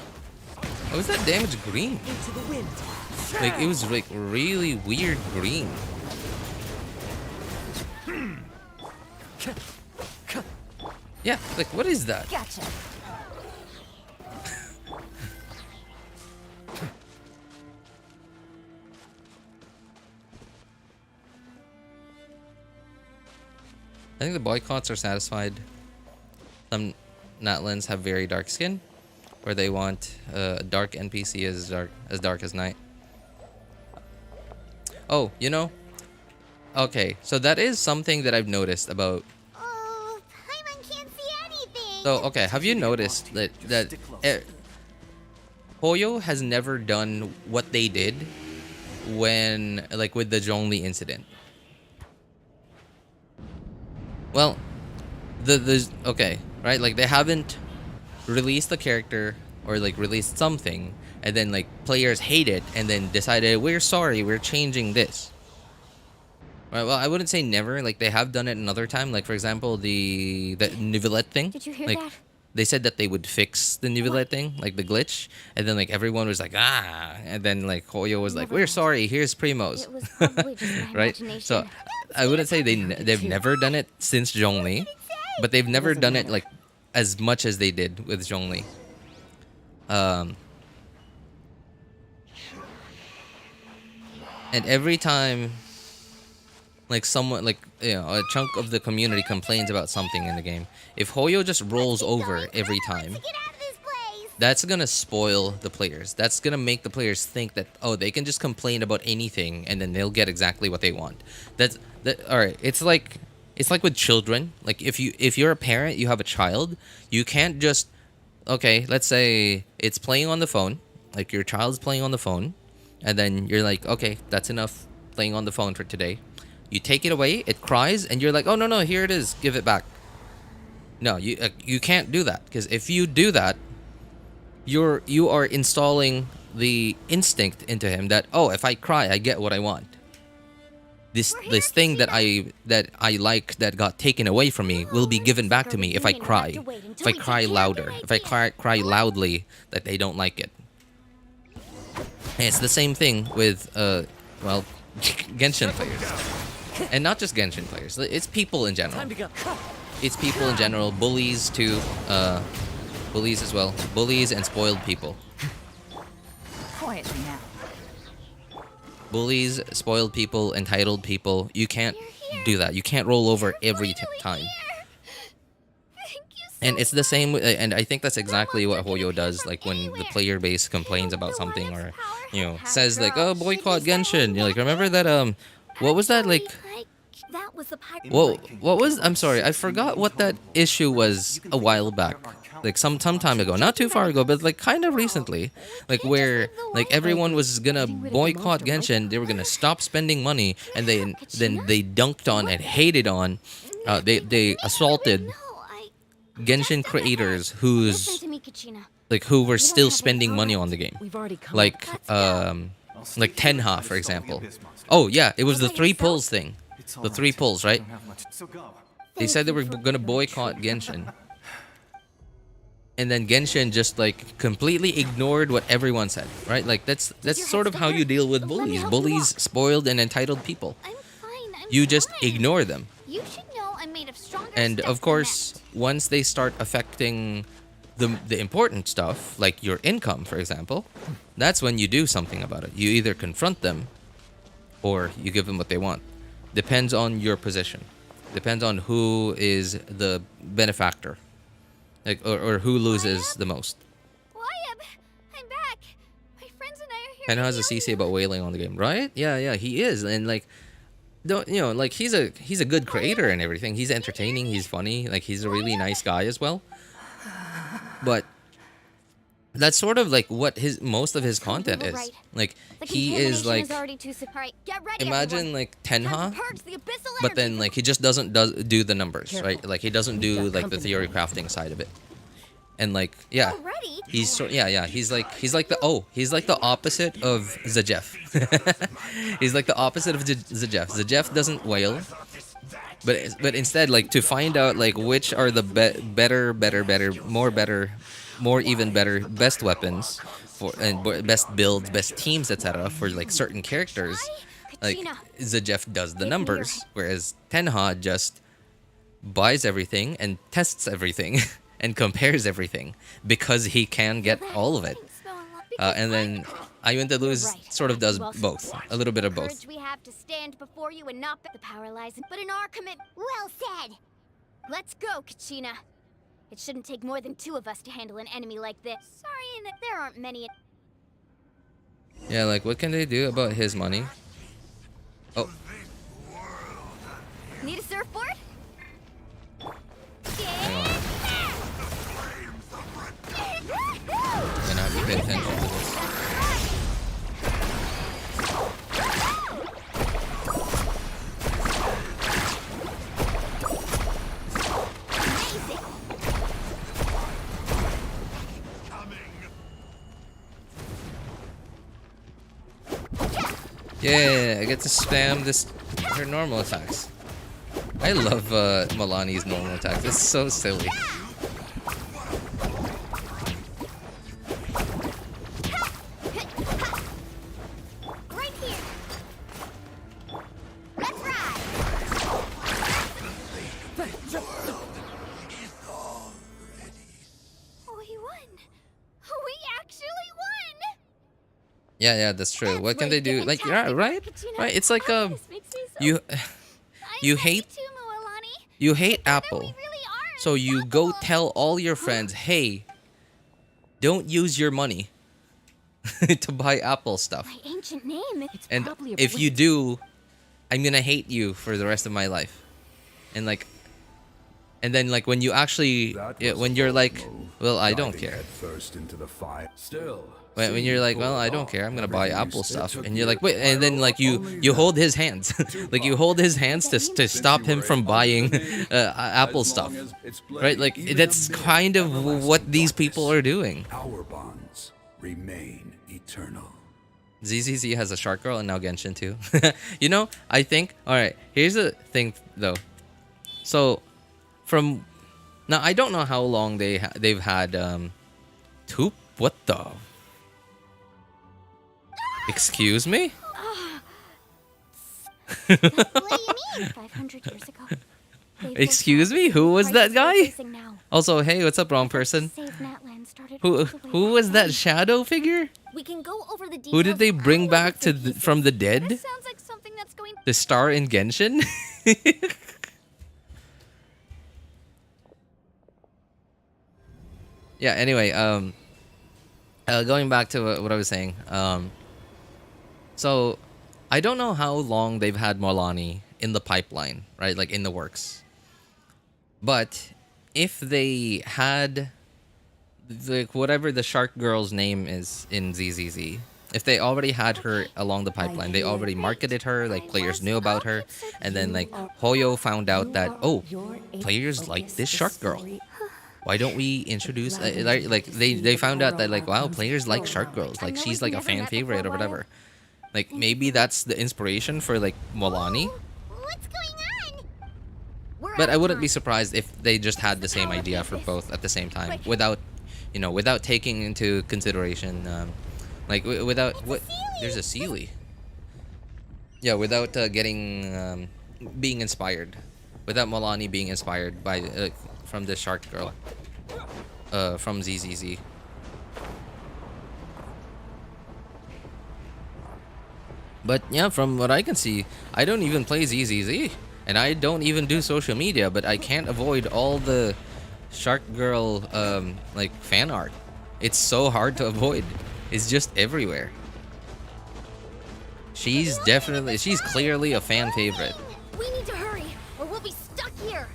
Oh, was that damage green? Into the wind. Like, it was like really weird green. Yeah, like, what is that? Gotcha. I think the boycotts are satisfied. Some Natlans have very dark skin, where they want a dark NPC as dark as night. Oh, you know, Okay, so that is something that I've noticed about. Oh, Paimon can't see anything. So okay, have you noticed that Hoyo has never done what they did when like with the Zhongli incident? Well, the okay, right? Like they haven't released the character or like released something and then like players hate it and then decided we're sorry, we're changing this. Right, well, I wouldn't say never. Like they have done it another time. Like for example, the Nivelette thing. Did you hear like, that? They said that they would fix the Nivelette thing, like the glitch, and then like everyone was like and then like Hoyo was like, "We're sorry, here's Primos." It was probably just my right? imagination. So I wouldn't say they've never done it since Zhongli, but they've never done it like as much as they did with Zhongli. And every time like someone like a chunk of the community complains about something in the game, if Hoyo just rolls over every time, that's gonna spoil the players. That's gonna make the players think that they can just complain about anything and then they'll get exactly what they want. All right. It's like with children. Like if you're a parent, you have a child, you can't just let's say it's playing on the phone, like your child's playing on the phone, and then you're like, okay, that's enough playing on the phone for today. You take it away, it cries, and you're like, oh no, here it is, give it back. No, you can't do that, because if you do that, you are installing the instinct into him that if I cry, I get what I want. This thing that I like that got taken away from me will be given back to me if I cry. If I cry louder, if I cry loudly that they don't like it. And it's the same thing with Genshin players. And not just Genshin players. It's people in general. It's people in general. Bullies too. Bullies as well. Bullies and spoiled people. Quietly now. Bullies, spoiled people, entitled people. You can't do that. You can't roll over every time. And it's the same, and I think that's exactly what Hoyo does, like when the player base complains about something or, says like, oh, boycott Genshin. You're like, remember that, what was that, like, what was, I'm sorry, I forgot what that issue was a while back. Like some time ago, not too far ago, but like kind of recently, like where like everyone was gonna boycott Genshin, they were gonna stop spending money, and then they dunked on and hated on, they assaulted Genshin creators who were still spending money on the game, like Tenha, for example. Oh yeah, it was the 3 pulls thing, the 3 pulls, right? They said they were gonna boycott Genshin. And then Genshin just like completely ignored what everyone said, right? Like that's sort of how you deal with bullies. Bullies, spoiled and entitled people. You just ignore them. You should know I'm made of stronger And stuff of course, once they start affecting the important stuff, like your income, for example, that's when you do something about it. You either confront them or you give them what they want. Depends on your position. Depends on who is the benefactor. Like, or who loses the most. I'm back. My friends and I are here. And has a CC about wailing on the game, right? Yeah, he is, and like, like he's a good creator and everything. He's entertaining. He's funny. Like he's a really nice guy as well. But that's sort of like what most of his content is. Like he is like, imagine like Tenha, but then like he just doesn't do the numbers, right? Like he doesn't do like the theory crafting side of it. And like he's he's like the opposite of Zajef. He's like the opposite of Zajef. Zajef doesn't wail, but instead like to find out like which are the more even better best weapons for and best builds, best teams, etc. for like certain characters, like Zajef does the numbers, whereas Tenha just buys everything and tests everything and compares everything because he can get all of it. And then Ayuntaluz sort of does both, a little bit of both. We have to stand before you and not the power lies, but in our commit. Well said. Let's go, Kachina. It shouldn't take more than 2 of us to handle an enemy like this. Sorry, there aren't many. Yeah, like what can they do about his money? Oh. Need a surfboard? Hang on. Gonna have to pay attention to this. Yeah, I get to spam her normal attacks. I love Mualani's normal attacks. It's so silly. Right here. Let's ride. We won. We actually won. Yeah, that's true. What can they do? Like, yeah, right? Right. It's like you hate Apple. So you go tell all your friends, "Hey, don't use your money to buy Apple stuff." My ancient name. And if you do, I'm gonna hate you for the rest of my life. And then when you actually, when you're like, well, I don't care. First into the fire. Still. When you're like, well, I don't care, I'm gonna buy Apple stuff, and you're like, wait, and then like you hold his hands, like you hold his hands to stop him from buying Apple stuff, right? Like that's kind of what these people are doing. Our bonds remain eternal. ZZZ has a shark girl and now Genshin too. You know, I think. All right, here's the thing though. So, now I don't know how long they've had two. What the? Excuse me? What do you mean? 500 years ago. Excuse me? Who was that guy? Also, hey, what's up, wrong person? Who was that shadow figure? We can go over the Who did they bring back from the dead? This sounds like something that's going The star in Genshin? Yeah, anyway, going back to what I was saying. So, I don't know how long they've had Mualani in the pipeline, right? Like, in the works. But, if they had, like, whatever the shark girl's name is in ZZZ, if they already had her along the pipeline, they already marketed her, like, players knew about her, and then, like, Hoyo found out that, oh, players like this shark girl. Why don't we introduce, like, they found out that, like, wow, players like shark girls, like, she's, like, a fan favorite or whatever. Like, maybe that's the inspiration for, like, Mualani. What's going on? But I wouldn't be surprised if they just had the same idea for both at the same time, without taking into consideration, there's a Sealy. Yeah, without being inspired, without Mualani being inspired by, from the shark girl, from ZZZ. But yeah, from what I can see, I don't even play ZZZ, and I don't even do social media, but I can't avoid all the shark girl like fan art. It's so hard to avoid. It's just everywhere. She's clearly a fan favorite. We need to hurry, or we'll be stuck here.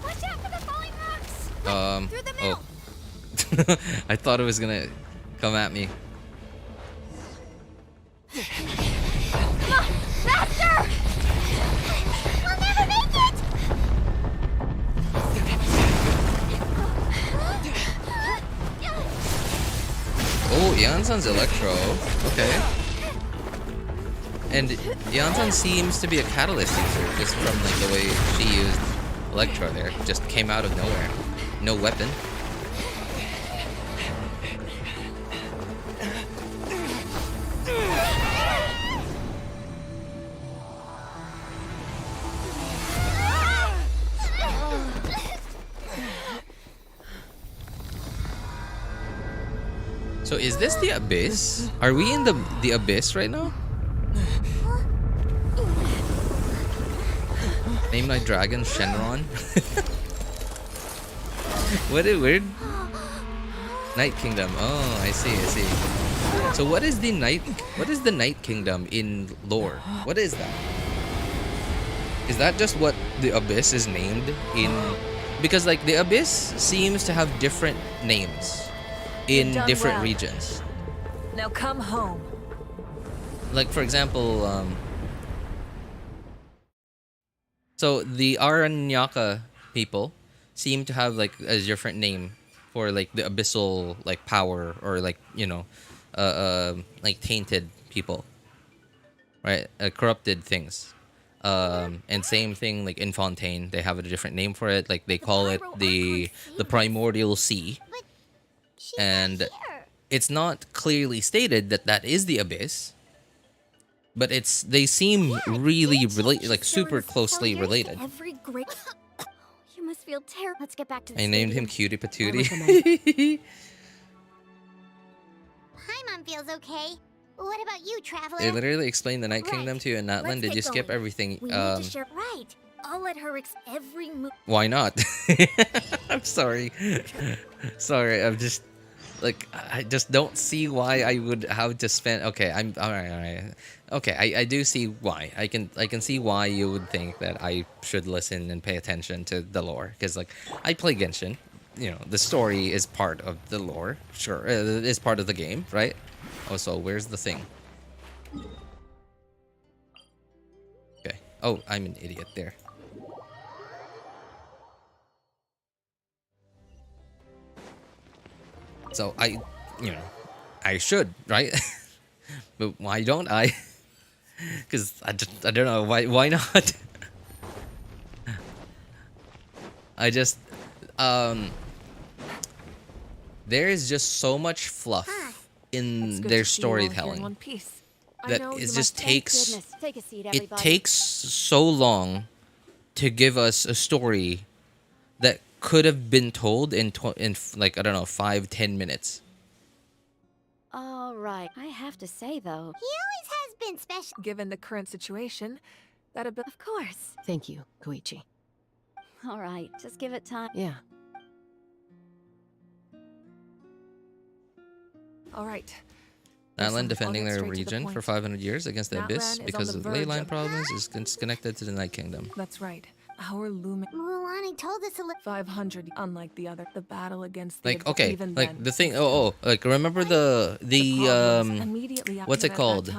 Watch out for the falling rocks. Through the middle. I thought it was gonna come at me. Come on, faster! We'll never make it! Oh, Yansan's Electro. Okay. And Yansan seems to be a catalyst user, just from like the way she used Electro there. Just came out of nowhere. No weapon. So is this the Abyss? Are we in the Abyss right now? Name my dragon Shenron. What a weird. Night Kingdom. Oh, I see, I see. So what is the Night Kingdom in lore? What is that? Is that just what the Abyss is named in? Because like the Abyss seems to have different names in different regions. Now come home. Like for example, so the Aranyaka people seem to have like a different name for like the abyssal like power or like, you know, like tainted people, right? Corrupted things. And same thing like in Fontaine, they have a different name for it. Like they call it the primordial sea, and it's not clearly stated that that is the abyss, but they seem really related, like super closely related. Every great. You must feel terrible. Let's get back to the I named him stadium. Cutie Patootie. Paimon feels okay. What about you, Traveler? They literally explained the Night Kingdom to you in Natlan. Did you skip everything? We need to share. Right. I'll let her every move. Why not? I'm sorry. Sorry, I'm just like I just don't see why I would have to spend. Okay, I'm all right. Okay, I do see why. I can see why you would think that I should listen and pay attention to the lore, because like I play Genshin. You know, the story is part of the lore. Sure, it is part of the game, right? Oh, so where's the thing? Okay. Oh, I'm an idiot there. So I should, right? But why don't I? Because I don't know why not. I just there is just so much fluff in their storytelling that it just takes so long to give us a story that could have been told in like, I don't know, 5-10 minutes. All right. I have to say though, He always has been special. Given the current situation, that a bit. Of course. Thank you, Koichi. All right. Just give it time. Yeah. All right. Natlan defending their region for 500 years against the Abyss because of ley line problems is connected to the Night Kingdom. That's right. Our Mualani told us 500, unlike the other. The battle against the Like, okay, even like then, the thing. Like remember the what's it called?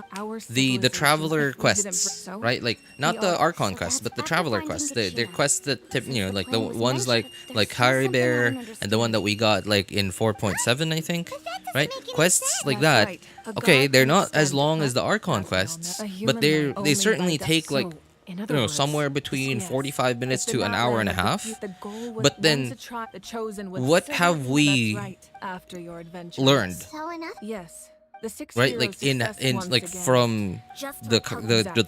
The Traveler quests, right? Like not the Archon quests, but the Traveler quests. They're quests that like the ones like Harry Bear and the one that we got like in 4.7, I think, right? Quests like that. Okay, they're not as long as the Archon quests, but they certainly take like, you know, somewhere between 45 minutes to an hour and a half. But then, what have we learned? Yes. Right, like in like from the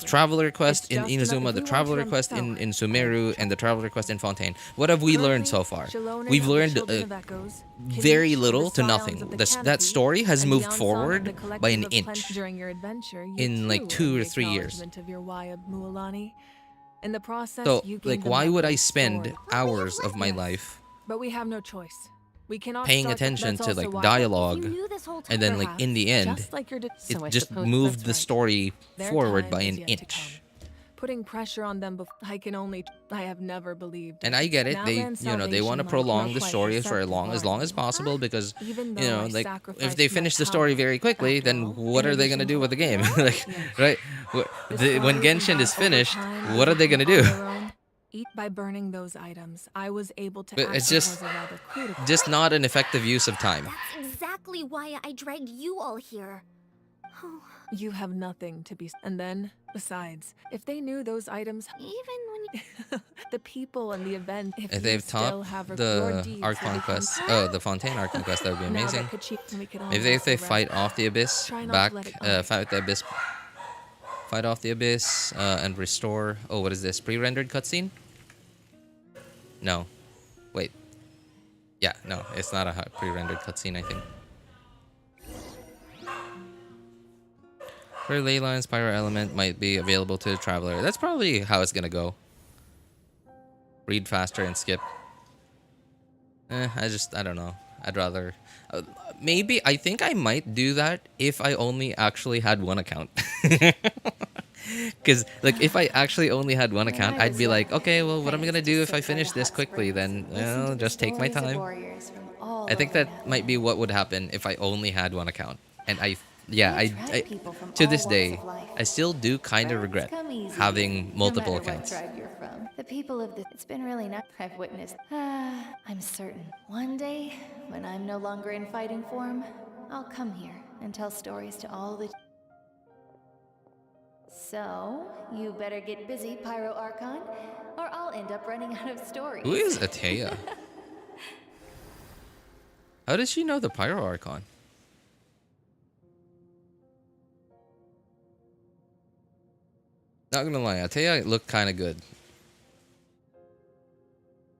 Traveler quest in Inazuma, the Traveler quest in Sumeru, and the Traveler quest in Fontaine. What have we learned so far? We've learned very little to nothing. That story has moved forward by an inch in like 2 or 3 years. So, like, why would I spend hours of my life but we have no choice. We cannot paying attention to like dialogue, and then like in the end, it just moved the story forward by an inch. Putting pressure on them, I have never believed. And I get it. They want to prolong the story for as long as possible because like if they finish the story very quickly, then what are they gonna do with the game? Like, right? When Genshin is finished, what are they gonna do? By burning those items, I was able to. But it's just not an effective use of time. That's exactly why I dragged you all here. Oh. You have nothing to be. And then, besides, if they knew those items, even when you... the people and the event, if they've taught the Archon quest, the Fontaine Archon quest, that would be amazing. If they fight off the Abyss, fight off the Abyss, and restore. Oh, what is this? Pre-rendered cutscene? No. Wait. Yeah, no, it's not a pre-rendered cutscene, I think. For ley lines, Pyro Element might be available to the Traveler. That's probably how it's gonna go. Read faster and skip. I don't know. I'd rather... maybe, I think I might do that if I only actually had one account. Because, like, if I actually only had one account, I'd be like, okay, well, what am I gonna do if I finish this quickly? Then, well, just take my time. I think that might be what would happen if I only had one account. And I to this day, I still do kind of regret having multiple accounts. The people of the... It's been really nice. I've witnessed... I'm certain. One day, when I'm no longer in fighting form, I'll come here and tell stories to all the... So, you better get busy, Pyro Archon, or I'll end up running out of stories. Who is Atea? How does she know the Pyro Archon? Not gonna lie, Atea looked kind of good.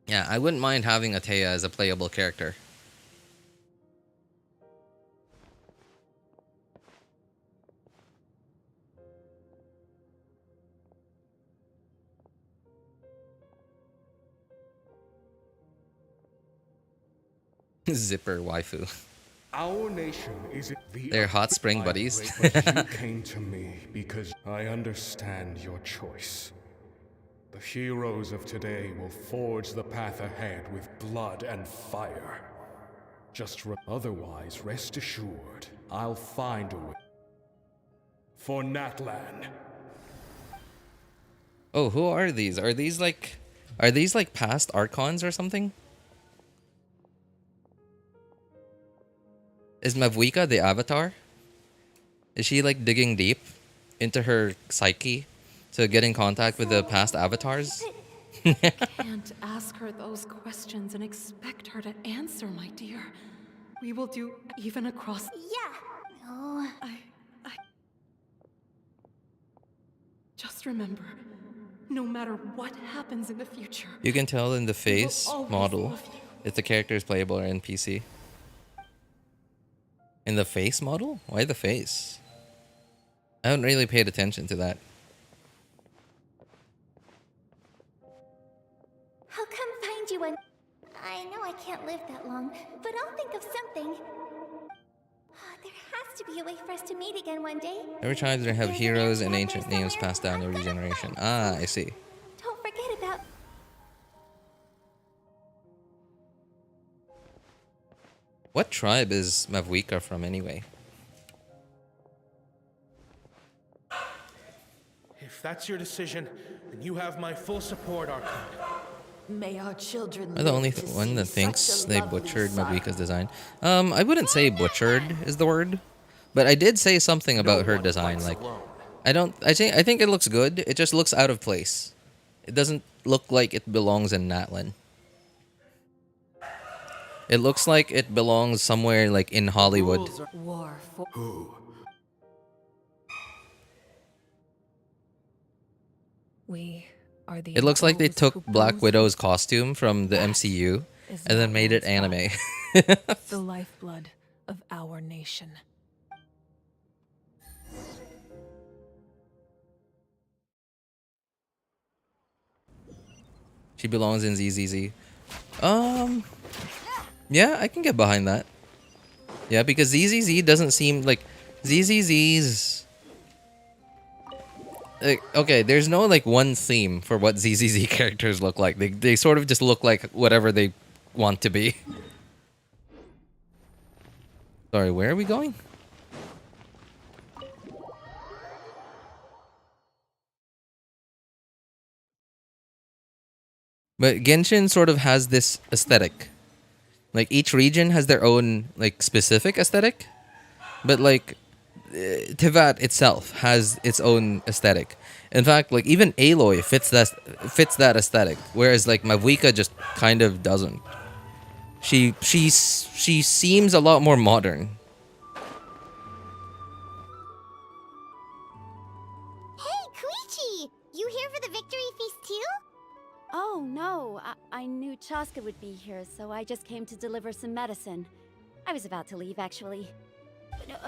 Yeah, I wouldn't mind having Atea as a playable character. Zipper waifu. Our nation is They're hot spring buddies. But you came to me because I understand your choice. The heroes of today will forge the path ahead with blood and fire. Otherwise, rest assured, I'll find a way. For Natlan. Oh, who are these? Are these like past Archons or something? Is Mavuika the Avatar? Is she like digging deep into her psyche to get in contact with the past avatars? Can't ask her those questions and expect her to answer, my dear. We will do even across... Yeah. No. I... Just remember, no matter what happens in the future... You can tell in the face model if the character is playable or NPC. In the face model? Why the face? I haven't really paid attention to that. I'll come find you when... I know I can't live that long, but I'll think of something. There has to be a way for us to meet again one day. Every tribe they have heroes and ancient names passed down every generation. Ah, I see. Don't forget about... What tribe is Mavuika from anyway? If that's your decision, then you have my full support, Archon. May our children... I'm the only one that thinks they butchered Mavuika's design. I wouldn't say butchered is the word, but I did say something about her design. Like, I think it looks good. It just looks out of place. It doesn't look like it belongs in Natlan. It looks like it belongs somewhere like in Hollywood. We are the... It looks like they took Black Widow's costume from the MCU and then made it anime. The lifeblood of our nation. She belongs in ZZZ. Yeah, I can get behind that. Yeah, because ZZZ doesn't seem like... ZZZ's... okay, there's no like one theme for what ZZZ characters look like. They sort of just look like whatever they want to be. Sorry, where are we going? But Genshin sort of has this aesthetic. Like, each region has their own, like, specific aesthetic. But, like, Teyvat itself has its own aesthetic. In fact, like, even Aloy fits that aesthetic. Whereas, like, Mavuika just kind of doesn't. She seems a lot more modern. Hey, Koichi! You here for the victory feast too? Oh, no. I knew Chaska would be here, so I just came to deliver some medicine. I was about to leave, actually.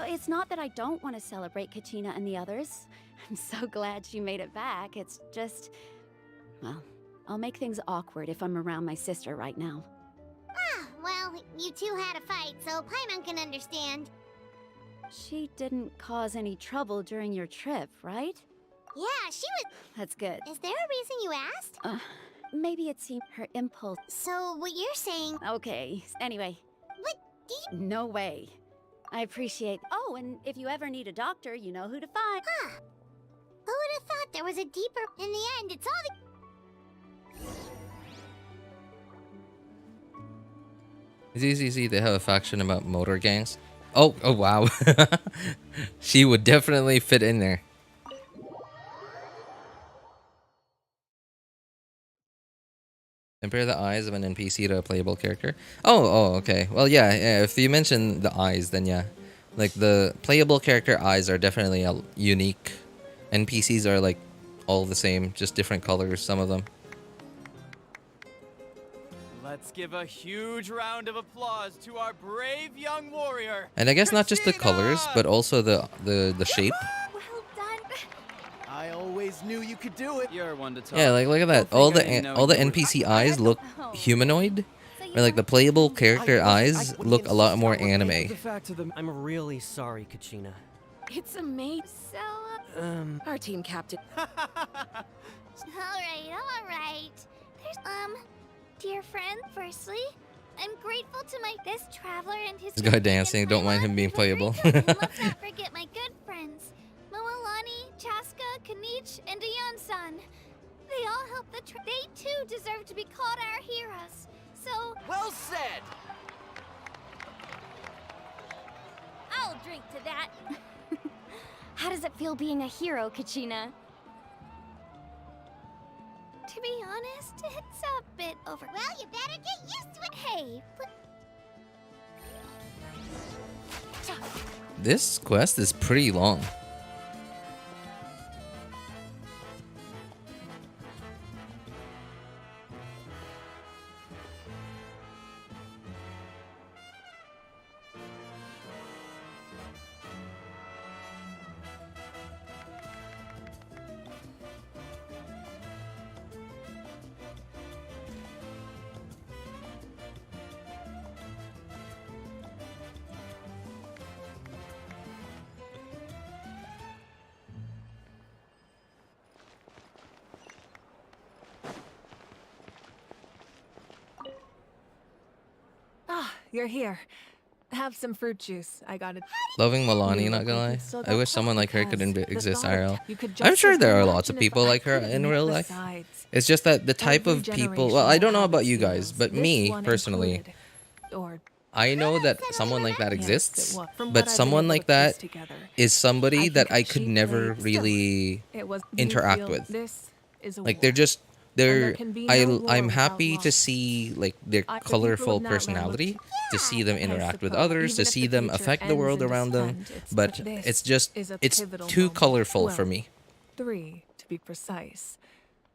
It's not that I don't want to celebrate Kachina and the others. I'm so glad she made it back. It's just... Well, I'll make things awkward if I'm around my sister right now. Well, You two had a fight, so Paimon can understand. She didn't cause any trouble during your trip, right? Yeah, she was... That's good. Is there a reason you asked? Maybe it seemed her impulse. So, what you're saying... Okay, anyway. What do you... No way. I appreciate... Oh, and if you ever need a doctor, you know who to find. Huh. Who would have thought there was a deeper... In the end, it's all the... It's easy to see they have a faction about motor gangs. Oh wow. She would definitely fit in there. Compare the eyes of an NPC to a playable character. Oh, okay. Well, yeah, if you mention the eyes, then yeah. Like, the playable character eyes are definitely unique. NPCs are, like, all the same, just different colors, some of them. Let's give a huge round of applause to our brave young warrior. And I guess not just the colors, but also the shape. I always knew you could do it. You're one to talk. Yeah, like look at that. All the NPC eyes look humanoid, or like the playable character eyes look a lot more anime. I'm really sorry, Kachina. It's amazing. So, our team captain. Alright. There's, dear friend, firstly, I'm grateful to this traveler and his... This guy dancing, don't mind him being playable. Let's not forget my good friends. Mualani, Chaska, Kinich, and Ayan-san. They all helped the They too deserve to be called our heroes. So... Well said! I'll drink to that. How does it feel being a hero, Kachina? To be honest, it's a bit over... Well, you better get used to it. Hey, This quest is pretty long. You're here. Have some fruit juice. I got it. Loving Mualani, not gonna lie. I wish someone like her could exist IRL. I'm sure there are lots of people like her in real life. It's just that the type of people... Well, I don't know about you guys, but me, personally, I know that someone like that exists, but someone like that is somebody that I could never really interact with. Like, they're just... I'm happy to see like their colorful personality, to see them interact with others, to see them affect the world around them, but it's too colorful for me. 3, to be precise.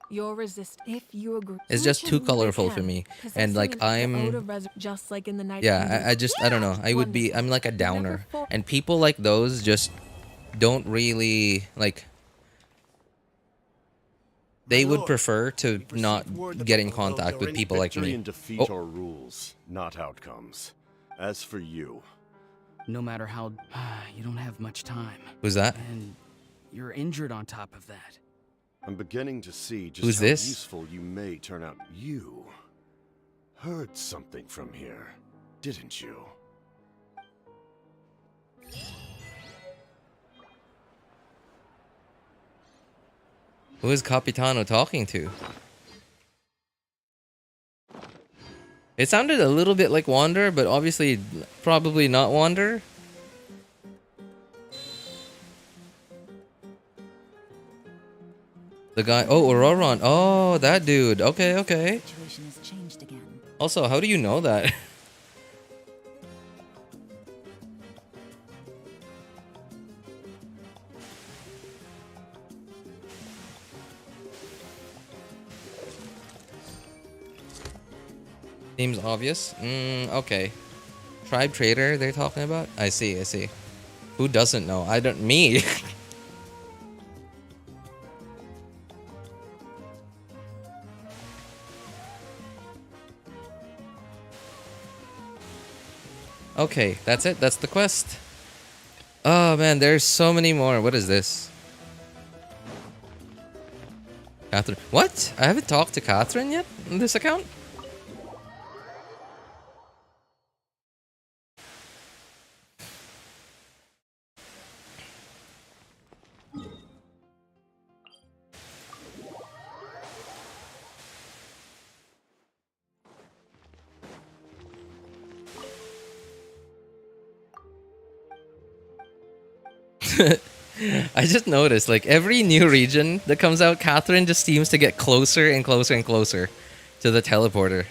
Your resist if you agree. It's just too colorful for me, and like I'm just like in the night. Yeah, I don't know. I'm like a downer, and people like those just don't really like. They would prefer to not get in contact with people like Victory me. and defeat are rules, not outcomes. As for you, no matter how, you don't have much time. Who's that? And you're injured on top of that. I'm beginning to see just Who's how this? useful you may turn out. You heard something from here, didn't you? Who is Capitano talking to? It sounded a little bit like Wander, but obviously probably not Wander. The guy, oh, Auroron. Oh, that dude. Okay, okay. Situation has changed again. Also, how do you know that? Seems obvious. Okay. Tribe Trader they're talking about? I see, I see. Who doesn't know? I don't... Me! Okay, that's it. That's the quest. Oh man, there's so many more. What is this? Catherine. What? I haven't talked to Catherine yet in this account? I just noticed, like, every new region that comes out, Catherine just seems to get closer and closer and closer to the teleporter.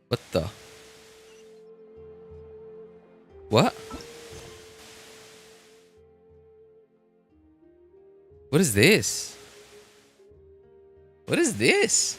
What the? What? What is this? What is this?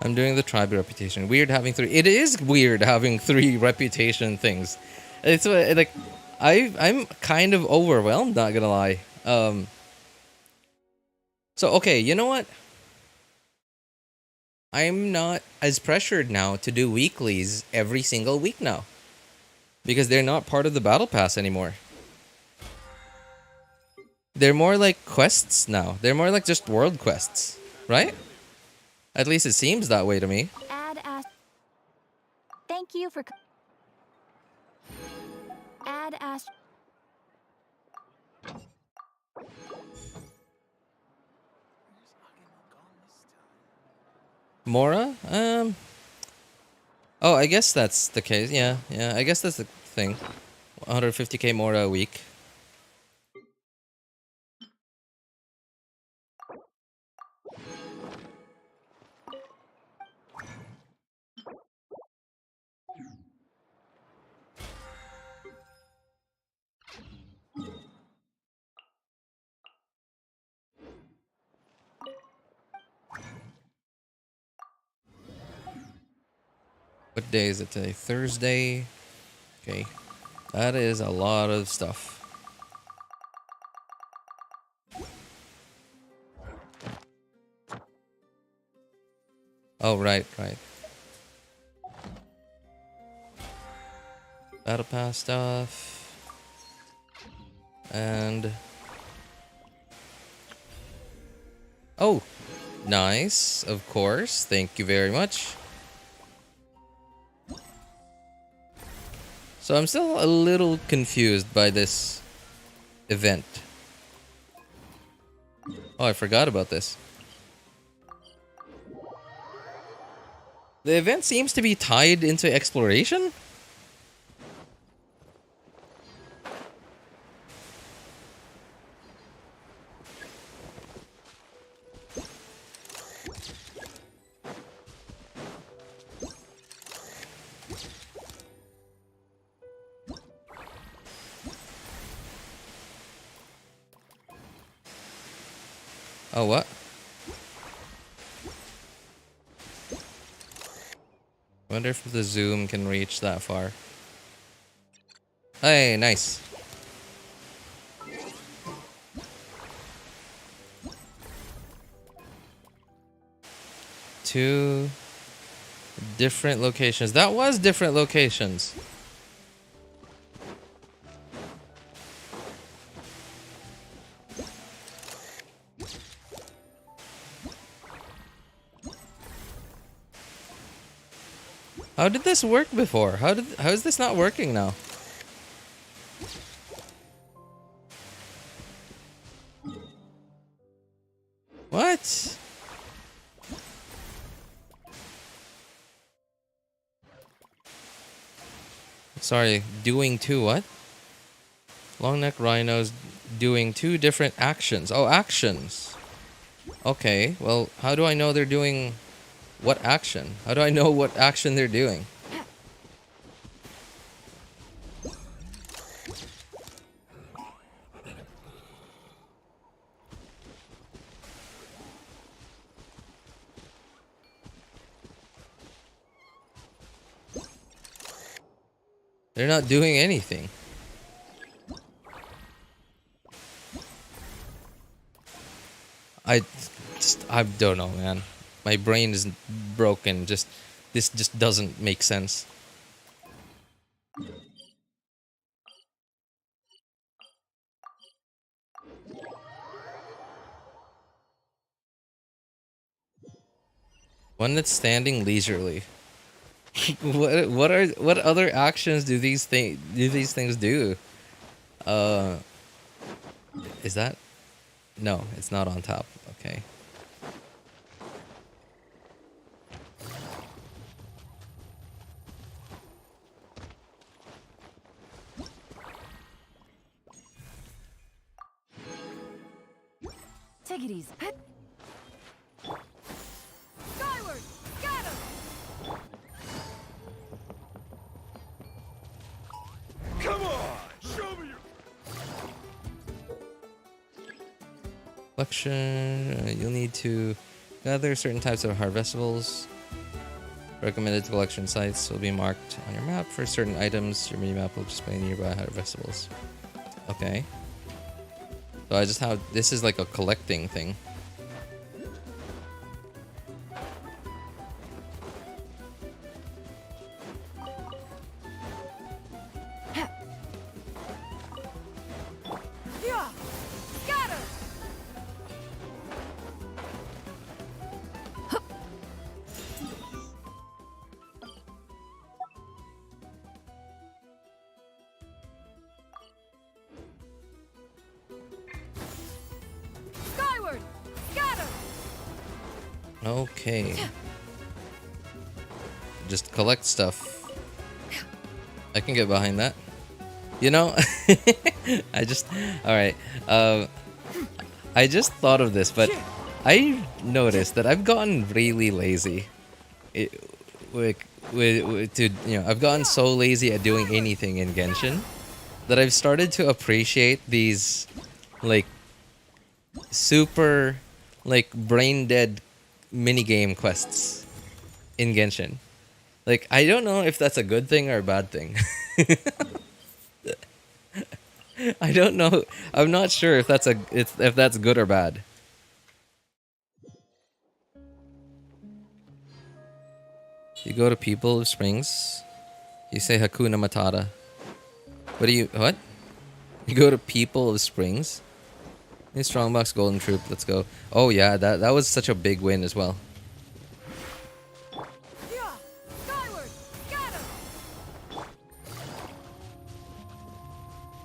I'm doing the tribe reputation. Weird having three. It is weird having 3 reputation things. It's like I'm kind of overwhelmed. Not gonna lie. So okay, you know what? I'm not as pressured now to do weeklies every single week now, because they're not part of the battle pass anymore. They're more like quests now. They're more like just world quests, right? At least it seems that way to me. Thank you for... Add Ash... Mora? Oh, I guess that's the case. Yeah, I guess that's the thing. 150k Mora a week. What day is it today? Thursday. Okay. That is a lot of stuff. Oh, right. Battle pass stuff. And... oh! Nice, of course. Thank you very much. So I'm still a little confused by this event. Oh, I forgot about this. The event seems to be tied into exploration? Oh, what? I wonder if the zoom can reach that far. Hey, nice. Two different locations. That was different locations. How did this work before? How is this not working now? What? Sorry, doing 2 what? Long neck rhinos doing 2 different actions. Oh, actions. Okay, well, how do I know they're doing what action? How do I know what action they're doing? They're not doing anything. I don't know, man. My brain is broken. This just doesn't make sense. One that's standing leisurely. What other actions do these things do? Is that? No, it's not on top. Okay. Take it easy. Skyward! Scatter! Come on! Show me your... Collection. You'll need to gather certain types of harvestables. Recommended collection sites will be marked on your map. For certain items, your mini-map will display nearby harvestables. Okay. So I just have... This is like a collecting thing. Okay. Just collect stuff. I can get behind that. You know, alright. I just thought of this, but I noticed that I've gotten really lazy. I've gotten so lazy at doing anything in Genshin that I've started to appreciate these, like, super, like, brain dead minigame quests in Genshin. Like, I don't know if that's a good thing or a bad thing. I don't know. I'm not sure if that's good or bad. You go to People of Springs. You say Hakuna Matata. What? You go to People of Springs. Hey, Strongbox Golden Troop, let's go. Oh yeah, that was such a big win as well.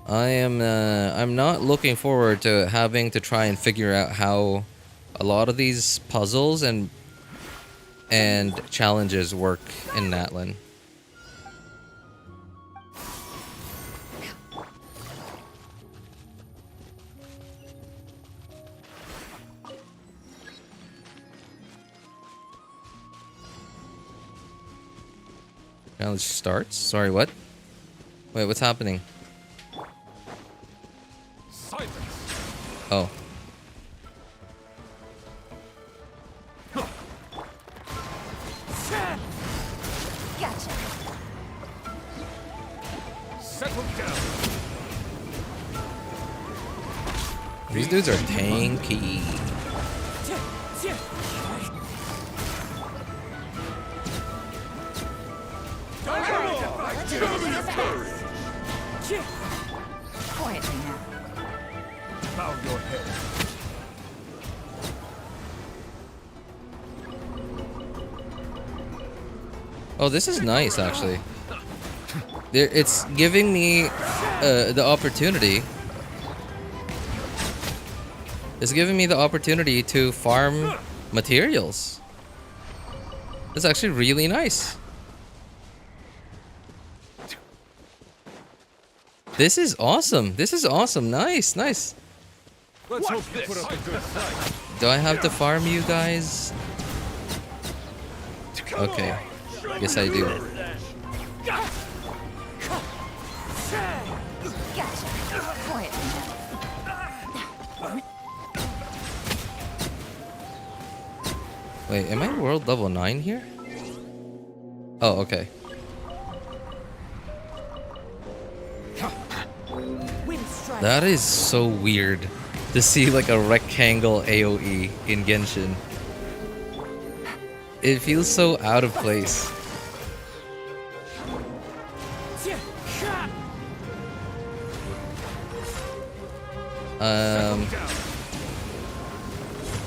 I'm not looking forward to having to try and figure out how a lot of these puzzles and challenges work in Natlan. Challenge starts? Sorry, what? Wait, what's happening? Silence. Oh. Gotcha. Settle down. These dudes are tanky. Quietly now. Bow your head. Oh, this is nice, actually. It's giving me the opportunity. It's giving me the opportunity to farm materials. It's actually really nice. This is awesome. This is awesome. Nice, nice. Let's hope you put up a good fight. do I have to farm you guys? Okay. Yes, I do. Wait, am I world level 9 here? Oh, okay. That is so weird to see like a rectangle AoE in Genshin. It feels so out of place.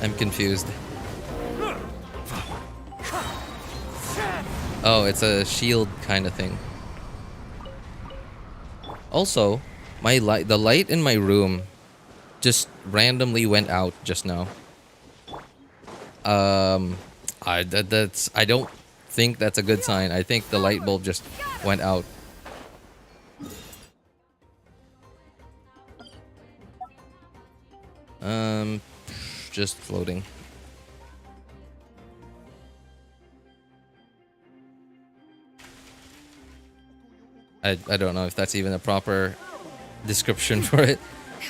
I'm confused. Oh, it's a shield kind of thing. Also, the light in my room just randomly went out just now. I don't think that's a good sign. I think the light bulb just went out. Just floating. I don't know if that's even a proper description for it.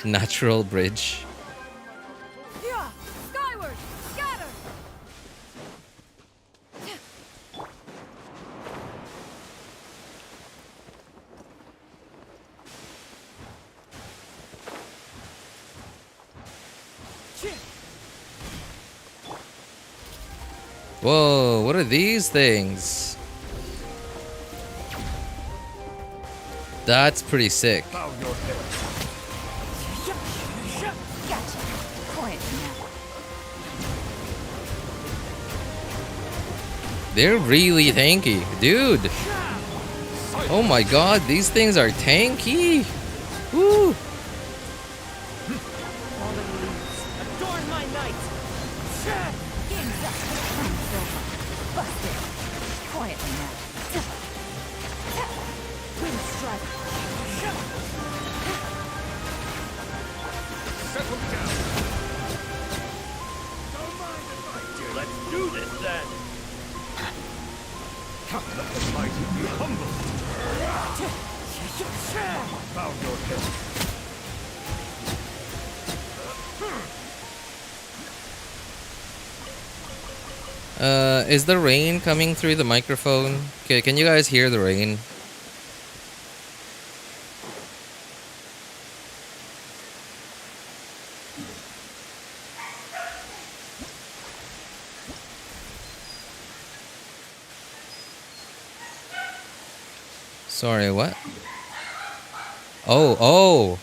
Natural bridge. Skyward, scatter. Whoa, what are these things? That's pretty sick. They're really tanky, dude. Oh my god, these things are tanky. Woo. Adorn my night. Quietly now. Wind strike. Settle down. Don't mind if I do. Let's do this then. Let the mighty be humbled. Bow your head. Is the rain coming through the microphone? Okay, can you guys hear the rain? Sorry, what? Oh,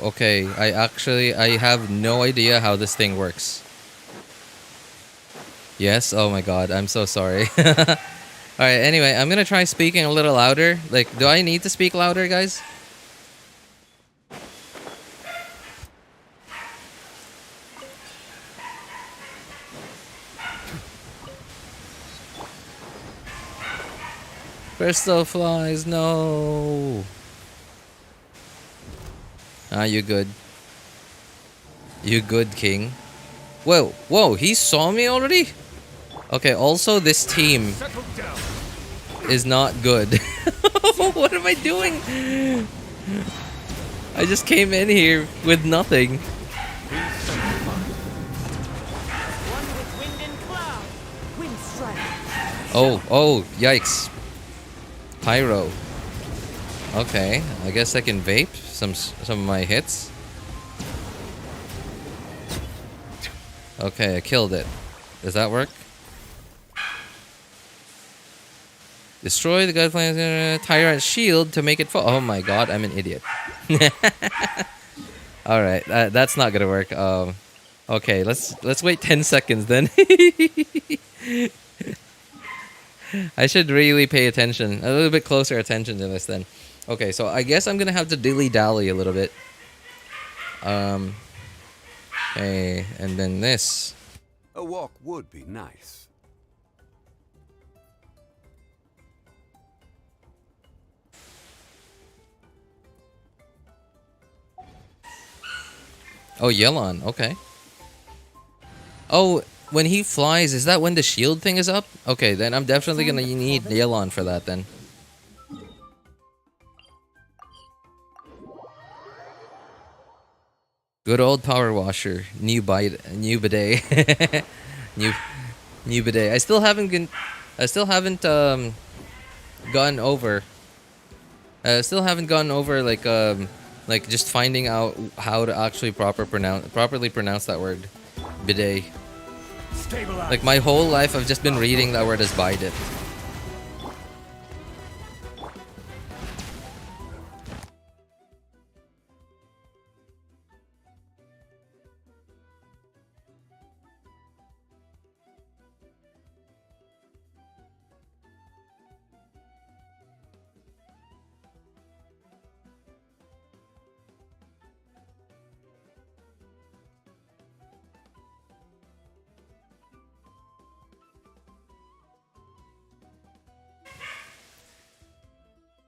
okay. I have no idea how this thing works. Yes? Oh my god, I'm so sorry. Alright, anyway, I'm gonna try speaking a little louder. Like, do I need to speak louder, guys? Crystal flies, no. Ah, you good. You good, King. Whoa, he saw me already? Okay, also this team is not good. What am I doing? I just came in here with nothing. Oh, yikes. Pyro. Okay, I guess I can vape some of my hits. Okay, I killed it. Does that work? Destroy the Godflame's Tyrant's shield to make it fall. Oh my god, I'm an idiot. Alright, that's not gonna work. Okay, let's wait 10 seconds then. I should really pay attention, a little bit closer attention to this then. Okay, so I guess I'm gonna have to dilly-dally a little bit. Okay, and then this. A walk would be nice. Oh, Yelan. Okay. Oh, when he flies, is that when the shield thing is up? Okay, then I'm definitely gonna need Yelan for that then. Good old power washer, new bidet, new bidet. I still haven't gone over. Still haven't gone over like just finding out how to actually properly pronounce that word, bidet. Stabilize. Like my whole life, I've just been reading that word as bidet.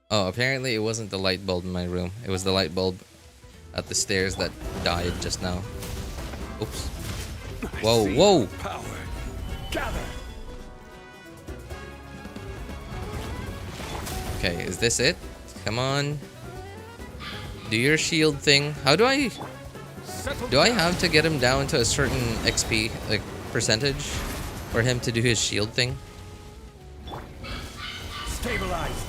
Oh, apparently it wasn't the light bulb in my room. It was the light bulb at the stairs that died just now. Oops. Whoa, whoa! Power. Gather. Okay, is this it? Come on. Do your shield thing. How do I... Do I have to get him down to a certain XP, like, percentage for him to do his shield thing? Stabilize.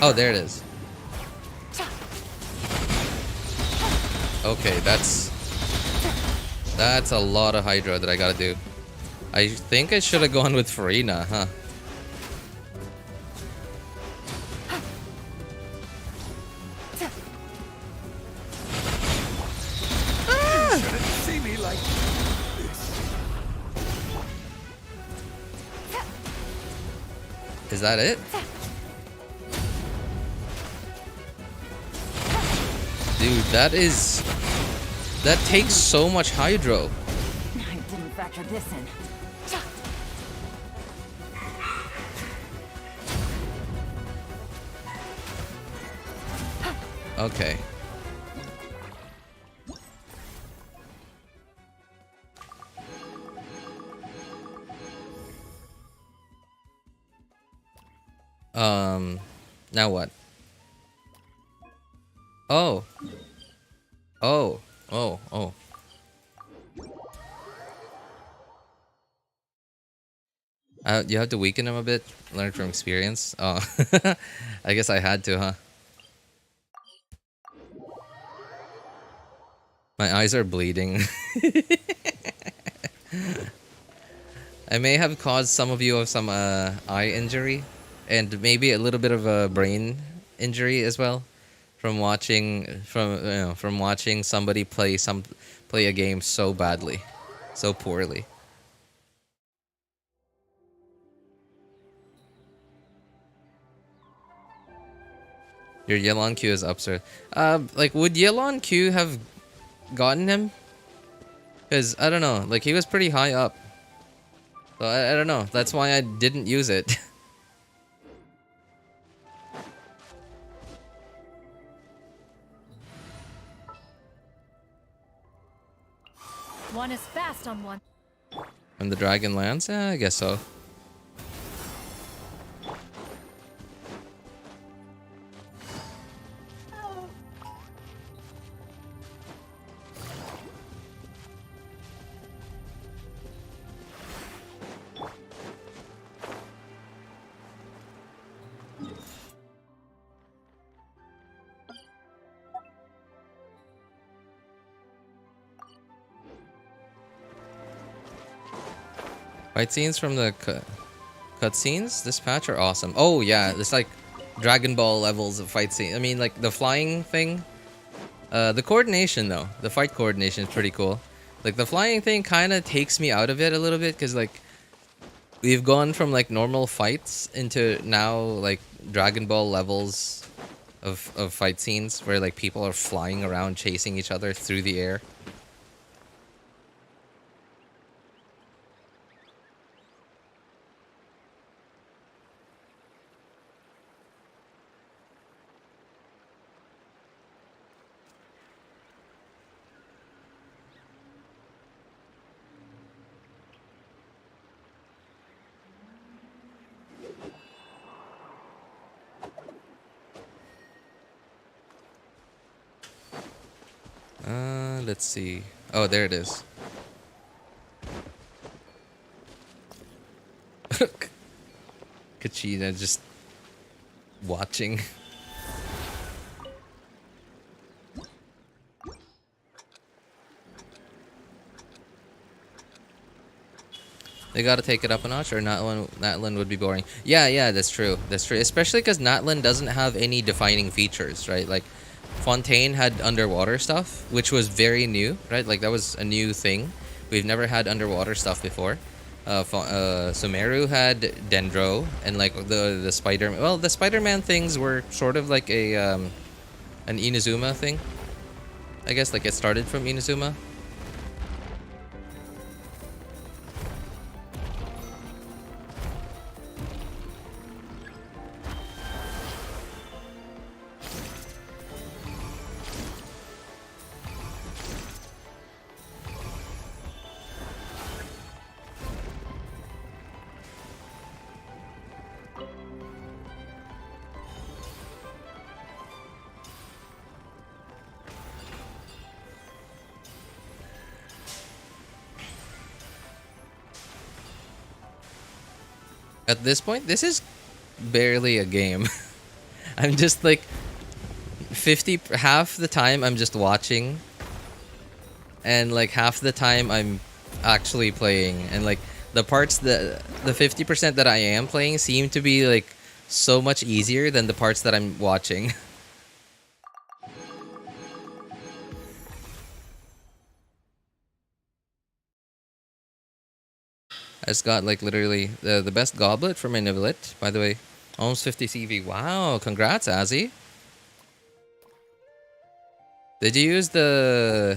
Oh, there it is. Okay, that's a lot of Hydra that I gotta do. I think I should have gone with Farina, huh? You shouldn't see me like this. Is that it? Dude, that takes so much hydro. I didn't factor this in. Okay. Now what? Oh. Oh. Oh. Oh. You have to weaken him a bit, learn from experience. Oh. I guess I had to, huh? My eyes are bleeding. I may have caused some of you of some eye injury and maybe a little bit of a brain injury as well from watching somebody play a game so badly, so poorly. Your Yelan Q is up, sir. Like, would Yelan Q have gotten him? Because, I don't know, like, he was pretty high up. So, I don't know. That's why I didn't use it. One is fast on one. From the Dragon Lance? Yeah, I guess so. Fight scenes from the cutscenes this patch are awesome. Oh yeah, it's like Dragon Ball levels of fight scene. I mean, like the flying thing. The coordination though, the fight coordination is pretty cool. Like the flying thing kind of takes me out of it a little bit because like we've gone from like normal fights into now like Dragon Ball levels of fight scenes where like people are flying around chasing each other through the air. Let's see. Oh, there it is. Kachina just watching. They gotta take it up a notch, or Natlan would be boring. Yeah, that's true. That's true. Especially because Natlan doesn't have any defining features, right? Like, Fontaine had underwater stuff, which was very new, right? Like, that was a new thing. We've never had underwater stuff before. Sumeru had Dendro, and like the Spider. Well, the Spider-Man things were sort of like a an Inazuma thing. I guess like it started from Inazuma. At this point, this is barely a game. I'm just like half the time I'm just watching, and like half the time I'm actually playing, and like the 50% that I am playing seem to be like so much easier than the parts that I'm watching. I just got like literally the best goblet for my Nivelet, by the way. Almost 50 CV. Wow, congrats, Azzy. Did you use the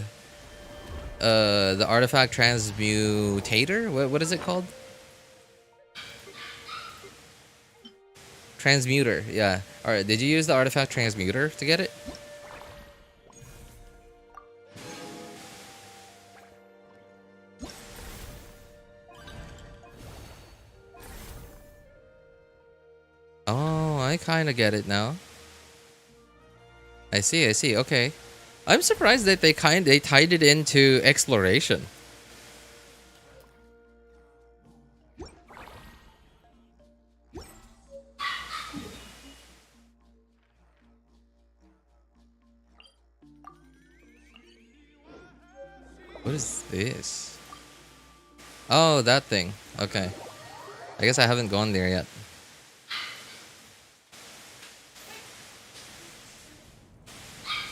artifact transmutator? What is it called? Transmuter, yeah. Alright, did you use the artifact transmuter to get it? Oh, I kind of get it now. I see, okay. I'm surprised that they tied it into exploration. What is this? Oh, that thing. Okay. I guess I haven't gone there yet.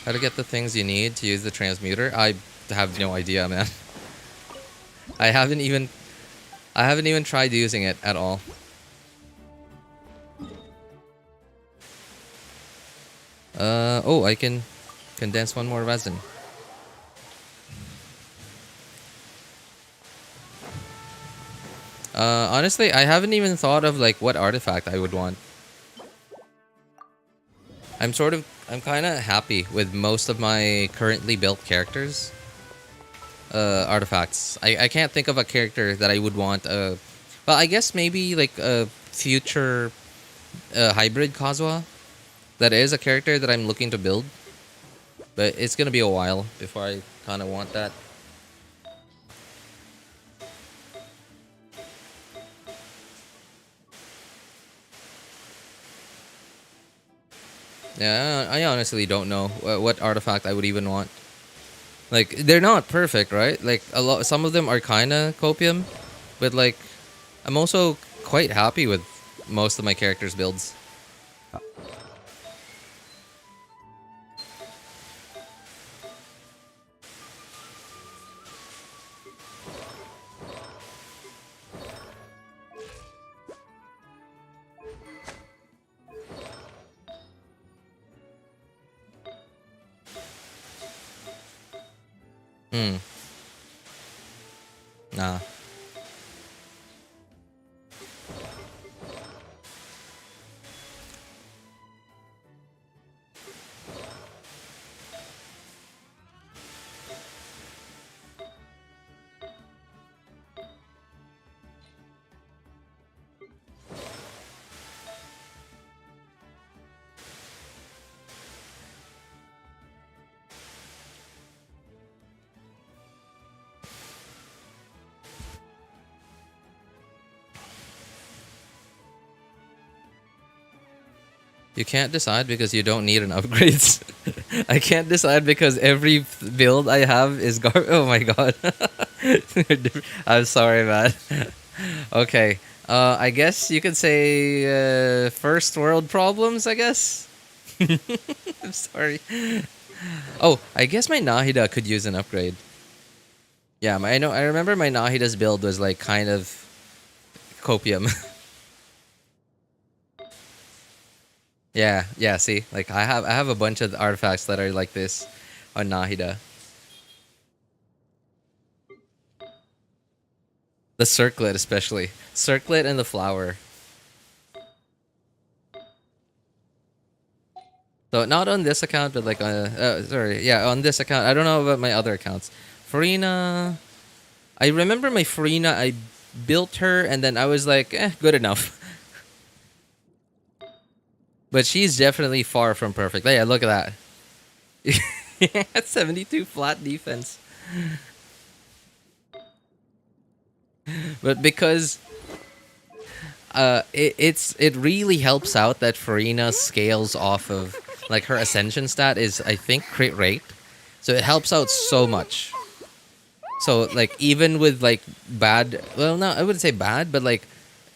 How to get the things you need to use the transmuter? I have no idea, man. I haven't even tried using it at all. Oh, I can condense one more resin. Honestly, I haven't even thought of like what artifact I would want. I'm kind of happy with most of my currently built characters. Artifacts. I can't think of a character that I would want. Well, I guess maybe like a future hybrid Kazuha. That is a character that I'm looking to build. But it's gonna be a while before I kind of want that. Yeah, I honestly don't know what artifact I would even want. Like, they're not perfect, right? Like, some of them are kind of copium, but like, I'm also quite happy with most of my characters' builds. Nah. You can't decide because you don't need an upgrades. I can't decide because every build I have is oh my god. I'm sorry, man. Okay. I guess you could say first world problems, I guess. I'm sorry. Oh, I guess my Nahida could use an upgrade. Yeah, I remember my Nahida's build was like kind of copium. Yeah, see? Like I have a bunch of artifacts that are like this on Nahida. The circlet especially. Circlet and the flower. So not on this account, but like on this account. I don't know about my other accounts. Farina, I remember my Farina, I built her and then I was like, good enough. But she's definitely far from perfect. Yeah, look at that. 72 flat defense. But because it really helps out that Farina scales off of like her ascension stat is I think crit rate. So it helps out so much. So like even with like bad, well no, I wouldn't say bad, but like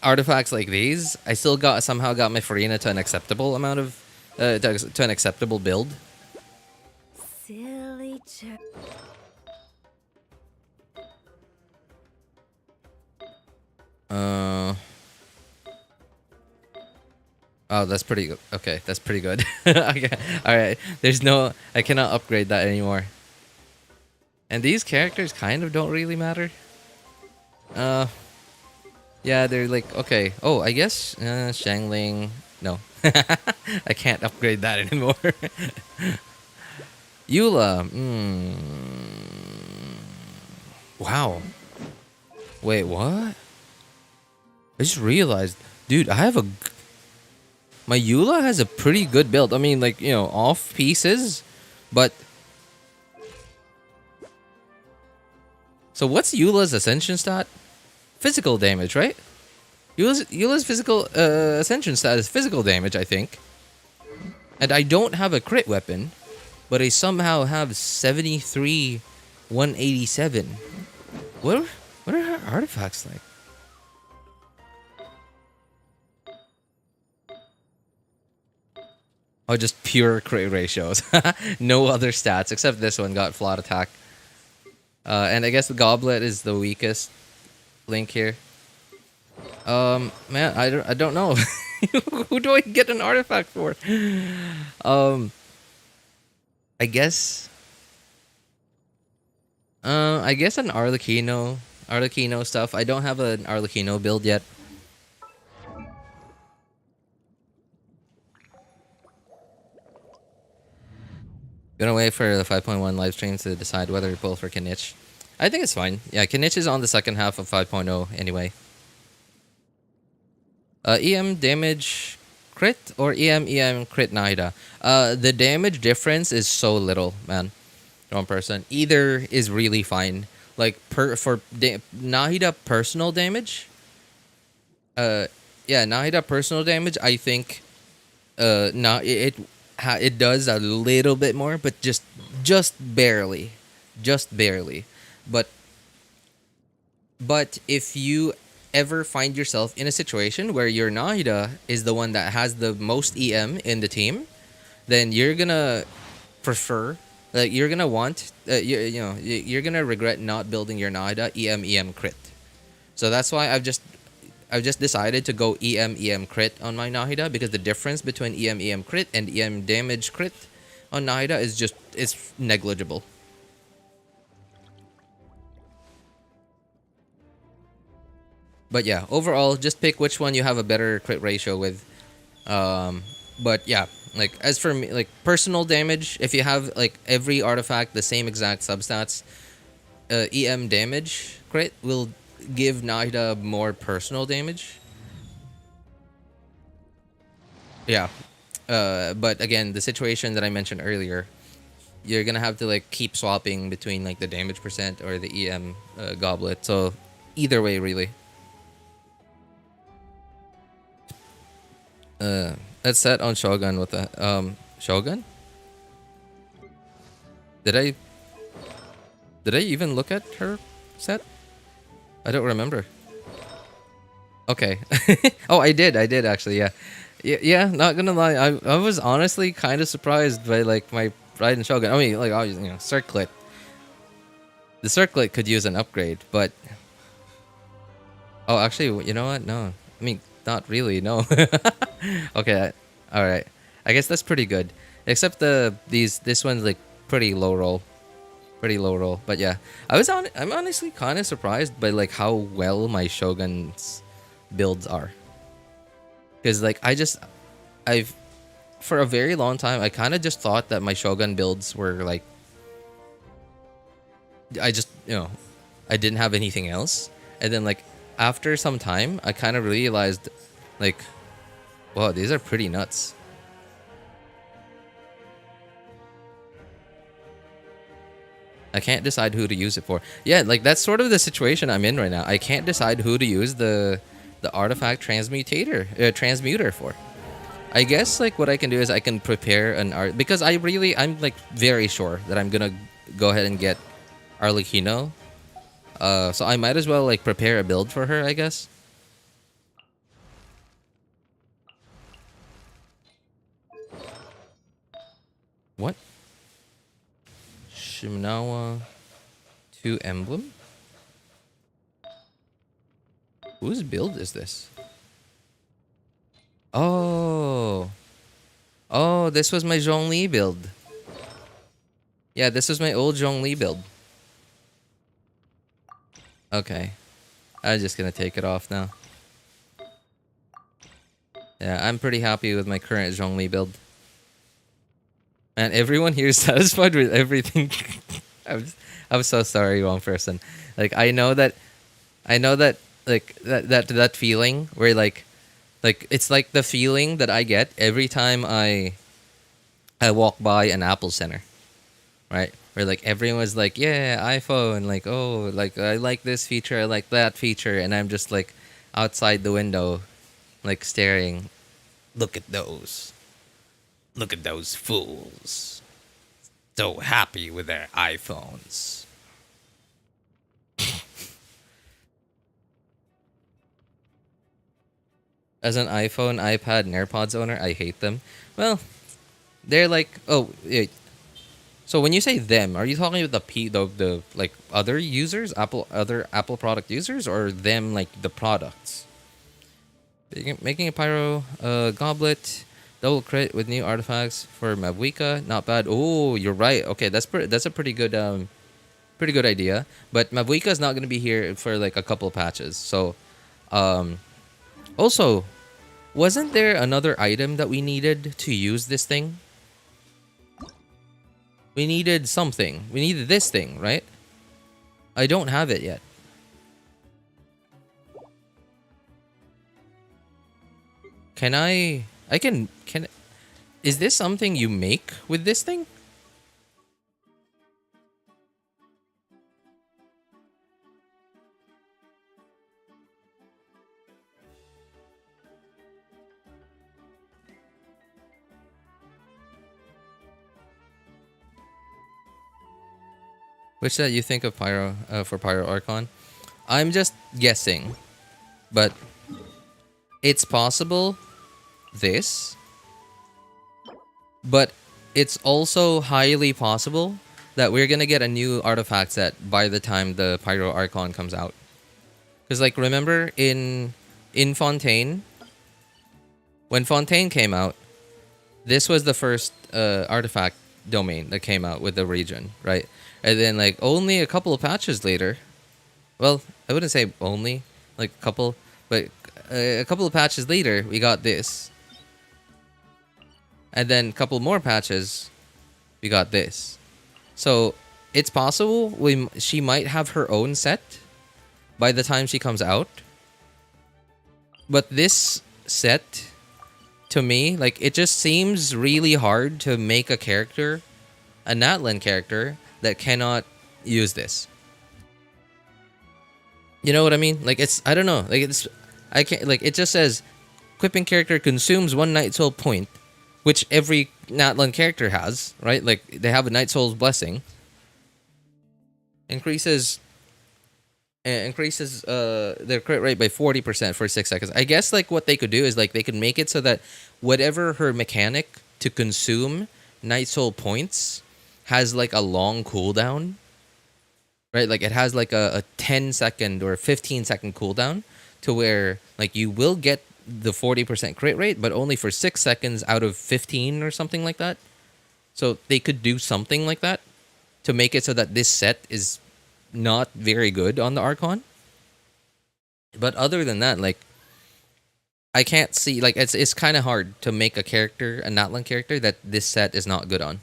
artifacts like these, I still somehow got my Farina to an acceptable amount of to an acceptable build. Silly Oh, that's pretty good. Okay, that's pretty good. Okay. All right. I cannot upgrade that anymore. And these characters kind of don't really matter. Yeah, they're like, okay. Oh, I guess Xiangling. No. I can't upgrade that anymore. Eula. Wow. Wait, what? I just realized, dude, my Eula has a pretty good build. I mean, like, you know, off pieces, but... So what's Eula's ascension stat? Physical damage, right? Eula's physical ascension stat is physical damage, I think. And I don't have a crit weapon, but I somehow have 73, 187. What are her artifacts like? Oh, just pure crit ratios. No other stats except this one got flat attack. And I guess the goblet is the weakest link here. Man, I don't know. Who do I get an artifact for? I guess an Arlecchino stuff. I don't have an Arlecchino build yet. Gonna wait for the 5.1 live stream to decide whether to pull for Kinich. I think it's fine. Yeah, Kinich is on the second half of 5.0 anyway. EM damage crit or EM crit Nahida. The damage difference is so little, man. Wrong person. Either is really fine. Like Nahida personal damage. Yeah, Nahida personal damage. I think, it does a little bit more, but just barely, But if you ever find yourself in a situation where your Nahida is the one that has the most EM in the team, then you're gonna prefer, like you're gonna want, you're gonna regret not building your Nahida EM crit. So that's why I've just decided to go EM crit on my Nahida, because the difference between EM crit and EM damage crit on Nahida is negligible. But yeah, overall, just pick which one you have a better crit ratio with. But yeah, like as for me, like personal damage, if you have like every artifact the same exact substats, EM damage crit will give Nahida more personal damage. Yeah. But again, the situation that I mentioned earlier, you're gonna have to like keep swapping between like the damage percent or the EM goblet. So either way, really. That's set on Shogun with the Shogun? Did I even look at her set? I don't remember. Okay. Oh, I did actually, yeah. Yeah, not gonna lie, I was honestly kind of surprised by like my Raiden Shogun. I mean, like obviously, you know, circlet. The circlet could use an upgrade, but oh, actually, you know what? No, I mean, not really. No. Okay, all right. I guess that's pretty good. Except this one's like pretty low roll, But yeah, I'm honestly kind of surprised by like how well my Shogun's builds are. Because like I've for a very long time I kind of just thought that my Shogun builds were like I just, you know, I didn't have anything else. And then like after some time I kind of realized like, wow, these are pretty nuts. I can't decide who to use it for. Yeah, like that's sort of the situation I'm in right now. I can't decide who to use the artifact transmuter for. I guess like what I can do is I can prepare an art, because I'm like very sure that I'm gonna go ahead and get Arlecchino. So I might as well like prepare a build for her, I guess. What? Shiminawa 2 emblem? Whose build is this? Oh, this was my Zhongli build. Yeah, this was my old Zhongli build. Okay, I'm just gonna take it off now. Yeah, I'm pretty happy with my current Zhongli build. And everyone here is satisfied with everything. I'm so sorry, wrong person. Like I know that like that feeling where like it's like the feeling that I get every time I walk by an Apple Center, right? Where like everyone's like, yeah, iPhone, like, oh, like I like this feature, I like that feature, and I'm just like outside the window, like staring. Look at those fools. So happy with their iPhones. As an iPhone, iPad, and AirPods owner, I hate them. Well, they're like, oh, wait. So when you say them, are you talking about the like other users, other Apple product users, or them like the products? Making a pyro goblet, double crit with new artifacts for Mavuika, not bad. Oh, you're right. Okay, that's a pretty good idea. But Mavuika is not going to be here for like a couple patches. So, also, wasn't there another item that we needed to use this thing? We needed something. We needed this thing, right? I don't have it yet. Can is this something you make with this thing? Which that you think of Pyro for Pyro Archon? I'm just guessing, but it's possible this, but it's also highly possible that we're gonna get a new artifact set by the time the Pyro Archon comes out. Because like remember in Fontaine, when Fontaine came out, this was the first artifact domain that came out with the region, right? And then like only a couple of patches later, well, I wouldn't say only, like a couple, but a couple of patches later, we got this. And then a couple more patches, we got this. So it's possible she might have her own set by the time she comes out. But this set, to me, like it just seems really hard to make a character, a Natlan character, that cannot use this. You know what I mean? Like it's, I don't know, like it's, I can't, like it just says equipping character consumes 1 Night Soul point, which every Natlan character has, right? Like, they have a Night Soul's Blessing. Increases their crit rate by 40% for 6 seconds. I guess, like, what they could do is, like, they could make it so that whatever her mechanic to consume Night Soul points has, like, a long cooldown. Right? Like, it has, like, a 10-second or 15-second cooldown to where, like, you will get the 40% crit rate, but only for 6 seconds out of 15 or something like that. So they could do something like that to make it so that this set is not very good on the Archon. But other than that, like, I can't see, like, it's kind of hard to make a character, a Natlan character, that this set is not good on.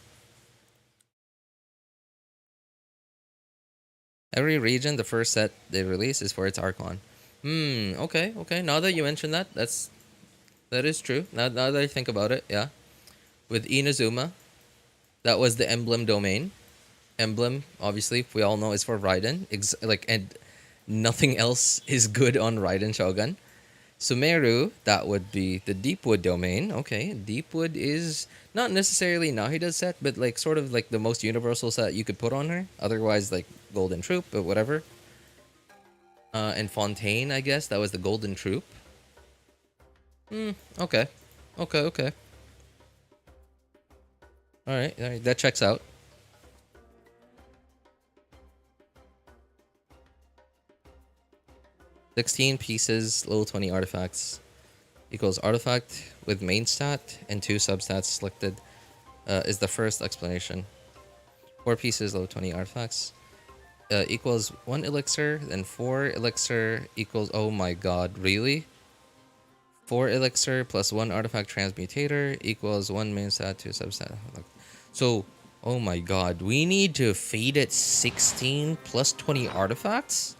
Every region, the first set they release is for its Archon. Okay. Now that you mention that, that is true. Now that I think about it, yeah. With Inazuma, that was the emblem domain. Emblem, obviously, we all know is for Raiden. And nothing else is good on Raiden Shogun. Sumeru, that would be the Deepwood domain. Okay, Deepwood is not necessarily Nahida's set, but like sort of like the most universal set you could put on her. Otherwise, like Golden Troop, but whatever. And Fontaine, I guess, that was the Golden Troop. Okay. Alright, that checks out. $16 pieces, level 20 artifacts equals artifact with main stat and 2 substats selected is the first explanation. 4 pieces, level 20 artifacts equals 1 elixir, then 4 elixir equals, oh my god, really? 4 elixir plus 1 artifact transmutator equals 1 main stat, 2 substat. So, oh my god, we need to feed it 16 plus 20 artifacts?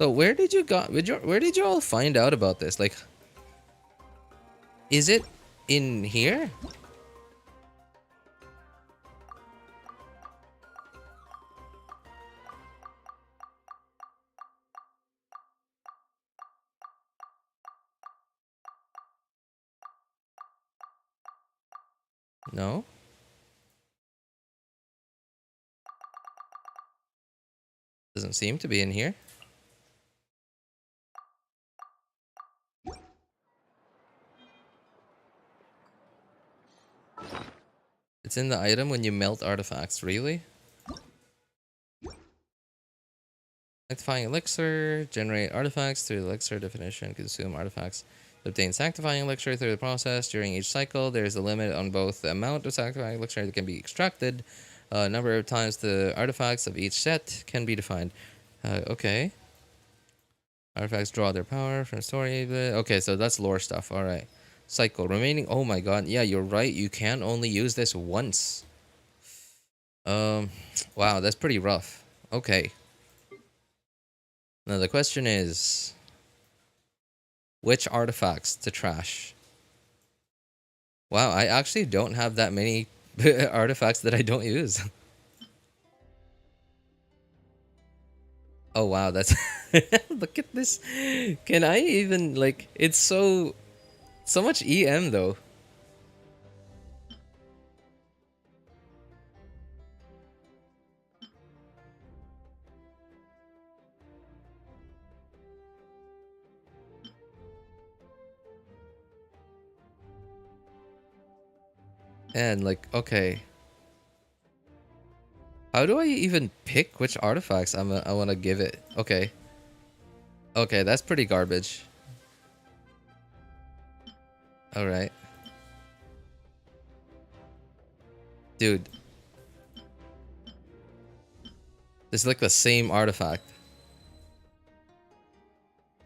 So where did you all find out about this? Like, is it in here? No? Doesn't seem to be in here. It's in the item when you melt artifacts, really? Sanctifying Elixir, generate artifacts through the Elixir definition, consume artifacts. To obtain Sanctifying Elixir through the process during each cycle, there is a limit on both the amount of Sanctifying Elixir that can be extracted, number of times the artifacts of each set can be defined. Okay. Artifacts draw their power from story. Okay, so that's lore stuff, alright. Cycle remaining. Oh my god, yeah, you're right. You can only use this once. Wow, that's pretty rough. Okay. Now the question is, which artifacts to trash? Wow, I actually don't have that many artifacts that I don't use. Oh wow, that's look at this. Can I even, like, it's so much EM though. And like, okay. How do I even pick which artifacts I want to give it? Okay. Okay, that's pretty garbage. Alright. Dude. It's like the same artifact.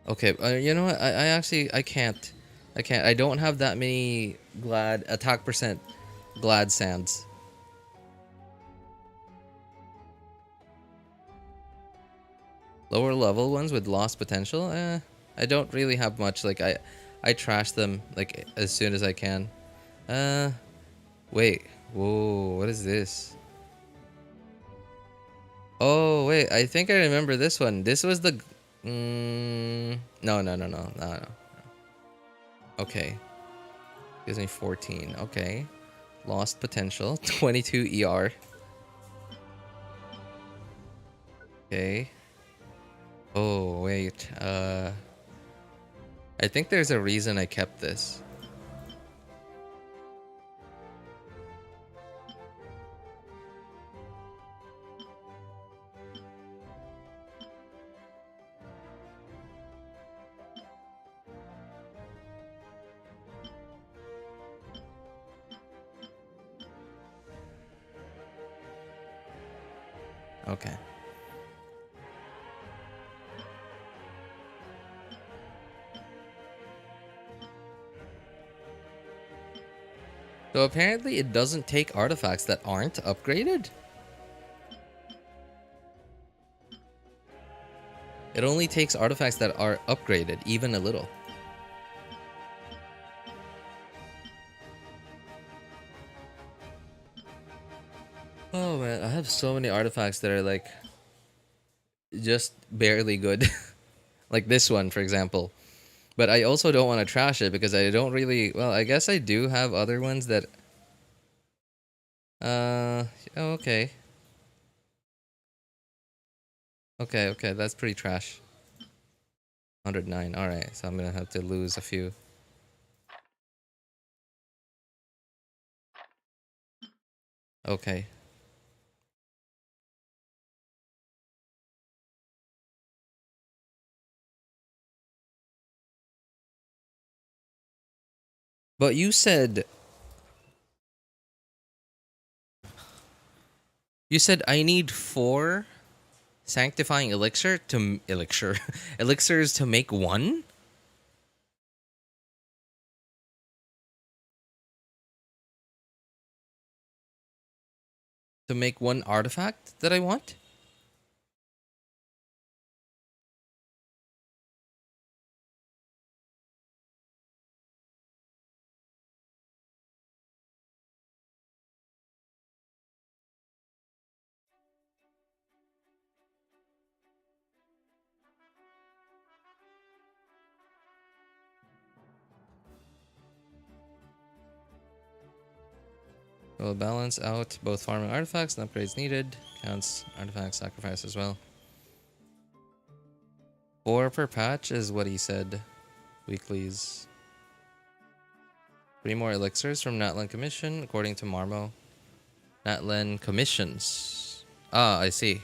Okay, you know what? I actually, I can't. I don't have that many glad attack percent glad sands. Lower level ones with lost potential? I don't really have much. Like, I trash them, like, as soon as I can. Wait. Whoa, what is this? Oh, wait. I think I remember this one. This was the... No. Okay. Gives me 14. Okay. Lost potential. 22 ER. Okay. Oh, wait. I think there's a reason I kept this. Okay. So apparently it doesn't take artifacts that aren't upgraded? It only takes artifacts that are upgraded, even a little. Oh man, I have so many artifacts that are like just barely good. Like this one, for example. But I also don't want to trash it because I don't really... Well, I guess I do have other ones that... Oh, okay. Okay, that's pretty trash. 109, alright. So I'm gonna have to lose a few. Okay. But you said I need 4 sanctifying elixirs to make one? To make one artifact that I want? Will balance out both farming artifacts and upgrades needed. Counts artifact sacrifice as well. 4 per patch is what he said. Weeklies. 3 more elixirs from Natlan Commission, according to Marmo. Natlan Commissions. Ah, I see.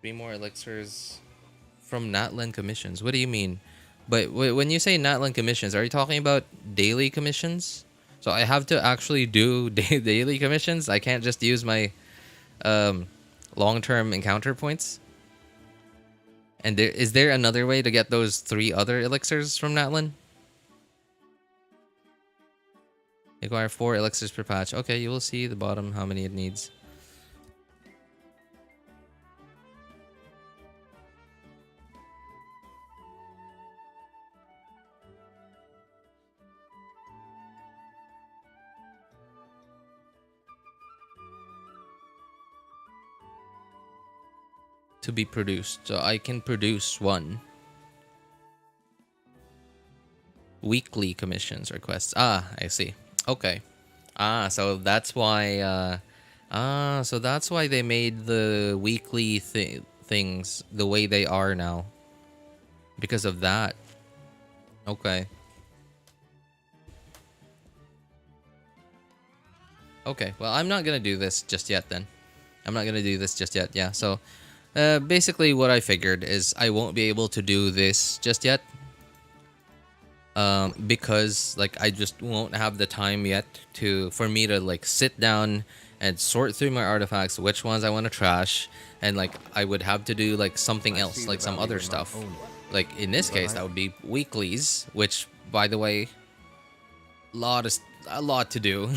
Three more elixirs from Natlan Commissions. What do you mean? But when you say Natlan Commissions, are you talking about daily commissions? So I have to actually do daily commissions? I can't just use my long-term encounter points? And is there another way to get those 3 other elixirs from Natlan? Acquire 4 elixirs per patch. Okay, you will see the bottom how many it needs. To be produced. So I can produce 1. Weekly commissions requests. Ah, I see. Okay. So that's why so that's why they made the weekly things the way they are now. Because of that. Okay. Okay, well, I'm not gonna do this just yet then. Yeah, so basically what I figured is I won't be able to do this just yet. Because like I just won't have the time yet for me to like sit down and sort through my artifacts, which ones I want to trash, and like I would have to do like something else, like some other stuff. Like in this case, that would be weeklies, which by the way, a lot to do.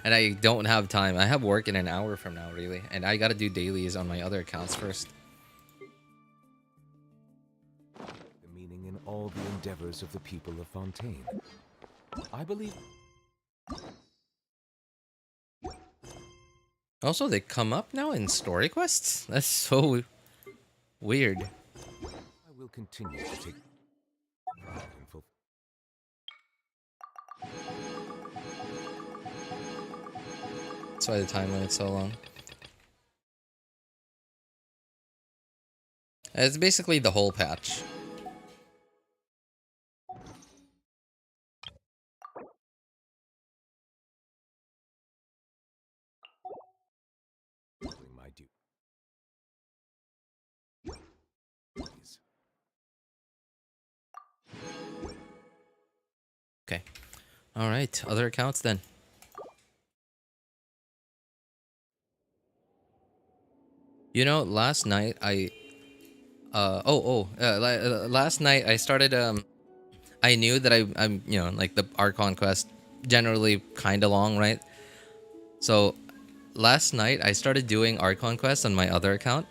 And I don't have time. I have work in an hour from now, really, and I gotta do dailies on my other accounts first. The meaning in all the endeavors of the people of Fontaine. I believe... Also, they come up now in story quests? That's so weird. I will continue to take pride in fulfilling. That's why the time limit's so long. It's basically the whole patch. My duties. Okay. Alright, other accounts then. You know, last night I last night I started I knew that I'm you know, like the Archon quest generally kind of long, right? So last night I started doing Archon quests on my other account,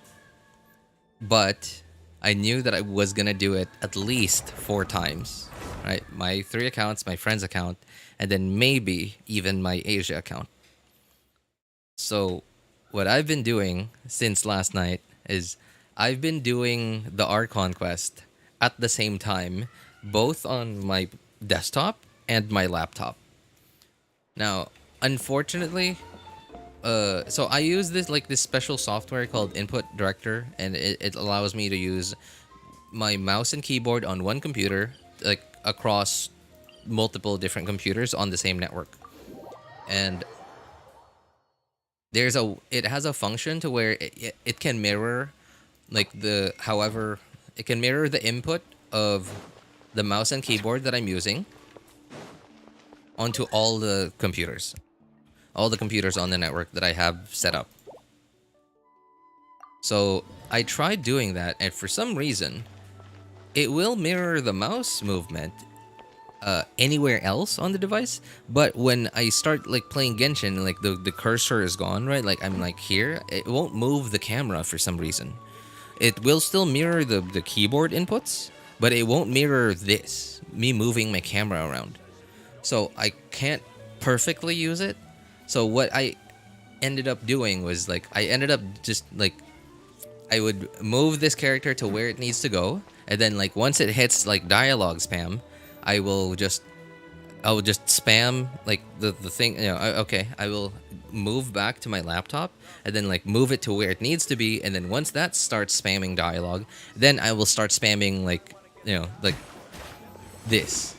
but I knew that I was gonna do it at least 4 times, right? My 3 accounts, my friend's account, and then maybe even my Asia account. So what I've been doing since last night is I've been doing the Archon quest at the same time, both on my desktop and my laptop. Now, unfortunately, so I use this special software called Input Director, and it allows me to use my mouse and keyboard on one computer, like across multiple different computers on the same network. And it has a function to where it can mirror it can mirror the input of the mouse and keyboard that I'm using onto all the computers on the network that I have set up. So I tried doing that, and for some reason it will mirror the mouse movement anywhere else on the device, but when I start playing Genshin, the cursor is gone, right? Like I'm here, it won't move the camera for some reason. It will still mirror the keyboard inputs, but it won't mirror me moving my camera around. So I can't perfectly use it. So what I ended up doing was I would move this character to where it needs to go, and then once it hits dialogue spam, I will just spam the thing, okay, I will move back to my laptop and then move it to where it needs to be, and then once that starts spamming dialogue, then I will start spamming this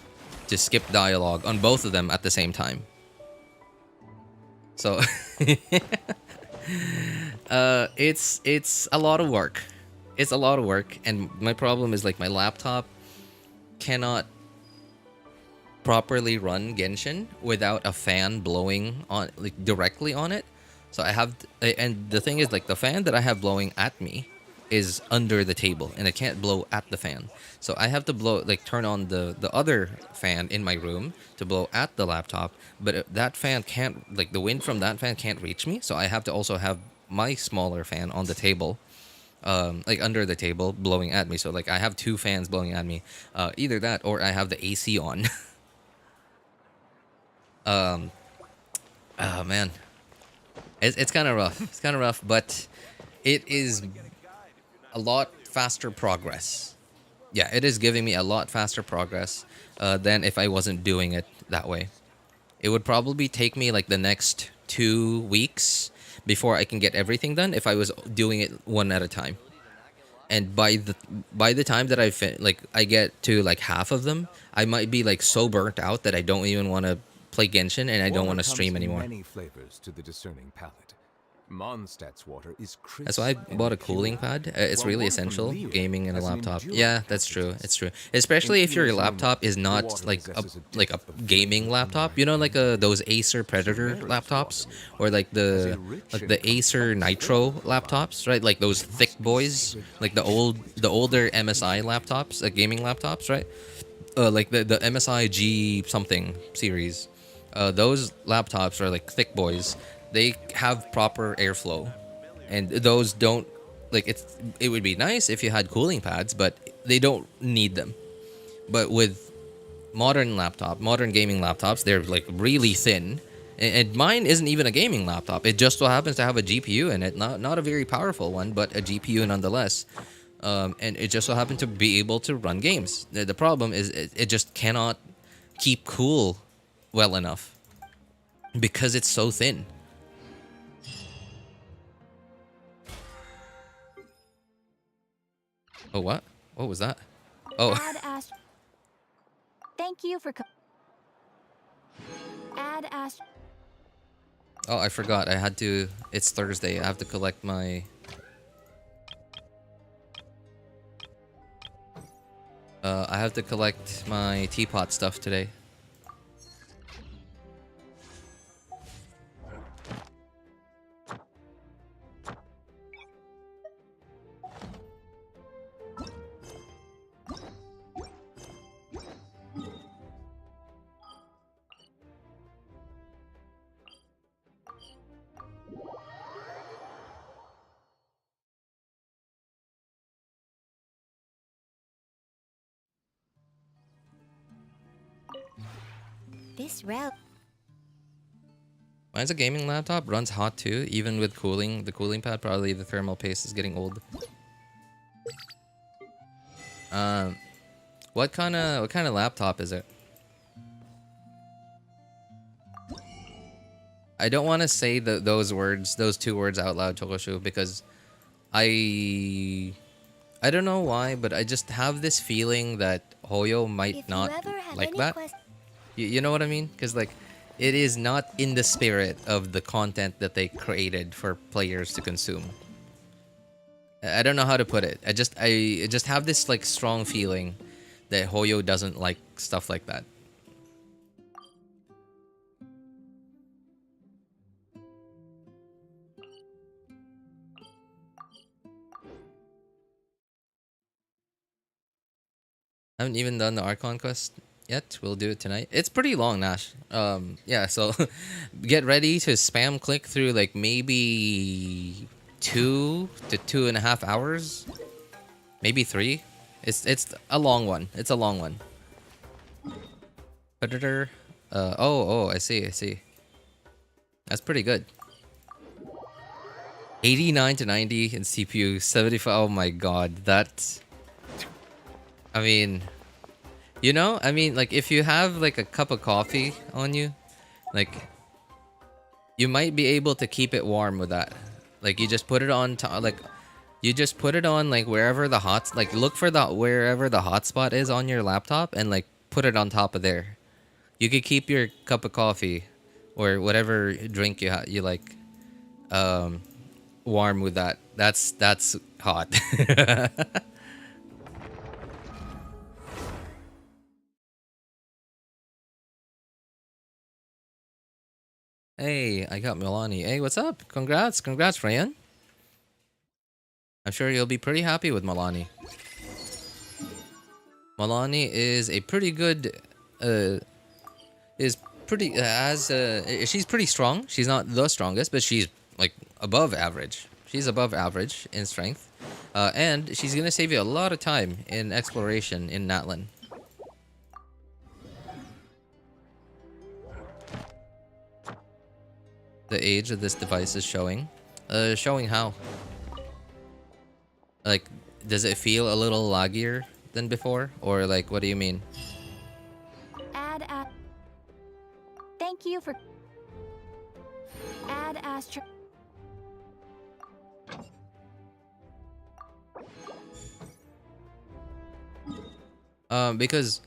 to skip dialogue on both of them at the same time. So it's a lot of work. It's a lot of work, and my problem is my laptop cannot properly run Genshin without a fan blowing on directly on it. So I have and the thing is the fan that I have blowing at me is under the table, and it can't blow at the fan. So I have to blow turn on the other fan in my room to blow at the laptop, but that fan can't the wind from that fan can't reach me, so I have to also have my smaller fan on the table, under the table blowing at me. So I have 2 fans blowing at me, either that or I have the AC on. Oh man, it's kind of rough. It's kind of rough, but it is a lot faster progress. Yeah, it is giving me a lot faster progress than if I wasn't doing it that way. It would probably take me the next 2 weeks before I can get everything done if I was doing it one at a time. And by the time that I get to half of them, I might be so burnt out that I don't even want to play Genshin, and I don't want to stream anymore. Many flavors to the discerning palate. Mondstadt's water is crisp. That's why I bought a cooling pad. It's really essential gaming in a laptop. Yeah, that's true. It's true. Especially if your laptop is not a gaming laptop. You know, those Acer Predator laptops, or the Acer Nitro laptops, right? Those thick boys, the older MSI laptops, gaming laptops, right? The MSI G something series. Those laptops are thick boys. They have proper airflow, and those don't it would be nice if you had cooling pads, but they don't need them. But with modern gaming laptops, they're like really thin. And mine isn't even a gaming laptop. It just so happens to have a GPU in it. Not a very powerful one, but a GPU nonetheless. And it just so happened to be able to run games. The problem is it just cannot keep cool well enough because it's so thin. Oh, what? What was that? Oh. Thank you for Oh, I forgot. I had to... It's Thursday. I have to collect my... I have to collect my teapot stuff today. this route. Mine's a gaming laptop, runs hot too, even with cooling. The cooling pad, probably the thermal paste is getting old. What kind of laptop is it? I don't want to say those two words out loud, Chokoshu, because I don't know why, but I just have this feeling that Hoyo might not like that. You know what I mean? Because like, it is not in the spirit of the content that they created for players to consume. I don't know how to put it. I just have this like strong feeling that Hoyo doesn't like stuff like that. I haven't even done the Archon quest yet. We'll do it tonight. It's pretty long, Nash. Yeah, so get ready to spam click through like maybe 2 to 2.5 hours, maybe 3. It's a long one. It's a long one. Predator. Oh, I see. That's pretty good. 89 to 90 in CPU, 75. Oh my god, that's. I mean, you know, like if you have like a cup of coffee on you, like you might be able to keep it warm with that. Like you just put it on like you just put it on like wherever the look for wherever the hotspot is on your laptop and like put it on top of there. You could keep your cup of coffee or whatever drink you like warm with that. That's hot. Hey, I got Mualani. Hey, what's up? Congrats, Ryan. I'm sure you'll be pretty happy with Mualani. Mualani is a pretty good, she's pretty strong. She's not the strongest, but she's like above average. She's above average in strength. And she's gonna save you a lot of time in exploration in Natlan. The age of this device is showing. Showing how? Like, does it feel a little laggier than before? Or like, what do you mean? Thank you for Astro. Because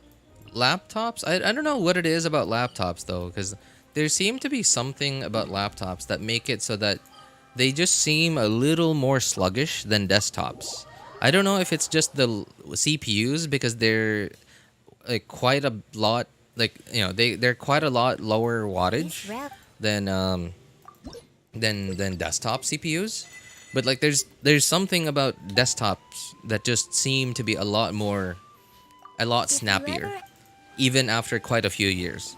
laptops, I don't know what it is about laptops though, because there seems to be something about laptops that make it so that they just seem a little more sluggish than desktops. I don't know if it's just the CPUs, because they're like quite a lot, like, you know, they're quite a lot lower wattage than desktop CPUs. But like there's something about desktops that just seem to be a lot snappier, even after quite a few years.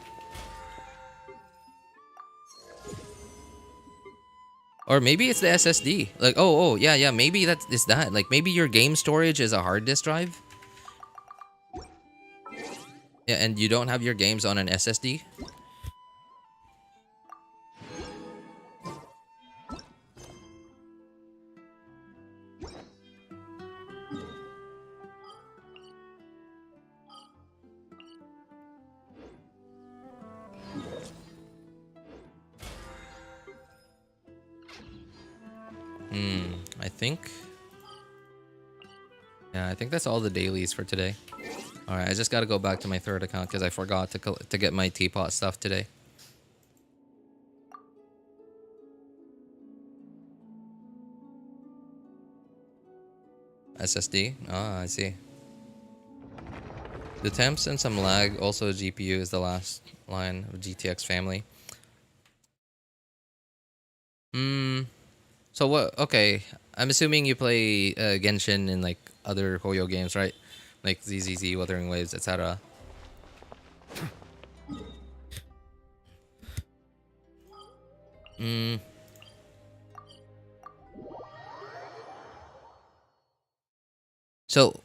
Or maybe it's the SSD. Like, oh, yeah, maybe it's that. Like, maybe your game storage is a hard disk drive. Yeah, and you don't have your games on an SSD? I think... Yeah, I think that's all the dailies for today. Alright, I just gotta go back to my third account because I forgot to get my teapot stuff today. SSD? Ah, I see. The temps and some lag, also GPU is the last line of GTX family. So what, okay, I'm assuming you play Genshin and like other Hoyo games, right? Like ZZZ, Wuthering Waves, etc. So,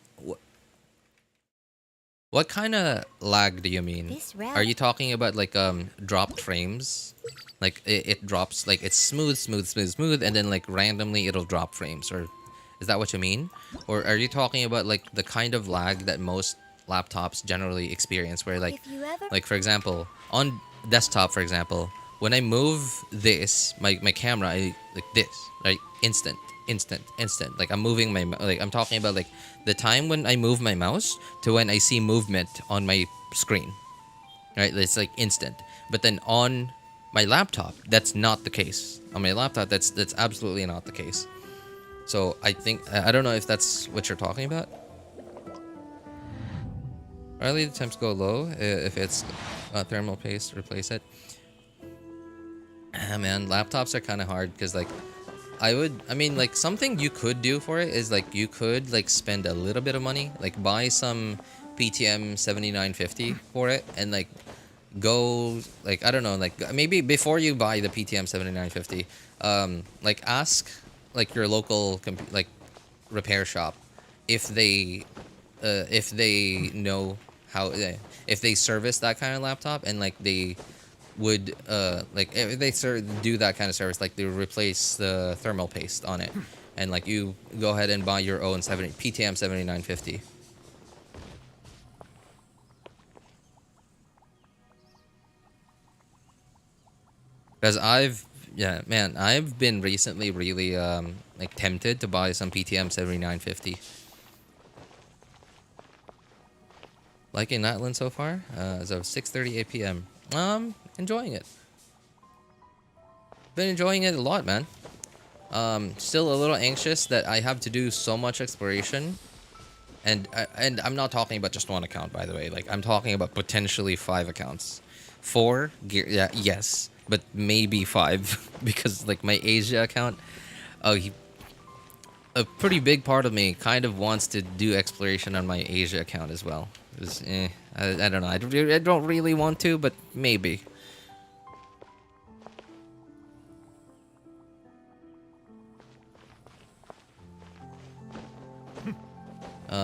what kind of lag do you mean? Are you talking about like dropped frames? Like it drops, like it's smooth, and then like randomly it'll drop frames, or is that what you mean? Or are you talking about like the kind of lag that most laptops generally experience, where like for example, on desktop, for example, when I move this, my camera, like this, right? Instant. Like I'm moving my, like I'm talking about like the time when I move my mouse to when I see movement on my screen, right? It's like instant. But then on my laptop, that's not the case. On my laptop, that's absolutely not the case. So I think, I don't know if that's what you're talking about. Early the temps go low if it's thermal paste, replace it. Ah, man, laptops are kind of hard because like I mean like something you could do for it is like you could like spend a little bit of money, like buy some PTM 7950 for it, and like go like, I don't know, like maybe before you buy the PTM 7950, like ask like your local like repair shop if they know how, if they service that kind of laptop, and like they would like if they do that kind of service, like they replace the thermal paste on it, and like you go ahead and buy your own PTM 7950. Because I've been recently really like tempted to buy some PTM 7950. Liking Natlan so far? As of 6:38 p.m. Enjoying it. Been enjoying it a lot, man. Still a little anxious that I have to do so much exploration, and I'm not talking about just one account, by the way. Like I'm talking about potentially 5 accounts, 4 gear. Yeah, yes, but maybe 5 because like my Asia account, a pretty big part of me kind of wants to do exploration on my Asia account as well. I don't know. I don't really want to, but maybe.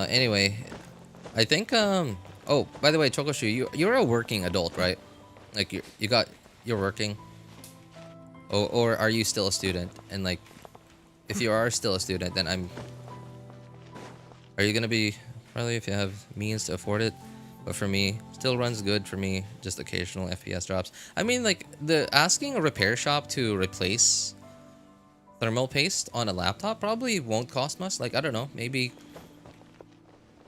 Anyway, I think oh, by the way, Chokoshu, you're a working adult, right? Like you're working. Or are you still a student? And like, if you are still a student, then are you gonna be, probably if you have means to afford it? But for me, still runs good for me, just occasional FPS drops. I mean, like, asking a repair shop to replace thermal paste on a laptop probably won't cost much. Like, I don't know, maybe,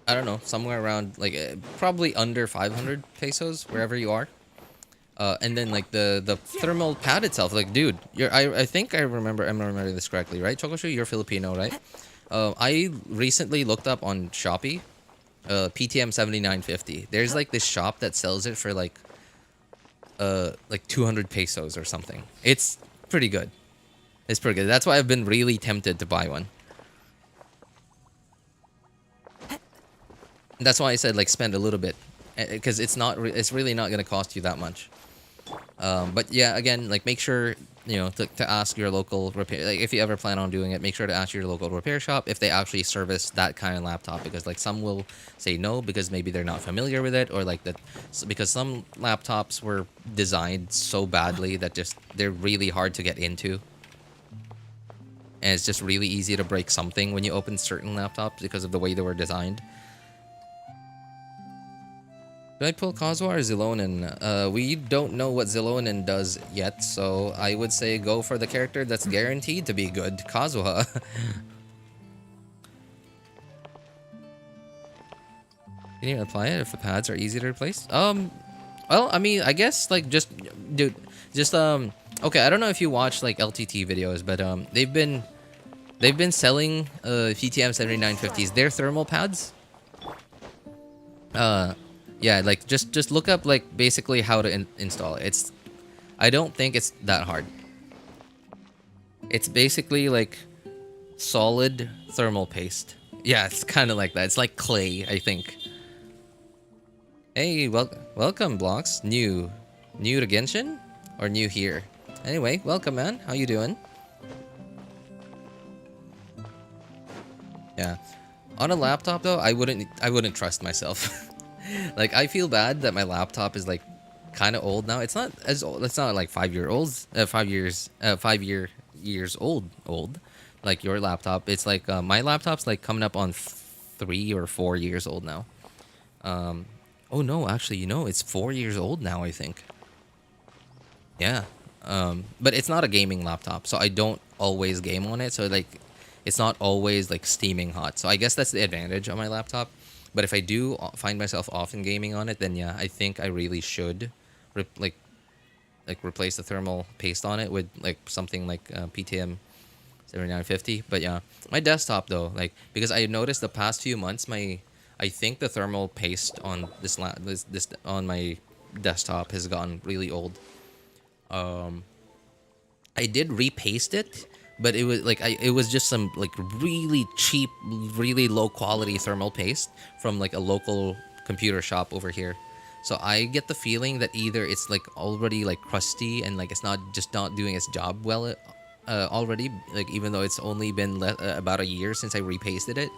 I don't know, somewhere around, like, probably under 500 pesos, wherever you are. And then, like, the thermal pad itself, like, dude, I think I'm remembering this correctly, right? Chokoshu, you're Filipino, right? I recently looked up on Shopee, PTM 7950. There's like this shop that sells it for like 200 pesos or something. It's pretty good. It's pretty good. That's why I've been really tempted to buy one. That's why I said like spend a little bit, because it's really not gonna cost you that much. But yeah, again, like make sure you know, to ask your local repair, like if you ever plan on doing it, make sure to ask your local repair shop if they actually service that kind of laptop, because like some will say no because maybe they're not familiar with it, or like that because some laptops were designed so badly that just they're really hard to get into, and it's just really easy to break something when you open certain laptops because of the way they were designed. Should I pull Kazuha or Zilonen? We don't know what Zilonen does yet, so I would say go for the character that's guaranteed to be good, Kazuha. Can you apply it if the pads are easy to replace? Well, I mean, I guess like just, dude, just okay. I don't know if you watch like LTT videos, but they've been selling PTM 7950s. They're thermal pads. Yeah, like just look up like basically how to install it. I don't think it's that hard. It's basically like solid thermal paste. Yeah, it's kind of like that. It's like clay, I think. Hey, welcome, Blocks. New to Genshin or new here? Anyway, welcome, man. How you doing? Yeah, on a laptop though, I wouldn't trust myself. Like, I feel bad that my laptop is like kind of old now. It's not as old. It's not like 5 years old. Like your laptop. It's like my laptop's like coming up on 3 or 4 years old now. Oh no, actually, you know, it's 4 years old now, I think. Yeah. But it's not a gaming laptop, so I don't always game on it. So like, it's not always like steaming hot. So I guess that's the advantage of my laptop. But if I do find myself often gaming on it, then yeah, I think I really should replace the thermal paste on it with like something like PTM 7950. But yeah, my desktop though, like, because I noticed the past few months, I think the thermal paste on this on my desktop has gotten really old. I did repaste it, but it was like it was just some like really cheap, really low quality thermal paste from like a local computer shop over here. So I get the feeling that either it's like already like crusty and like it's not doing its job well already, like even though it's only been about a year since I repasted it.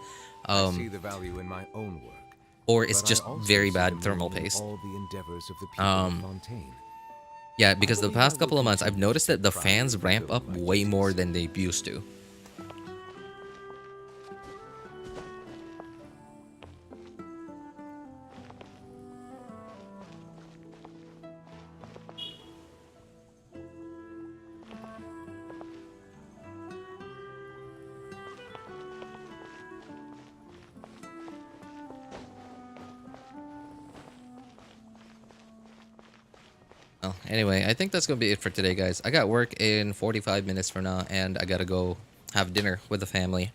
I see the value in my own work, or it's just very bad thermal paste. All the endeavors of the people of Fontaine. Yeah, because the past couple of months, I've noticed that the fans ramp up way more than they used to. Anyway, I think that's gonna be it for today, guys. I got work in 45 minutes from now, and I gotta go have dinner with the family.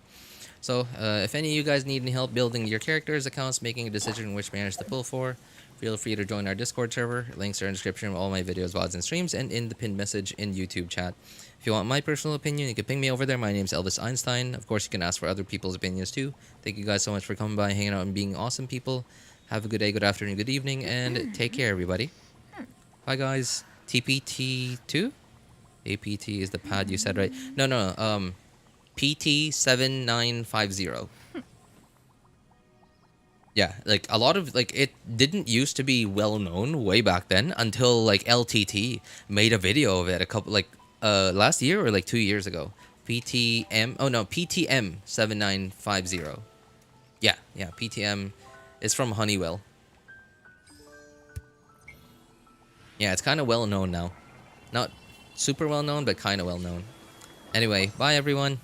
So, if any of you guys need any help building your characters' accounts, making a decision which banners to pull for, feel free to join our Discord server. Links are in the description of all my videos, VODs, and streams, and in the pinned message in YouTube chat. If you want my personal opinion, you can ping me over there. My name's Elvis Einstein. Of course, you can ask for other people's opinions too. Thank you guys so much for coming by, hanging out, and being awesome people. Have a good day, good afternoon, good evening, and take care, everybody. Bye, guys. TPT2? APT is the pad you said, right? No. PT7950. Yeah, like a lot of like it didn't used to be well known way back then until like LTT made a video of it a couple like last year or like 2 years ago. PTM 7950. Yeah, PTM is from Honeywell. Yeah, it's kind of well known now. Not super well known, but kind of well known. Anyway, bye everyone.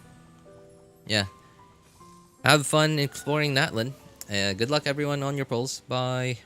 Yeah. Have fun exploring Natlan. Good luck everyone on your polls. Bye.